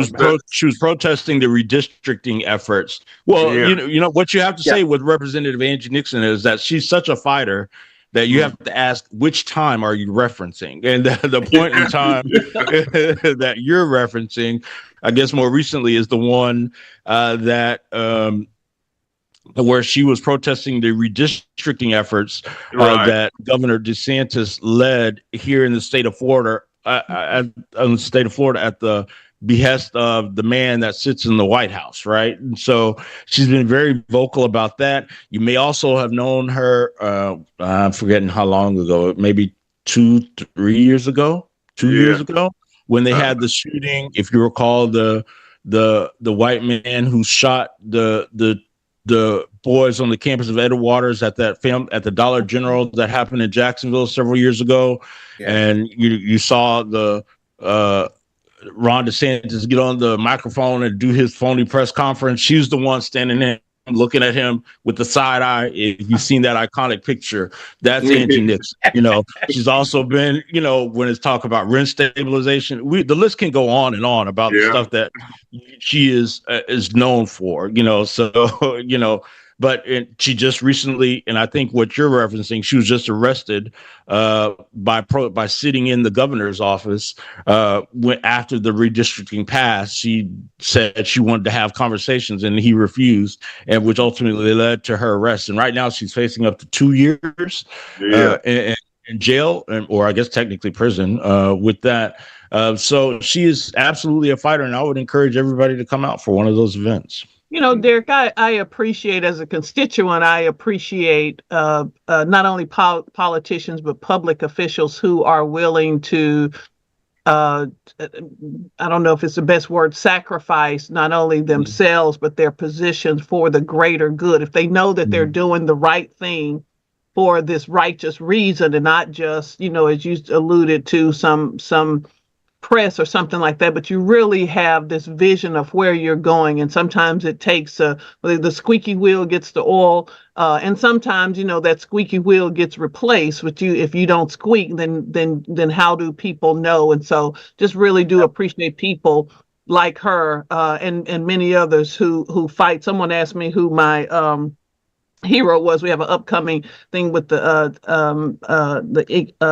was protesting the redistricting efforts. Well, you know what you have to say with Representative Angie Nixon is that she's such a fighter that you have to ask which time are you referencing, and the point in time that you're referencing, I guess more recently, is the one that where she was protesting the redistricting efforts that Governor DeSantis led here in the state of Florida, at the behest of the man that sits in the White House, right? And so she's been very vocal about that. You may also have known her, I'm forgetting how long ago, maybe 2-3 years ago, 2 years ago, when they had the shooting. If you recall, the white man who shot the boys on the campus of Edward Waters at the Dollar General that happened in Jacksonville several years ago. And you saw the Ron DeSantis get on the microphone and do his phony press conference. She's the one standing there looking at him with the side eye. If you've seen that iconic picture, that's Angie Nixon. She's also been, when it's talk about rent stabilization, the list can go on and on about the stuff that she is known for, but she just recently, and I think what you're referencing, she was just arrested by sitting in the governor's office after the redistricting passed. She said she wanted to have conversations, and he refused, and which ultimately led to her arrest. And right now, she's facing up to 2 years in jail, or I guess technically prison with that. So she is absolutely a fighter, and I would encourage everybody to come out for one of those events. Derek, I appreciate, as a constituent, I appreciate not only politicians, but public officials who are willing to, I don't know if it's the best word, sacrifice not only themselves, but their positions for the greater good. If they know that they're doing the right thing for this righteous reason, and not just, as you alluded to, some press or something like that, but you really have this vision of where you're going. And sometimes it takes the squeaky wheel gets the oil, and sometimes that squeaky wheel gets replaced with you. If you don't squeak, then how do people know? And so just really do appreciate people like her, and many others who fight. Someone asked me who my hero was. We have an upcoming thing with the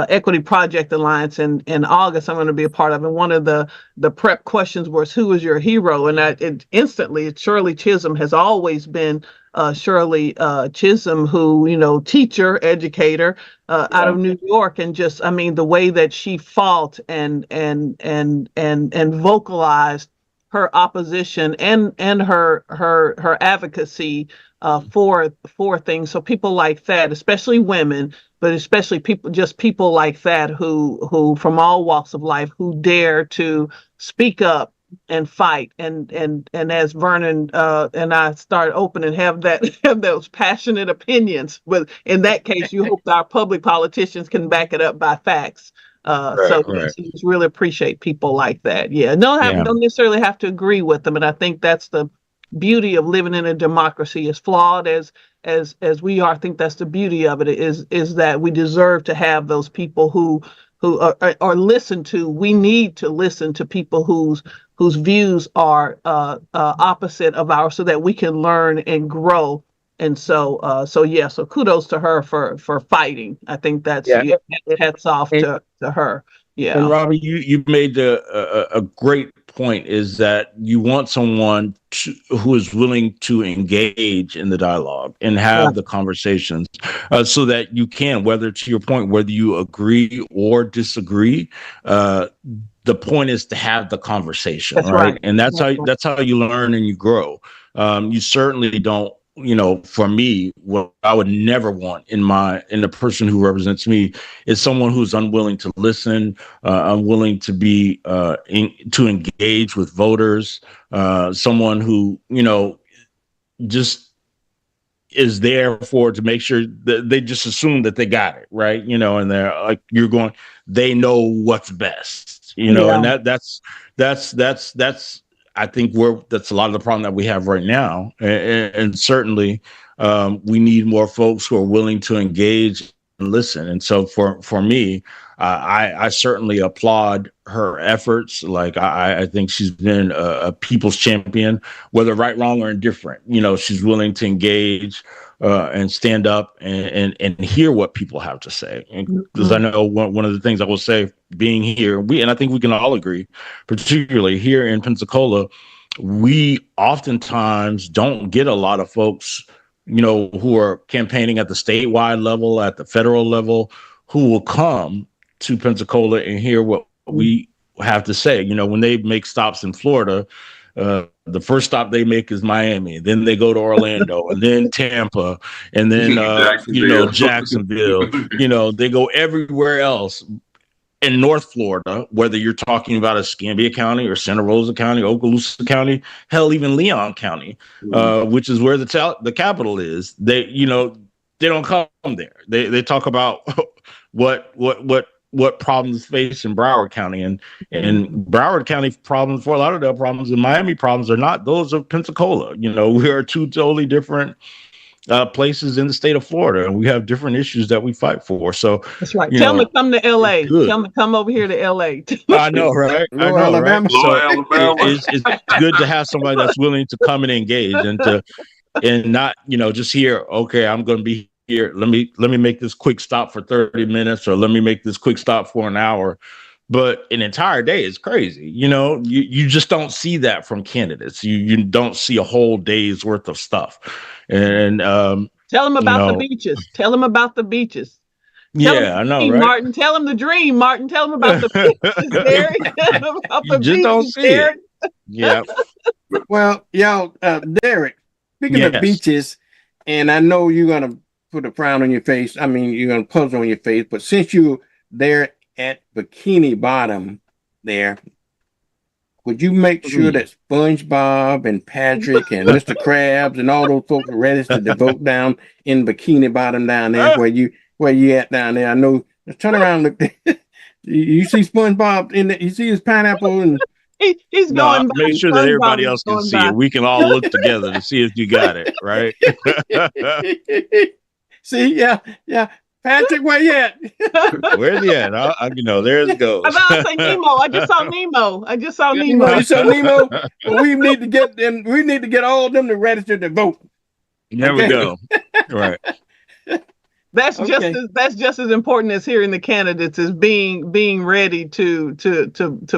Equity Project Alliance in August. I'm going to be a part of, and one of the prep questions was, who is your hero? And it's Shirley Chisholm. Has always been Shirley Chisholm, who teacher, educator, out of New York, and just the way that she fought and vocalized her opposition and her advocacy for things. So people like that, especially women, but especially people like that who from all walks of life, who dare to speak up and fight, and as Vernon and I start open and have those passionate opinions. But in that case, you hope our public politicians can back it up by facts. Yes, just really appreciate people like that. Don't necessarily have to agree with them, and I think that's the beauty of living in a democracy. As flawed as we are, I think that's the beauty of it, is that we deserve to have those people who are listened to. We need to listen to people whose views are opposite of ours, so that we can learn and grow. And so kudos to her for fighting. I think that's hats off to her. Yeah. And Robbie, you made a great point, is that you want someone who is willing to engage in the dialogue and have the conversations, so that you can, whether, to your point, whether you agree or disagree, the point is to have the conversation, right? And that's how you learn and you grow. You certainly don't. For me, what I would never want in the person who represents me is someone who's unwilling to listen, unwilling to be to engage with voters, someone who just is there to make sure that they just assume that they got it right, and they're like, they know what's best, and that's I think that's a lot of the problem that we have right now. And certainly we need more folks who are willing to engage and listen. And so for me, I certainly applaud her efforts. Like, I think she's been a people's champion, whether right, wrong, or indifferent. She's willing to engage and stand up and hear what people have to say. Because I know one of the things I will say, being here, and I think we can all agree, particularly here in Pensacola, we oftentimes don't get a lot of folks, who are campaigning at the statewide level, at the federal level, who will come to Pensacola and hear what we have to say. When they make stops in Florida, the first stop they make is Miami, then they go to Orlando, and then Tampa, and then Jacksonville. They go everywhere else in North Florida, whether you're talking about Escambia County or Santa Rosa County, Okaloosa County, hell, even Leon County, which is where the capital is. They don't come there. They talk about what problems face in Broward County, and Broward County problems, Fort Lauderdale problems, and Miami problems are not those of Pensacola. We are two totally different places in the state of Florida, and we have different issues that we fight for. So that's right. Tell them to come to LA. Tell them to come over here to LA. I know, right? Right? So it's good to have somebody that's willing to come and engage, and not just hear, okay, I'm going to be here. Let me make this quick stop for 30 minutes, or let me make this quick stop for an hour. But an entire day is crazy. You just don't see that from candidates. You don't see a whole day's worth of stuff. And tell them about the beaches. Tell them about the beaches. I know, right? Martin, tell them the dream. Martin, tell them about the beaches, Derek. About the just don't see Derek. it. Yeah. Well, Derek, speaking of beaches, and I know you're gonna put a frown on your face. I mean, you're gonna puzzle on your face. But since you're there at Bikini Bottom, there, would you make sure that SpongeBob and Patrick and Mr. Krabs and all those folks are registered to vote down in Bikini Bottom down there, where you at down there? I know. Just turn around, look. You see SpongeBob you see his pineapple and he's No, going by. make sure that SpongeBob everybody is else can going see by. it. We can all look together to see if you got it, right? See, yeah. Patrick, where you at? Where's he at? There it goes. I thought I say Nemo. I just saw Nemo. You saw Nemo. Well, we need to get all of them to register to vote. There we go. Right. That's just as important as hearing the candidates is being ready to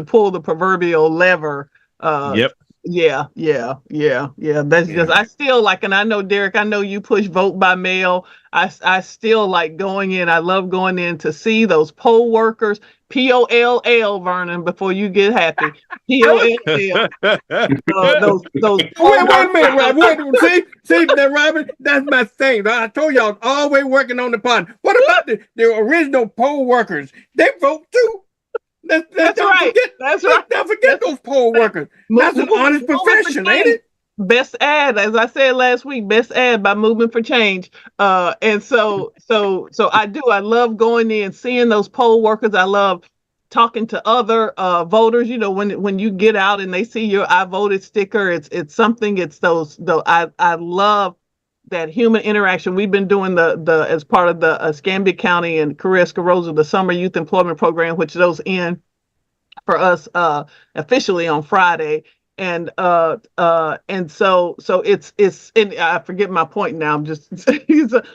pull the proverbial lever. Yep. Yeah. That's just I still like, and I know Derek, I know you push vote by mail. I still like going in. I love going in to see those poll workers. POLL, Vernon, before you get happy. POLL. Those wait a minute, Rob. See that, Robin? That's my thing. I told y'all always working on the pod. What about the original poll workers? They vote too. That's right. Don't forget those poll workers. That's an honest profession, ain't it? Best ad, as I said last week, best ad by Movement for Change. And so I love going in, seeing those poll workers. I love talking to other voters. When you get out and they see your I voted sticker, it's something. It's I love that human interaction. We've been doing the as part of the Escambia County and Carrera-Escarosa, the Summer Youth Employment Program, which goes in for us officially on Friday. And so it's and I forget my point now. I'm just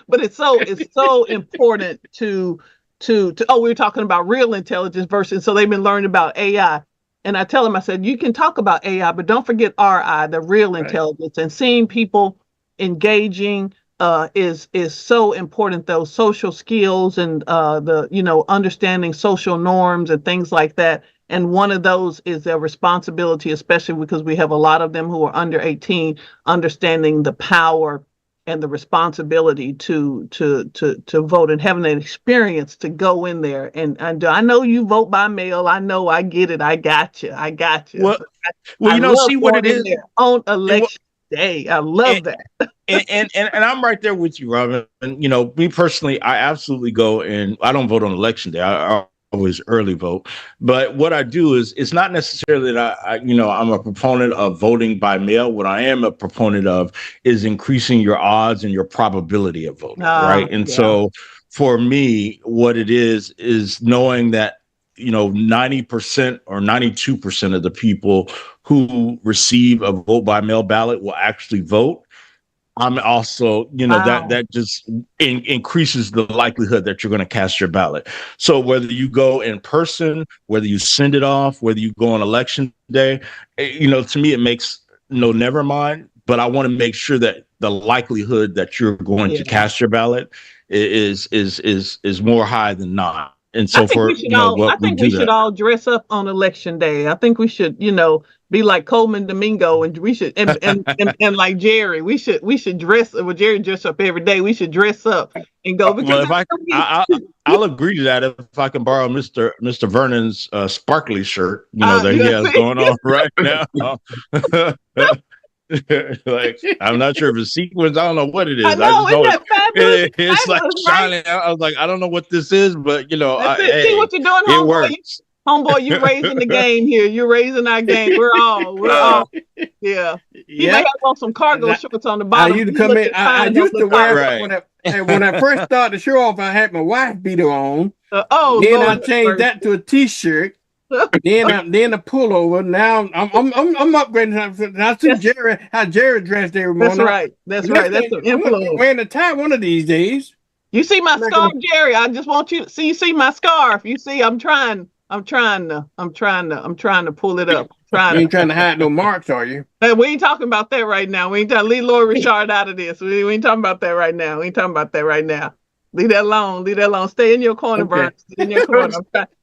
but it's so important to we were talking about real intelligence versus, so they've been learning about AI. And I tell them, I said, you can talk about AI, but don't forget RI, the real intelligence, and seeing people engaging is so important. Those social skills and understanding social norms and things like that. And one of those is their responsibility, especially because we have a lot of them who are under 18, understanding the power and the responsibility to vote and having an experience to go in there. And I know you vote by mail. I know, I get it. I got you. Well, see what it is on election day. I love that. and I'm right there with you, Robin. And me personally, I absolutely go, and I don't vote on election day. I always early vote. But what I do is, it's not necessarily that I'm a proponent of voting by mail. What I am a proponent of is increasing your odds and your probability of voting, right? And so for me, what it is knowing that 90% or 92% of the people who receive a vote by mail ballot will actually vote. I'm also, that just increases the likelihood that you're going to cast your ballot. So whether you go in person, whether you send it off, whether you go on election day, to me, it makes never mind. But I want to make sure that the likelihood that you're going to cast your ballot is more high than not. And so I think we should all dress up on election day. I think we should, be like Coleman Domingo, and we should and like Jerry, we should dress. Well, Jerry dress up every day. We should dress up and go. Because I'll agree to that if I can borrow Mr. Vernon's sparkly shirt, that he has going on right now. Like, I'm not sure if it's sequins. I don't know what it is. I know, it's like shining. I was like, I don't know what this is, but see what you're doing, homeboy. It works. Homeboy, you're raising the game here. You're raising our game. We're all. Yeah. You might have on some cargo shorts on the bottom. I used to come in. I used to wear when I first started the show off. I had my wife beater on. Then I changed that to a t-shirt. then a pullover. Now I'm upgrading. I see how Jerry dressed every morning. That's right. That's the influence. Wearing a tie one of these days. You see my scarf, Jerry? I just want you to see. You see my scarf? You see? I'm trying to pull it up. You ain't trying to hide no marks, are you? Hey, we ain't talking about that right now. We ain't trying to leave Lori Richard out of this. We ain't talking about that right now. Leave that alone. Stay in your corner, Vern. Stay in your corner.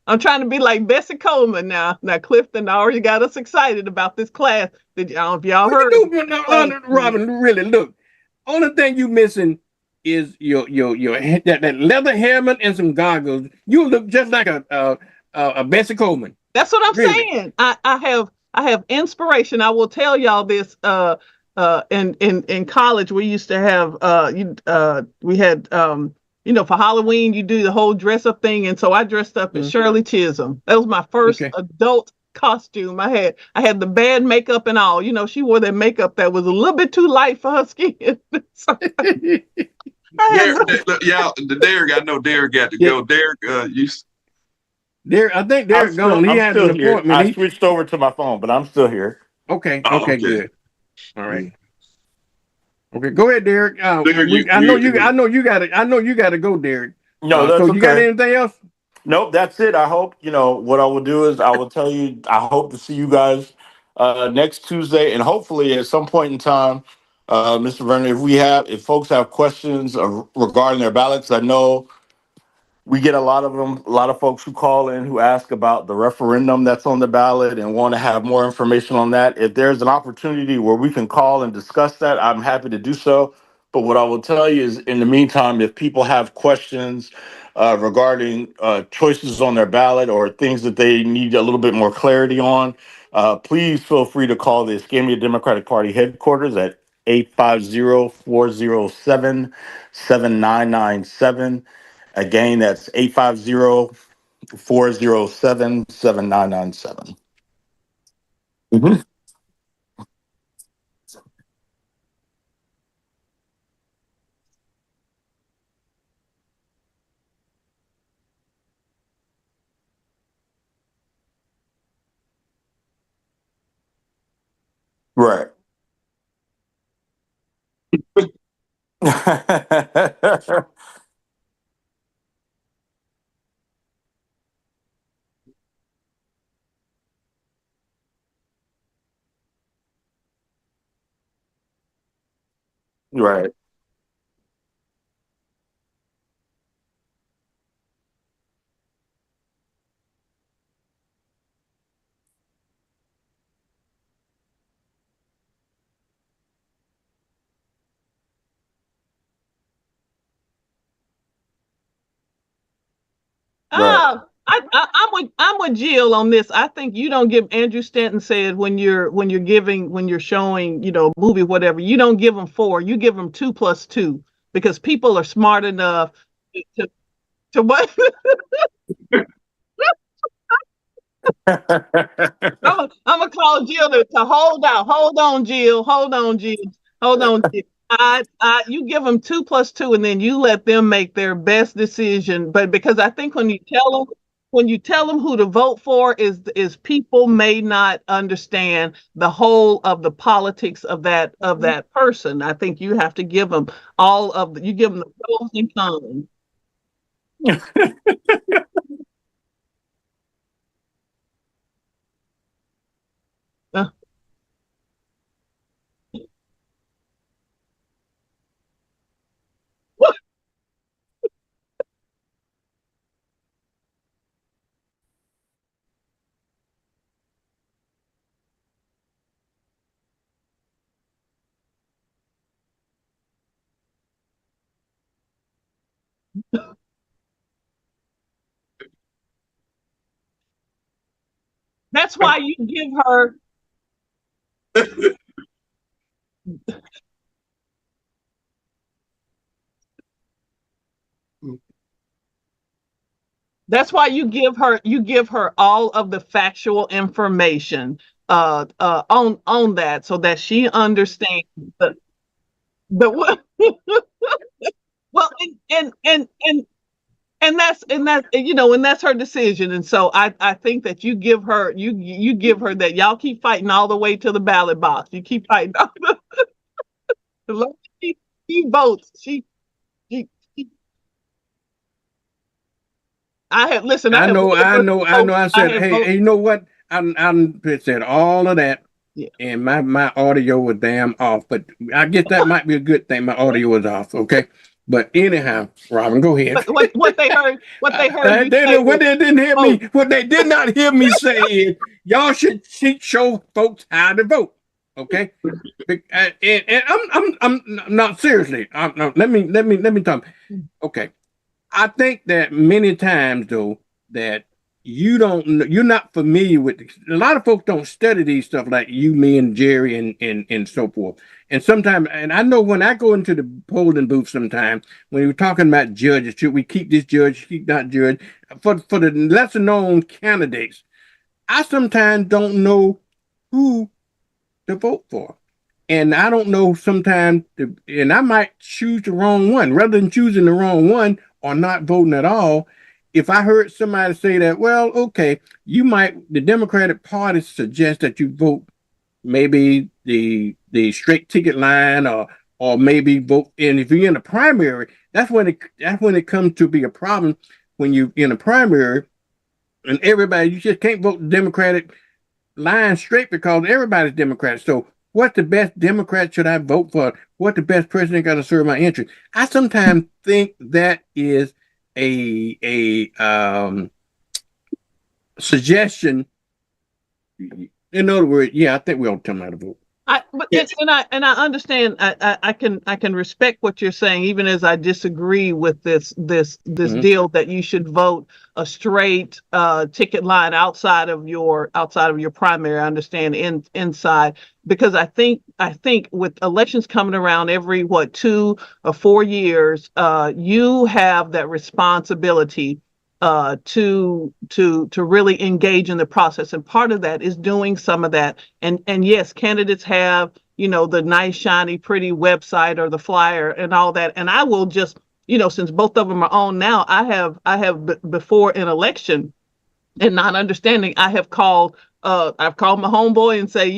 I'm trying to be like Bessie Coleman now. Now, Clifton already got us excited about this class. If y'all heard? Robin, really, look. Only thing you missing is your that leather helmet and some goggles. You look just like a Bessie Coleman. That's what I'm saying. I have inspiration. I will tell y'all this. In college, we used to have we had for Halloween, you do the whole dress up thing. And so I dressed up as Shirley Chisholm. That was my first adult costume. I had the bad makeup and all. She wore that makeup that was a little bit too light for her skin. Derek, I know Derek got to go. Derek, I think Derek's gone. He had an appointment. I switched over to my phone, but I'm still here. Okay. Good. All right. Okay, go ahead, Derek. I know you got to go, Derek. No, that's so you got anything else? Nope, that's it. I hope, what I will do is I will tell you, I hope to see you guys next Tuesday, and hopefully at some point in time, Mr. Vernon, if folks have questions regarding their ballots, I know we get a lot of them, a lot of folks who call in who ask about the referendum that's on the ballot and want to have more information on that. If there's an opportunity where we can call and discuss that, I'm happy to do so. But what I will tell you is, in the meantime, if people have questions regarding choices on their ballot or things that they need a little bit more clarity on, please feel free to call the Escambia Democratic Party headquarters at 850-407-7997. Again, that's 850-407-7997. Mm-hmm. Right. Right. Right. I'm with Jill on this. I think you don't give. Andrew Stanton said when you're showing a movie, whatever, you don't give them 4, you give them 2 plus 2, because people are smart enough to what. I'm gonna call Jill to hold out. Hold on, Jill. Hold on, Jill. Hold on, Jill. You give them 2 plus 2, and then you let them make their best decision. But because I think when you tell them who to vote for, is people may not understand the whole of the politics of that person. I think you have to give them you give them the pros and cons. That's why you give her. That's why you give her all of the factual information on that, so that she understands the what. Well, and that's her decision. And so I think that you give her that. Y'all keep fighting all the way to the ballot box. You keep fighting. She votes. She I know. I said, hey, you know what? I said all of that, and my audio was damn off. But I guess that might be a good thing. My audio was off. Okay. But anyhow, Robin, go ahead. What they heard. What they did not hear me say is y'all should show folks how to vote. Okay. And I'm not seriously. Let me talk. Okay. I think that many times, though, that you're not familiar with a lot of folks don't study these stuff like you, me, and Jerry, and so forth. And sometimes, and I know when I go into the polling booth sometimes, when you're talking about judges, should we keep this judge, keep that judge, for the lesser known candidates, I sometimes don't know who to vote for. And I don't know sometimes, and I might choose the wrong one. Rather than choosing the wrong one or not voting at all, if I heard somebody say that, well, okay, the Democratic Party suggests that you vote maybe the straight ticket line or maybe vote. And if you're in a primary, that's when it comes to be a problem when you're in a primary and you just can't vote the Democratic line straight because everybody's Democrat. So what's the best Democrat should I vote for? What the best president got to serve my interest? I sometimes think that is a suggestion. In other words, yeah, I think we ought to tell them how to vote. I understand. I can respect what you're saying, even as I disagree with this deal that you should vote a straight ticket line outside of your primary. I understand inside, because I think with elections coming around every 2 or 4 years, you have that responsibility to really engage in the process, and part of that is doing some of that. And yes, candidates have the nice, shiny, pretty website or the flyer and all that. And I will just since both of them are on now, I have before an election, and not understanding, I've called my homeboy and say,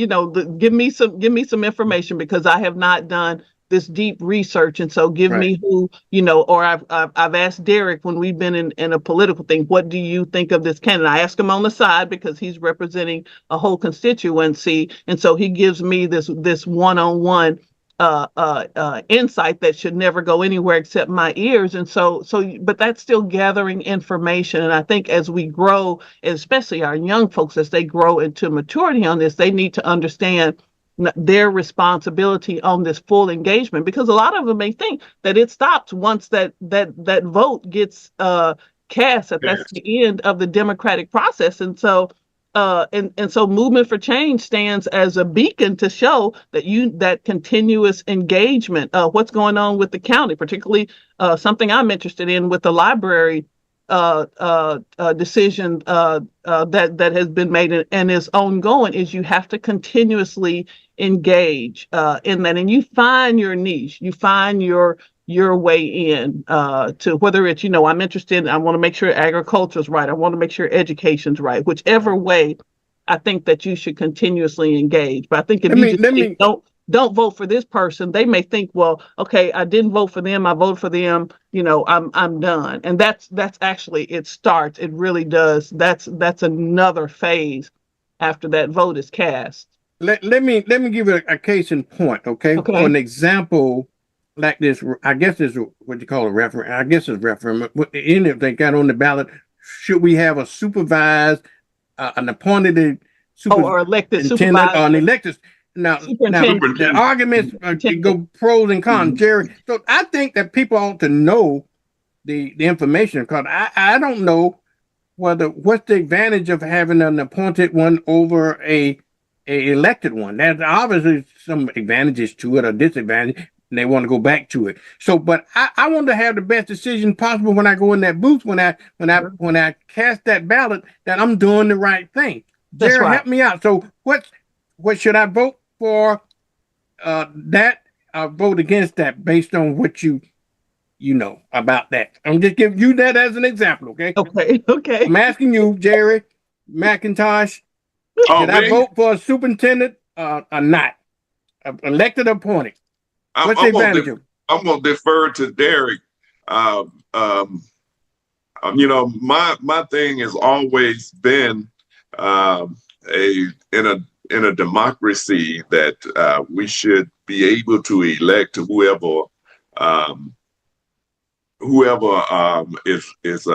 give me some information, because I have not done this deep research, and so give me who, or I've asked Derek when we've been in a political thing, what do you think of this candidate? I ask him on the side because he's representing a whole constituency, and so he gives me this one-on-one insight that should never go anywhere except my ears. And so but that's still gathering information. And I think as we grow, especially our young folks, as they grow into maturity on this, they need to understand their responsibility on this full engagement, because a lot of them may think that it stops once that vote gets cast, that's the end of the democratic process. And so so Movement for Change stands as a beacon to show that continuous engagement, what's going on with the county, particularly something I'm interested in with the library decision that has been made and is ongoing, is you have to continuously engage in that, and you find your niche, you find your way in to whether it's, I'm interested, I want to make sure agriculture's right, I want to make sure education's right, whichever way. I think that you should continuously engage. But I think if don't vote for this person, they may think, well, okay, I didn't vote for them, I voted for them, I'm done. And that's actually, it starts, it really does. That's another phase after that vote is cast. Let me give you a case in point, okay? For an example like this, I guess it's what you call a referendum. I guess it's referendum. If they got on the ballot, should we have a supervised, an appointed or elected supervisor, or an elected? Now the arguments go pros and cons, Jerry. So I think that people ought to know the information, because I don't know what's the advantage of having an appointed one over a elected one. There's obviously some advantages to it or disadvantages, and they want to go back to it. So, but I want to have the best decision possible when I go in that booth, when I cast that ballot, that I'm doing the right thing. That's Jerry, right. help me out. So what should I vote for? That or vote against that based on what you know about that? I'm just giving you that as an example, okay? Okay. I'm asking you, Jerry McIntosh, should I vote for a superintendent or not? Elected or appointed? What's the advantage of it? I'm going to defer to Derek. My thing has always been in a democracy that we should be able to elect whoever is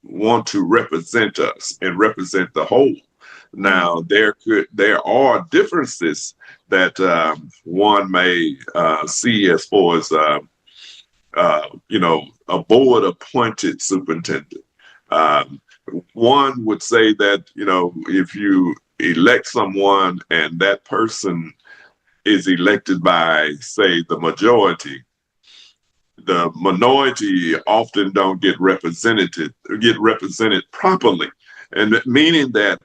want to represent us and represent the whole. Now there are differences that one may see as far as a board appointed superintendent. One would say that if you elect someone and that person is elected by, say, the majority, the minority often don't get represented properly, and meaning that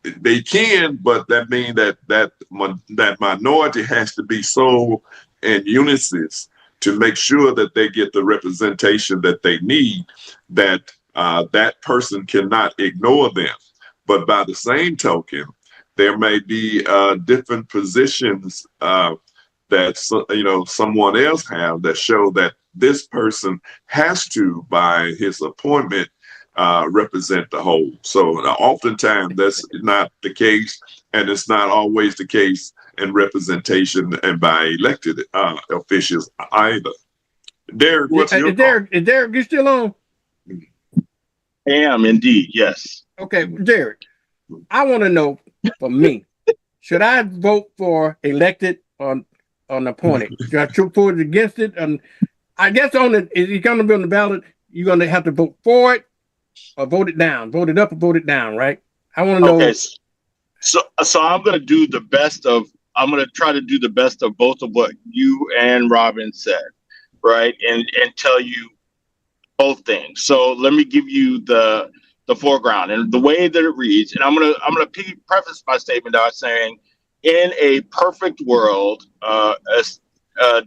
they can, but that means that minority has to be so in unison to make sure that they get the representation that they need, that that person cannot ignore them. But by the same token, there may be different positions that someone else have that show that this person has to, by his appointment, represent the whole. So oftentimes that's not the case, and it's not always the case in representation and by elected officials either. Derek, what's your Is Derek, you still on? I am indeed, yes. Okay, Derek, I want to know for me, should I vote for elected or appointed? Should I vote against it? I guess if it's going to be on the ballot, you're going to have to vote for it or vote it down, vote it up or vote it down, right? I want to know. Okay, so I'm going to do the best of. I'm going to try to do the best of both of what you and Robin said, right, and tell you both things. So let me give you the foreground and the way that it reads. And I'm gonna preface my statement by saying, in a perfect world,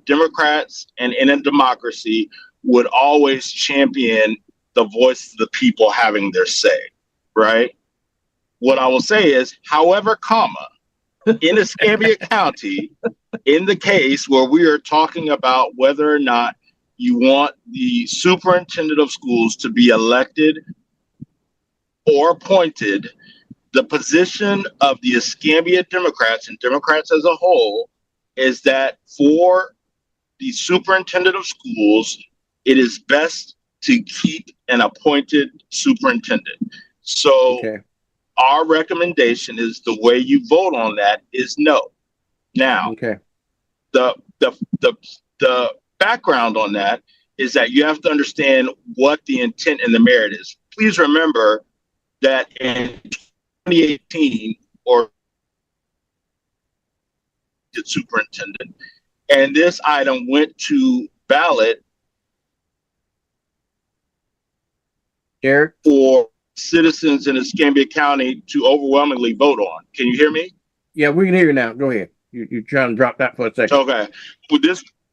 Democrats and in a democracy would always champion the voice of the people having their say, right? What I will say is, however, in Escambia County, in the case where we are talking about whether or not you want the superintendent of schools to be elected or appointed, the position of the Escambia Democrats and Democrats as a whole is that for the superintendent of schools, it is best to keep an appointed superintendent. So our recommendation is the way you vote on that is no. Now, the background on that is that you have to understand what the intent and the merit is. Please remember that in 2018, or the superintendent, and this item went to ballot for citizens in Escambia County to overwhelmingly vote on. Can you hear me? Yeah, we can hear you now. Go ahead. You're trying to drop that for a second. Okay. Well,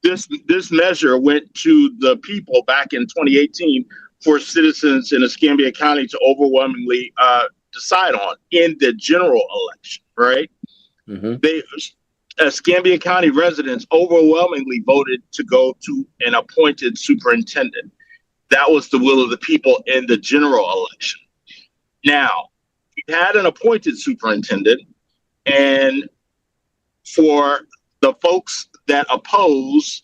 this measure went to the people back in 2018 for citizens in Escambia County to overwhelmingly decide on in the general election, right? Escambia County residents overwhelmingly voted to go to an appointed superintendent. That was the will of the people in the general election. Now, we had an appointed superintendent, and for the folks that oppose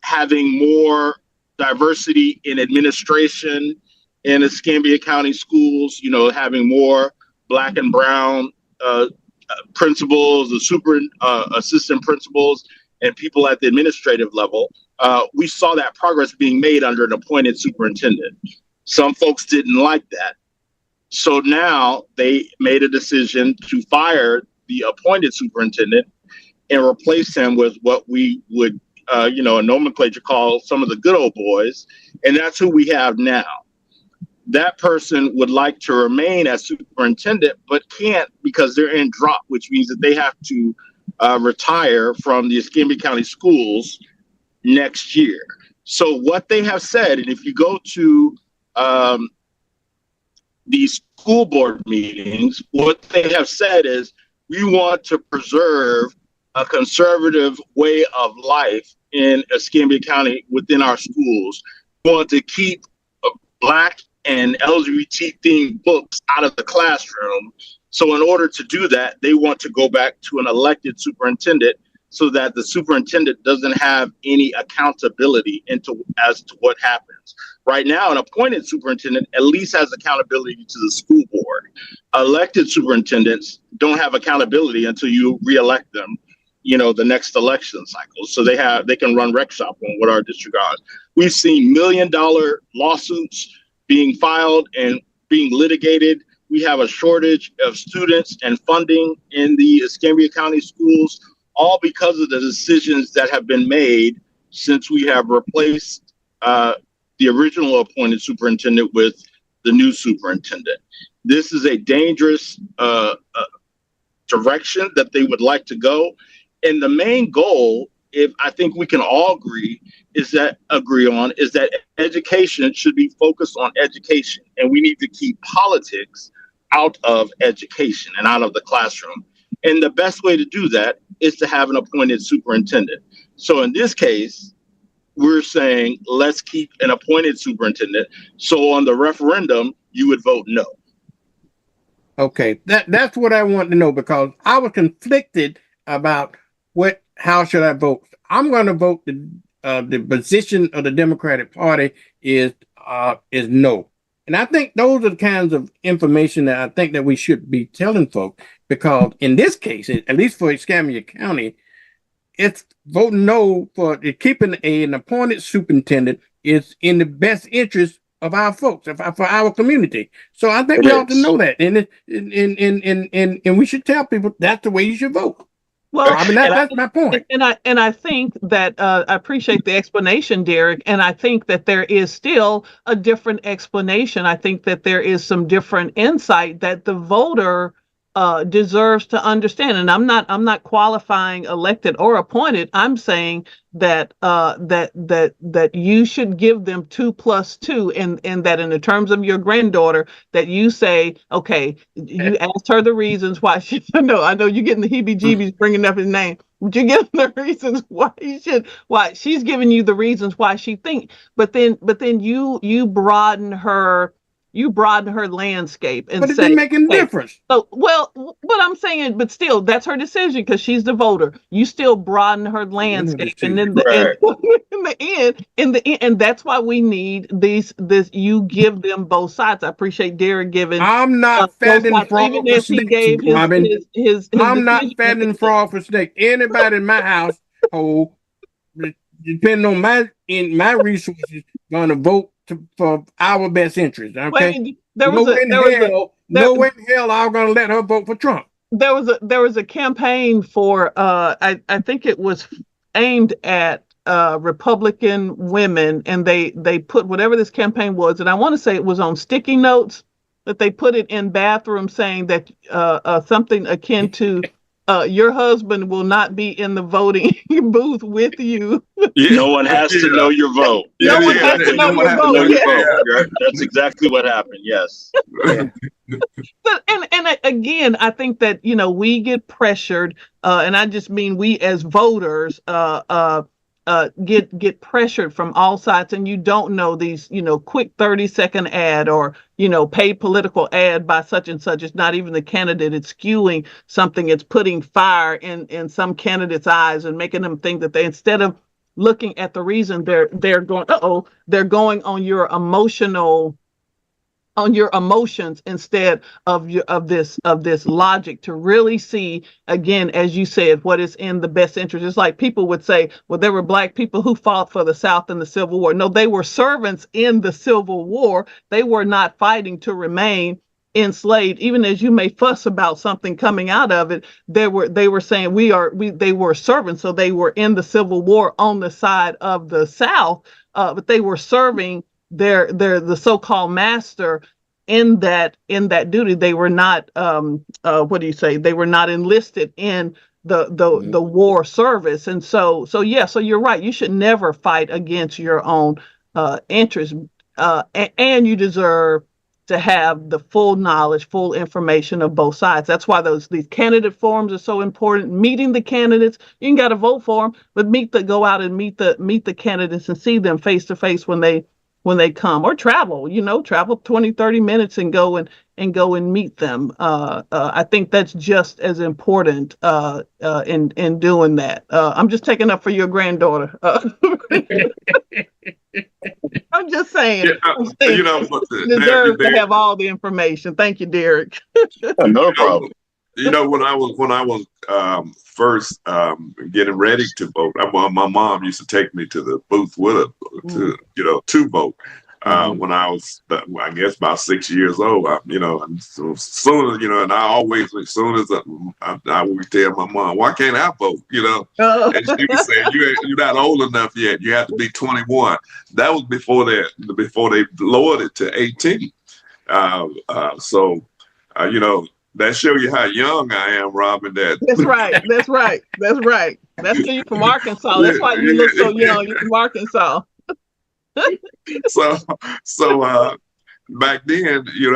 having more diversity in administration in Escambia County schools, having more Black and brown principals, the assistant principals, and people at the administrative level, we saw that progress being made under an appointed superintendent. Some folks didn't like that. So now they made a decision to fire the appointed superintendent and replace him with what we would, a nomenclature call some of the good old boys. And that's who we have now. That person would like to remain as superintendent, but can't because they're in drop, which means that they have to retire from the Escambia County schools next year. So what they have said, and if you go to these school board meetings, what they have said is we want to preserve a conservative way of life in Escambia County within our schools. We want to keep Black and LGBT themed books out of the classroom. So in order to do that, they want to go back to an elected superintendent so that the superintendent doesn't have any accountability as to what happens. Right now, an appointed superintendent at least has accountability to the school board. Elected superintendents don't have accountability until you reelect them, the next election cycle. So they can run rec shop on what our district are. We've seen $1 million lawsuits being filed and being litigated. We have a shortage of students and funding in the Escambia County schools all because of the decisions that have been made since we have replaced the original appointed superintendent with the new superintendent. This is a dangerous direction that they would like to go. And the main goal, if I think we can all agree, is that education should be focused on education. And we need to keep politics out of education and out of the classroom. And the best way to do that is to have an appointed superintendent. So in this case, we're saying let's keep an appointed superintendent. So on the referendum, you would vote no. Okay, that's what I want to know, because I was conflicted about how should I vote. I'm going to vote the position of the Democratic Party is no. And I think those are the kinds of information that I think that we should be telling folks, because in this case, at least for Escambia County, it's voting no for keeping an appointed superintendent is in the best interest of our folks, for our community. So I think we ought to know that, and we should tell people that's the way you should vote. Well, I mean, that's my point. And I think that I appreciate the explanation, Derek. And I think that there is still a different explanation. I think that there is some different insight that the voter deserves to understand. And I'm not qualifying elected or appointed. I'm saying that that you should give them 2 + 2, and that in the terms of your granddaughter, that you say, okay, you asked her the reasons why she. I know you're getting the heebie-jeebies bringing up his name, but you're getting the reasons why she's giving you the reasons why she thinks. But then you broaden her. You broaden her landscape and but it didn't make any difference. So, well, but I'm saying, but still, that's her decision because she's the voter. You still broaden her landscape, and then in the end, and that's why we need this. You give them both sides. I appreciate Derek giving. I'm not fattening frog for snakes, Robin. I'm not fattening frog for snakes. Anybody in my house, depending on my resources, gonna vote for our best interest. Okay. No way in hell I'm gonna let her vote for Trump. There was a campaign for I think it was aimed at Republican women, and they put whatever this campaign was, and I want to say it was on sticky notes, that they put it in bathrooms saying that something akin to your husband will not be in the voting booth with you. No one has to know your vote. No one has to know your vote. That's exactly what happened. Yes. And again, I think that we get pressured, and I just mean we as voters get pressured from all sides, and you don't know these quick 30-second ad or paid political ad by such and such. It's not even the candidate. It's skewing something. It's putting fire in some candidates' eyes and making them think that they, instead of looking at the reason, they're going on your emotions instead of this logic, to really see, again, as you said, what is in the best interest. It's like people would say, well, there were Black people who fought for the South in the Civil War. No, they were servants in the Civil War. They were not fighting to remain enslaved. Even as you may fuss about something coming out of it, they were saying they were servants. So they were in the Civil War on the side of the South, but they were serving the so-called master in that duty. They were not they were not enlisted in the war service. And so you're right, you should never fight against your own interests, and you deserve to have the full knowledge, full information of both sides. That's why these candidate forums are so important. Meeting the candidates, you ain't got to vote for them, but go out and meet the candidates and see them face to face when they come, or travel 20-30 minutes and go and meet them. I think that's just as important in doing that. I'm just taking up for your granddaughter. I'm just saying. Deserve to have all the information. Thank you, Derek. No problem. When I was first getting ready to vote, my mom used to take me to the booth with her to vote. when I was, I guess, about 6 years old. And so soon as, and I always, as soon as I would tell my mom, why can't I vote? And she would say, you're not old enough yet. You have to be 21. That was before they lowered it to 18. That shows you how young I am, Robin. That's right. That's you from Arkansas. That's why you look so young. You're from Arkansas. so back then, you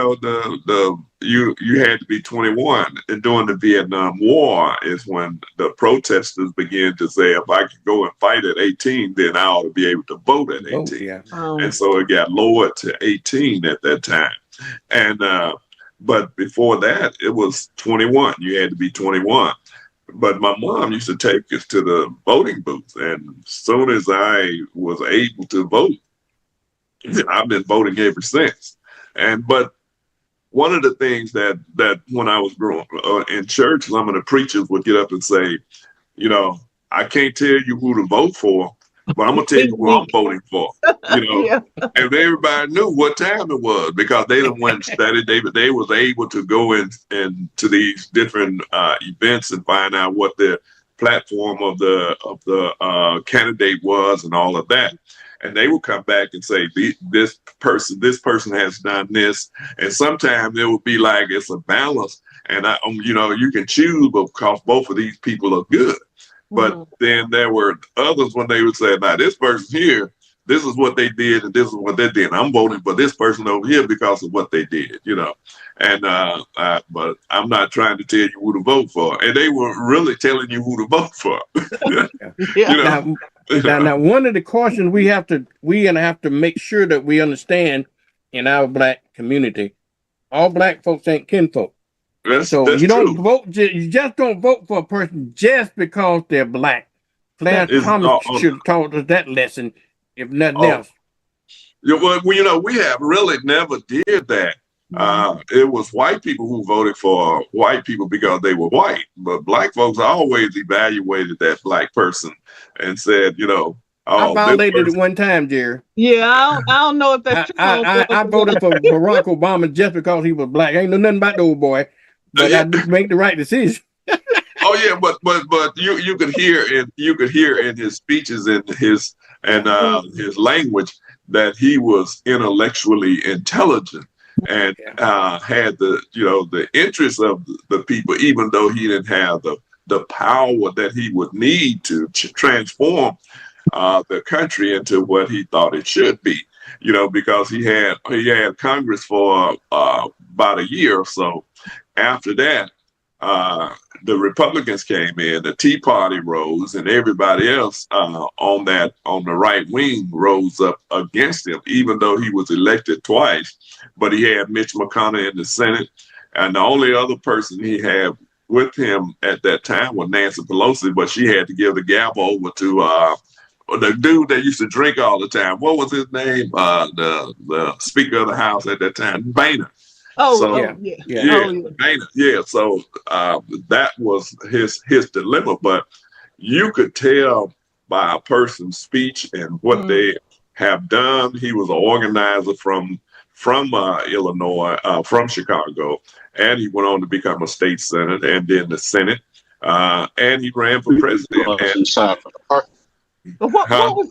had to be 21. And during the Vietnam War is when the protesters began to say, if I could go and fight at 18, then I ought to be able to vote at 18. And so it got lowered to 18 at that time. And but before that, it was 21. You had to be 21. But my mom used to take us to the voting booth, and as soon as I was able to vote, I've been voting ever since. But one of the things that when I was growing in church, some of the preachers would get up and say, I can't tell you who to vote for, but I'm gonna tell you who I'm voting for. And everybody knew what time it was because they done went and studied. They was able to go into these different events and find out what the platform of the candidate was and all of that. And they will come back and say, this person has done this. And sometimes it will be like it's a balance. And you can choose because both of these people are good. But then there were others when they would say, now this person here, this is what they did and this is what they did. I'm voting for this person over here because of what they did, And but I'm not trying to tell you who to vote for. And they were really telling you who to vote for. Now, one of the cautions we're gonna have to make sure that we understand in our Black community, all Black folks ain't kinfolk. That's you don't true. vote. You just don't vote for a person just because they're Black. Clarence Thomas should have taught us that lesson, if nothing else. We have really never did that. It was white people who voted for white people because they were white, but Black folks always evaluated that Black person and said, I violated it one time, Jerry. Yeah, I don't know if that's true. I voted for Barack Obama just because he was Black. I ain't know nothing about the old boy, but I did make the right decision. Oh yeah, but you could hear in his speeches and his language that he was intellectually intelligent and had the interest of the people, even though he didn't have the power that he would need to transform the country into what he thought it should be. Because he had Congress for about a year or so. After that, the Republicans came in, the Tea Party rose, and everybody else on the right wing rose up against him, even though he was elected twice. But he had Mitch McConnell in the Senate, and the only other person he had with him at that time was Nancy Pelosi, but she had to give the gavel over to the dude that used to drink all the time. What was his name? The Speaker of the House at that time, Boehner. Boehner. Yeah. So that was his dilemma. But you could tell by a person's speech and what they have done. He was an organizer from Illinois, from Chicago, and he went on to become a state senator and then the Senate, and he ran for president. What was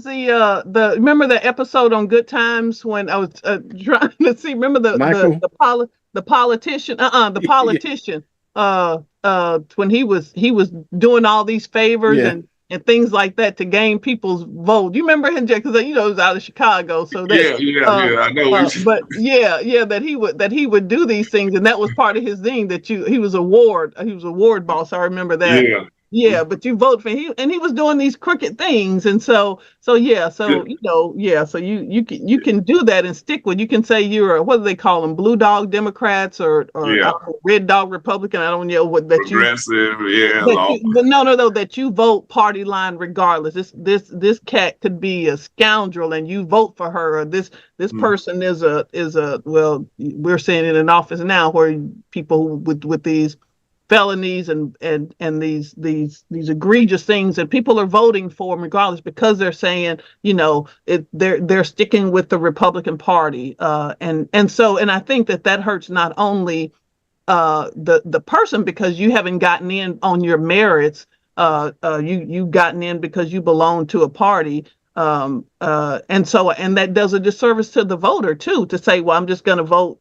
the remember the episode on Good Times when I was trying to see, remember the politician when he was doing all these favors and things like that to gain people's vote. You remember him, because he was out of Chicago, so that I know. But that he would do these things, and that was part of his thing. He was a ward boss. I remember that. Yeah, but you vote for him, and he was doing these crooked things, and so you can do that and stick with. You can say you're what do they call them, blue dog Democrats or red dog Republican. I don't know what that progressive, that you vote party line regardless. This cat could be a scoundrel, and you vote for her. Or this person is a well, we're saying it in office now where people with these felonies and these egregious things, and people are voting for them regardless because they're saying, they're sticking with the Republican Party, and I think that hurts not only the person because you haven't gotten in on your merits, you've gotten in because you belong to a party. And that does a disservice to the voter too, to say, well, I'm just going to vote,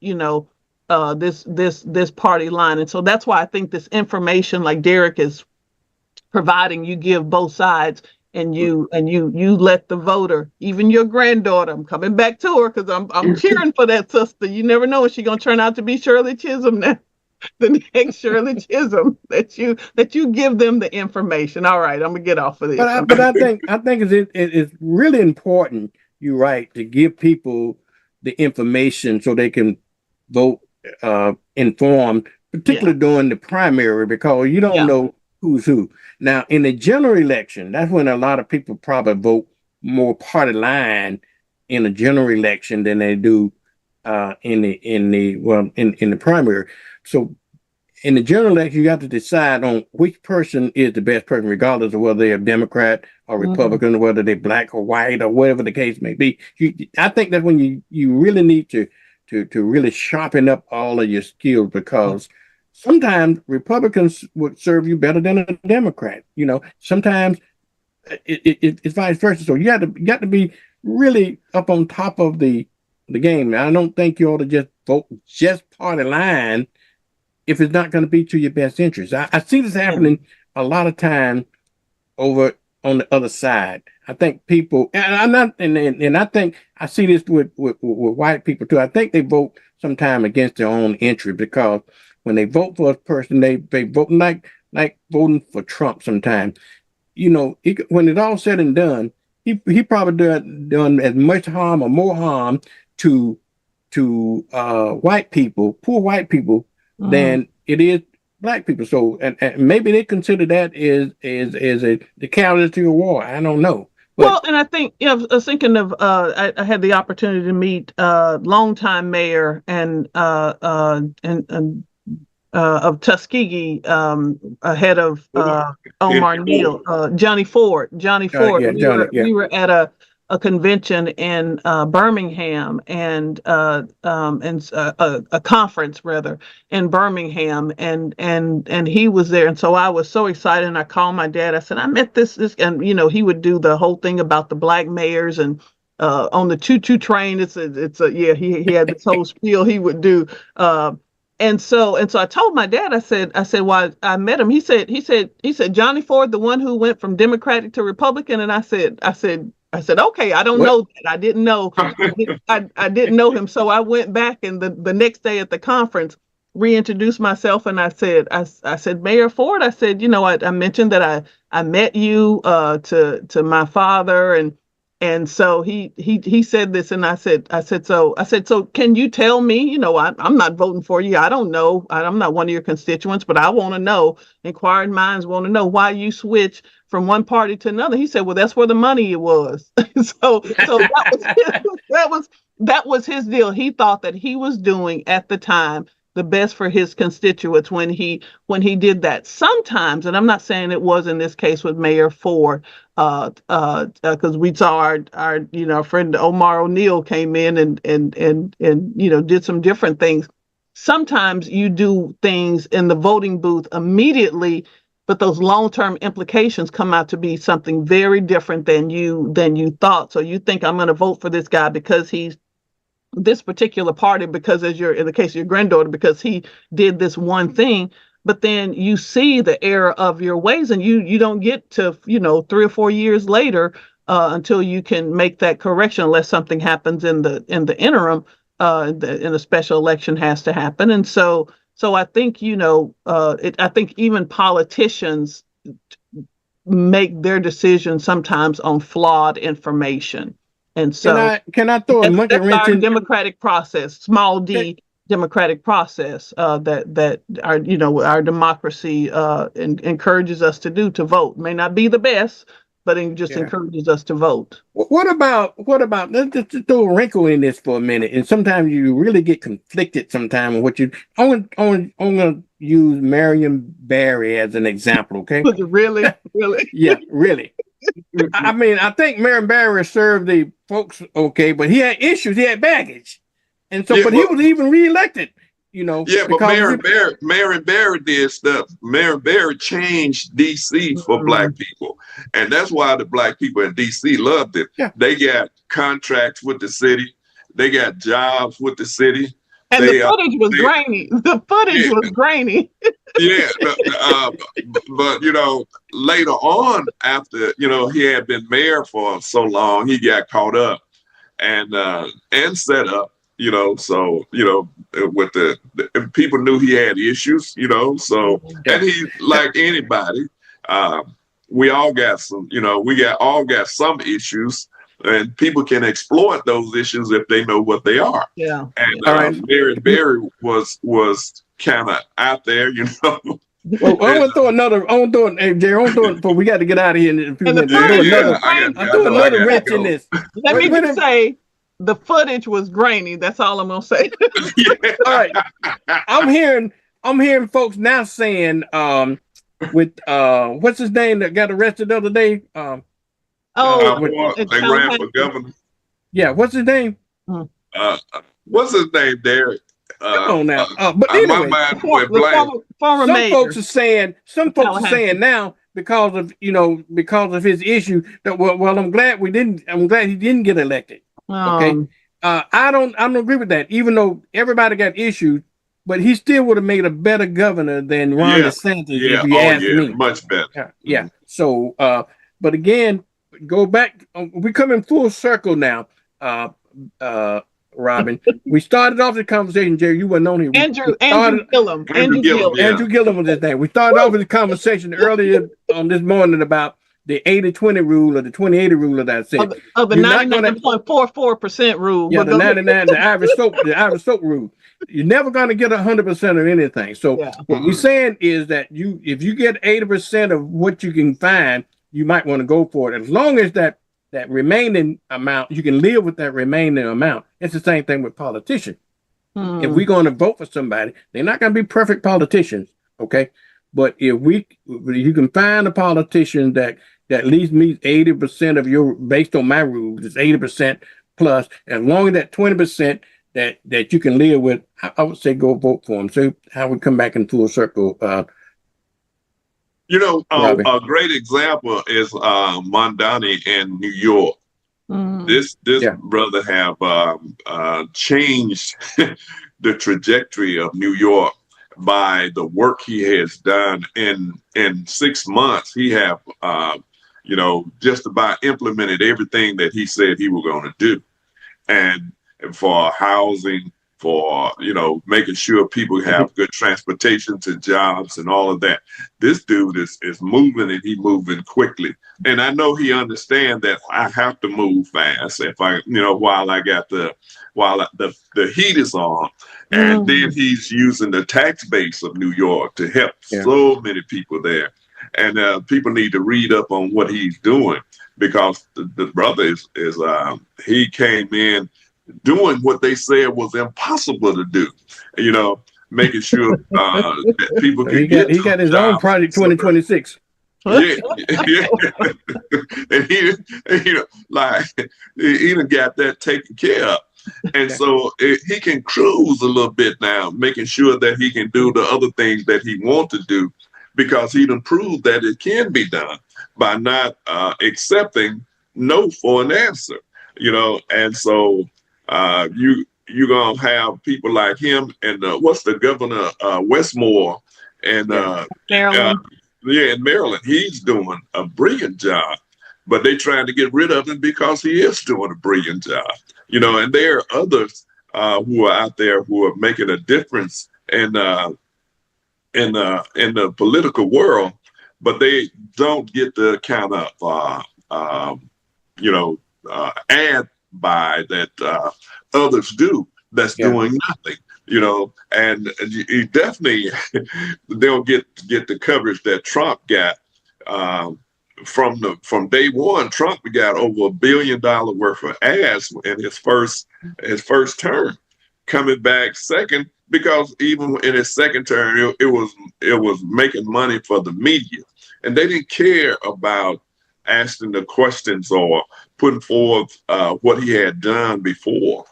this party line. And so that's why I think this information like Derek is providing, you give both sides, and you let the voter, even your granddaughter, I'm coming back to her because I'm cheering for that sister. You never know if she's going to turn out to be Shirley Chisholm now. The next Shirley Chisholm, that you give them the information. All right, I'm gonna get off of this. But I think it's really important. You're right, to give people the information so they can vote informed, particularly during the primary, because you don't know who's who. Now, in the general election, that's when a lot of people probably vote more party line in a general election than they do in the primary. So in the general election, you have to decide on which person is the best person, regardless of whether they're a Democrat or Republican, whether they're black or white or whatever the case may be. I think that's when you really need to really sharpen up all of your skills, because sometimes Republicans would serve you better than a Democrat. Sometimes it's vice versa. So you got to be really up on top of the game. Now, I don't think you ought to just vote just party line if it's not going to be to your best interest. I see this happening a lot of time over on the other side. I think people, and I'm not, and I think I see this with white people too. I think they vote sometimes against their own interest, because when they vote for a person, they vote like voting for Trump sometimes. When it's all said and done, he probably done as much harm or more harm to white people, poor white people, than it is black people. So, and maybe they consider that is the casualty of war. I don't know. But, and I think, I was thinking of, I had the opportunity to meet longtime mayor and of Tuskegee, ahead of Omar Neal, Johnny Ford. We were at a convention in Birmingham, and a conference rather in Birmingham, and he was there, and so I was so excited, and I called my dad. I said, I met this, and he would do the whole thing about the black mayors, and on the choo-choo train, he had this whole spiel he would do. And so I told my dad, I said, well, I met him. He said, Johnny Ford, the one who went from Democratic to Republican. And I said, okay, I don't know that. I didn't know. I didn't know him. So I went back, and the next day at the conference, reintroduced myself, and I said, Mayor Ford, I said, I mentioned that I met you to my father, and so he said this, and I said, so can you tell me, I'm not voting for you. I don't know. I'm not one of your constituents, but I want to know, inquiring minds want to know why you switch from one party to another. He said, well, that's where the money was. so that was his deal. He thought that he was doing at the time the best for his constituents when he did that. Sometimes, and I'm not saying it was in this case with Mayor Ford, because we saw our friend Omar O'Neill came in and did some different things. Sometimes you do things in the voting booth immediately, but those long-term implications come out to be something very different than you thought. So you think, I'm going to vote for this guy because he's this particular party, because in the case of your granddaughter, because he did this one thing, but then you see the error of your ways, and you don't get to 3 or 4 years later until you can make that correction, unless something happens in the interim, in a special election has to happen. And so I think I think even politicians make their decisions sometimes on flawed information. And so can I throw a monkey wrench in? Democratic process, small d democratic process that our democracy encourages us to do, to vote. May not be the best, but it just encourages us to vote. What about let's just throw a wrinkle in this for a minute. And sometimes you really get conflicted sometimes on what you I'm gonna use Marion Barry as an example, okay? Really? Yeah, really. I mean, I think Marion Barry served the folks okay, but he had issues, he had baggage. And so he was even reelected. Yeah, but Marion Barry did stuff. Marion Barry changed DC for black people. And that's why the black people in DC loved it. Yeah. They got contracts with the city. They got jobs with the city. And the footage was grainy. The footage was grainy. Yeah. But, later on, after, he had been mayor for so long, he got caught up and set up. With the people knew he had issues, and he, like anybody, we all got some, all got some issues, and people can exploit those issues if they know what they are. Yeah. And Barry was kind of out there, Well, I want to throw another. But we got to get out of here in a few minutes. I'm throwing another wrench in this. Let me just say, the footage was grainy. That's all I'm gonna say. All right. I'm hearing folks now saying, with what's his name that got arrested the other day? They ran for governor. Yeah, what's his name? What's his name, Derek? Come on now. But anyway, some folks are saying now because of his issue that well I'm glad he didn't get elected. Okay. I don't agree with that, even though everybody got issues, but he still would have made a better governor than Ron DeSantis, if you ask me. Much better. Yeah. So but again, go back, we're coming full circle now. Robin, we started off the conversation, Jerry. You weren't on here. Andrew Gillum. Andrew Gillum was his name. We started off with the conversation earlier on this morning about the 80-20 rule or the 20-80 rule that I said. Of the 99.44% rule. Yeah, the 99, the Irish soap rule. You're never going to get 100% of anything. So what we're saying is that if you get 80% of what you can find, you might want to go for it. As long as that remaining amount, you can live with that remaining amount. It's the same thing with politicians. If we're going to vote for somebody, they're not going to be perfect politicians, okay? But if you can find a politician that at least meets 80% of your, based on my rules, it's 80% plus, as long as that 20% that you can live with, I would say go vote for them. So how we come back in full circle. A great example is Mondani in New York. This brother have changed the trajectory of New York by the work he has done in 6 months. He have just about implemented everything that he said he was going to do, and for housing, for making sure people have good transportation to jobs and all of that. This dude is moving, and he moving quickly. And I know he understands that I have to move fast if I while the heat is on. And then he's using the tax base of New York to help so many people there. And people need to read up on what he's doing, because the brother is he came in doing what they said was impossible to do, making sure that people can he got his own project 2026. Yeah. And he done got that taken care of. And so he can cruise a little bit now, making sure that he can do the other things that he wants to do, because he done proved that it can be done by not accepting no for an answer, and so you're going to have people like him and what's the governor, Westmore, and Maryland. In Maryland. He's doing a brilliant job, but they trying to get rid of him because he is doing a brilliant job, and there are others who are out there who are making a difference in the political world, but they don't get the kind of ad buy that others do that's doing nothing, and you definitely they'll get the coverage that Trump got from day one, Trump got over $1 billion worth of ads in his first term. Coming back second, because even in his second term, it was making money for the media, and they didn't care about asking the questions or putting forth what he had done before,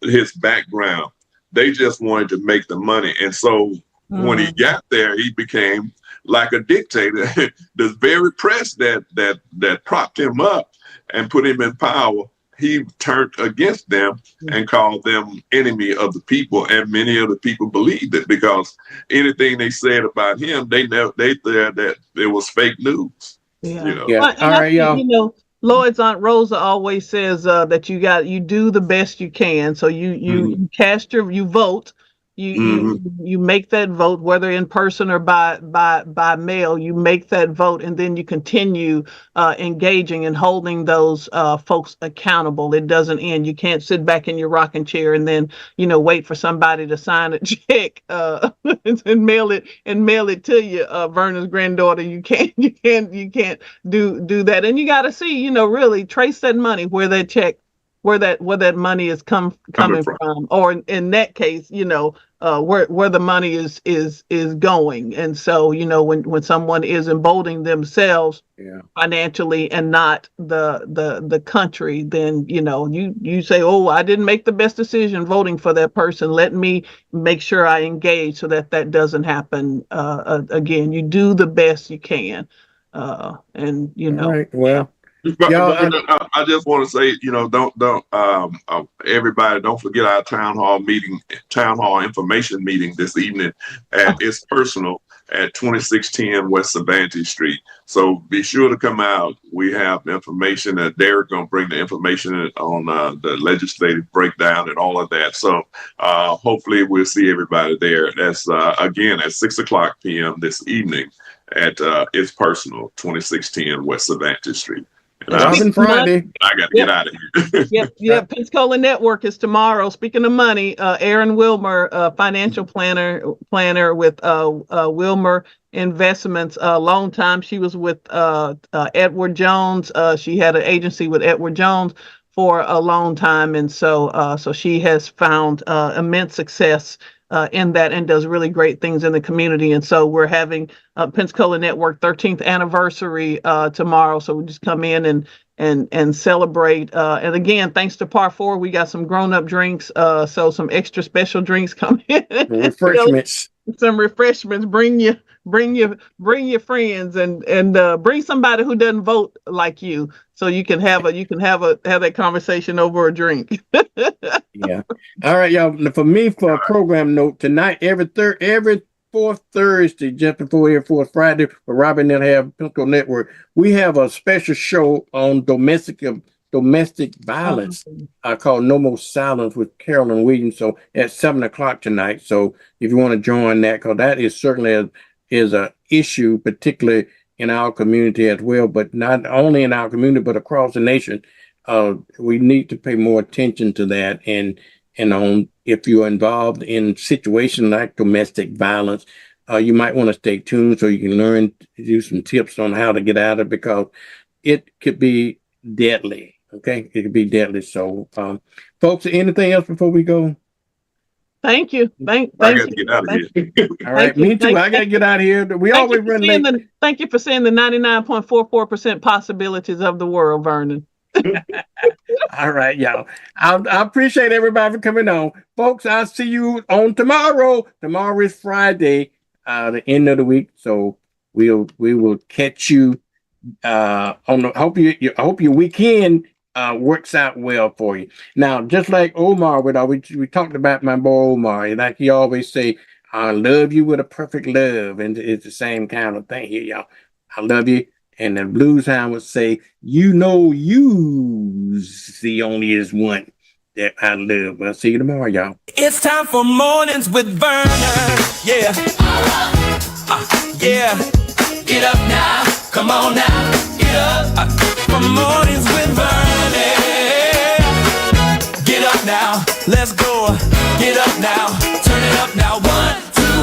his background. They just wanted to make the money, and so when he got there, he became like a dictator. The very press that propped him up and put him in power, he turned against them and called them enemy of the people. And many of the people believed it, because anything they said about him, they said that it was fake news. Yeah. You know? Yeah. Well, and All I right, think, y'all. you know, Lloyd's Aunt Rosa always says that you do the best you can. So you cast you vote. You make that vote, whether in person or by mail. You make that vote, and then you continue engaging and holding those folks accountable. It doesn't end. You can't sit back in your rocking chair and then wait for somebody to sign a check and mail it to you, Vernon's granddaughter. You can't do that, and you got to see, really trace that money, where that check, where that money is coming from, or in that case, where the money is going. And so, when someone is emboldening themselves financially and not the country, then you say, oh, I didn't make the best decision voting for that person. Let me make sure I engage so that doesn't happen again. You do the best you can, and All right. Well, I just want to say, don't everybody, don't forget our town hall information meeting this evening at It's Personal at 2610 West Savanti Street. So be sure to come out. We have information that Derek going to bring the information on the legislative breakdown and all of that. So hopefully we'll see everybody there. That's again at 6:00 p.m. this evening at It's Personal, 2610 West Savanti Street. Friday. I got to get out of here. Yep. Pensacola Network is tomorrow. Speaking of money, Erin Wilmer, financial planner with Wilmer Investments, a long time. She was with Edward Jones. She had an agency with Edward Jones for a long time, and so she has found immense success in that, and does really great things in the community. And so we're having Pensacola Network 13th anniversary tomorrow. So we just come in and celebrate. And again, thanks to Par 4, we got some grown-up drinks. So some extra special drinks coming in. Refreshments. Some refreshments. Bring your friends, and bring somebody who doesn't vote like you, so you can have that conversation over a drink. Yeah. All right, y'all. For me, for a program note tonight, every fourth Thursday, just before every fourth Friday, for Robin and have Pensacola Network, we have a special show on domestic violence called No More Silence with Carolyn Williams. So at 7:00 tonight. So if you want to join that, because that is certainly is a issue, particularly in our community as well, but not only in our community, but across the nation. We need to pay more attention to that. And if you're involved in situations like domestic violence, you might want to stay tuned so you can learn to do some tips on how to get out of it, because it could be deadly. Okay, it could be deadly. So, folks, anything else before we go? Thank you. I got to get out of here. All right, me too. I got to get out of here. We always run late. Thank you for seeing the 99.44% possibilities of the world, Vernon. All right, y'all. I appreciate everybody for coming on. Folks, I'll see you on tomorrow. Tomorrow is Friday, the end of the week. So we will catch you on the, I hope your weekend works out well for you. Now, just like Omar, we talked about my boy Omar, like he always say, I love you with a perfect love. And it's the same kind of thing here, y'all. I love you. And the blueshound would say, you's the only is one that I love. I'll see you tomorrow, y'all. It's time for Mornings with Vernon. Yeah. Yeah. Get up now. Come on now. Get up. For Mornings with Vernon. Get up now. Let's go. Get up now. Turn it up now. 1,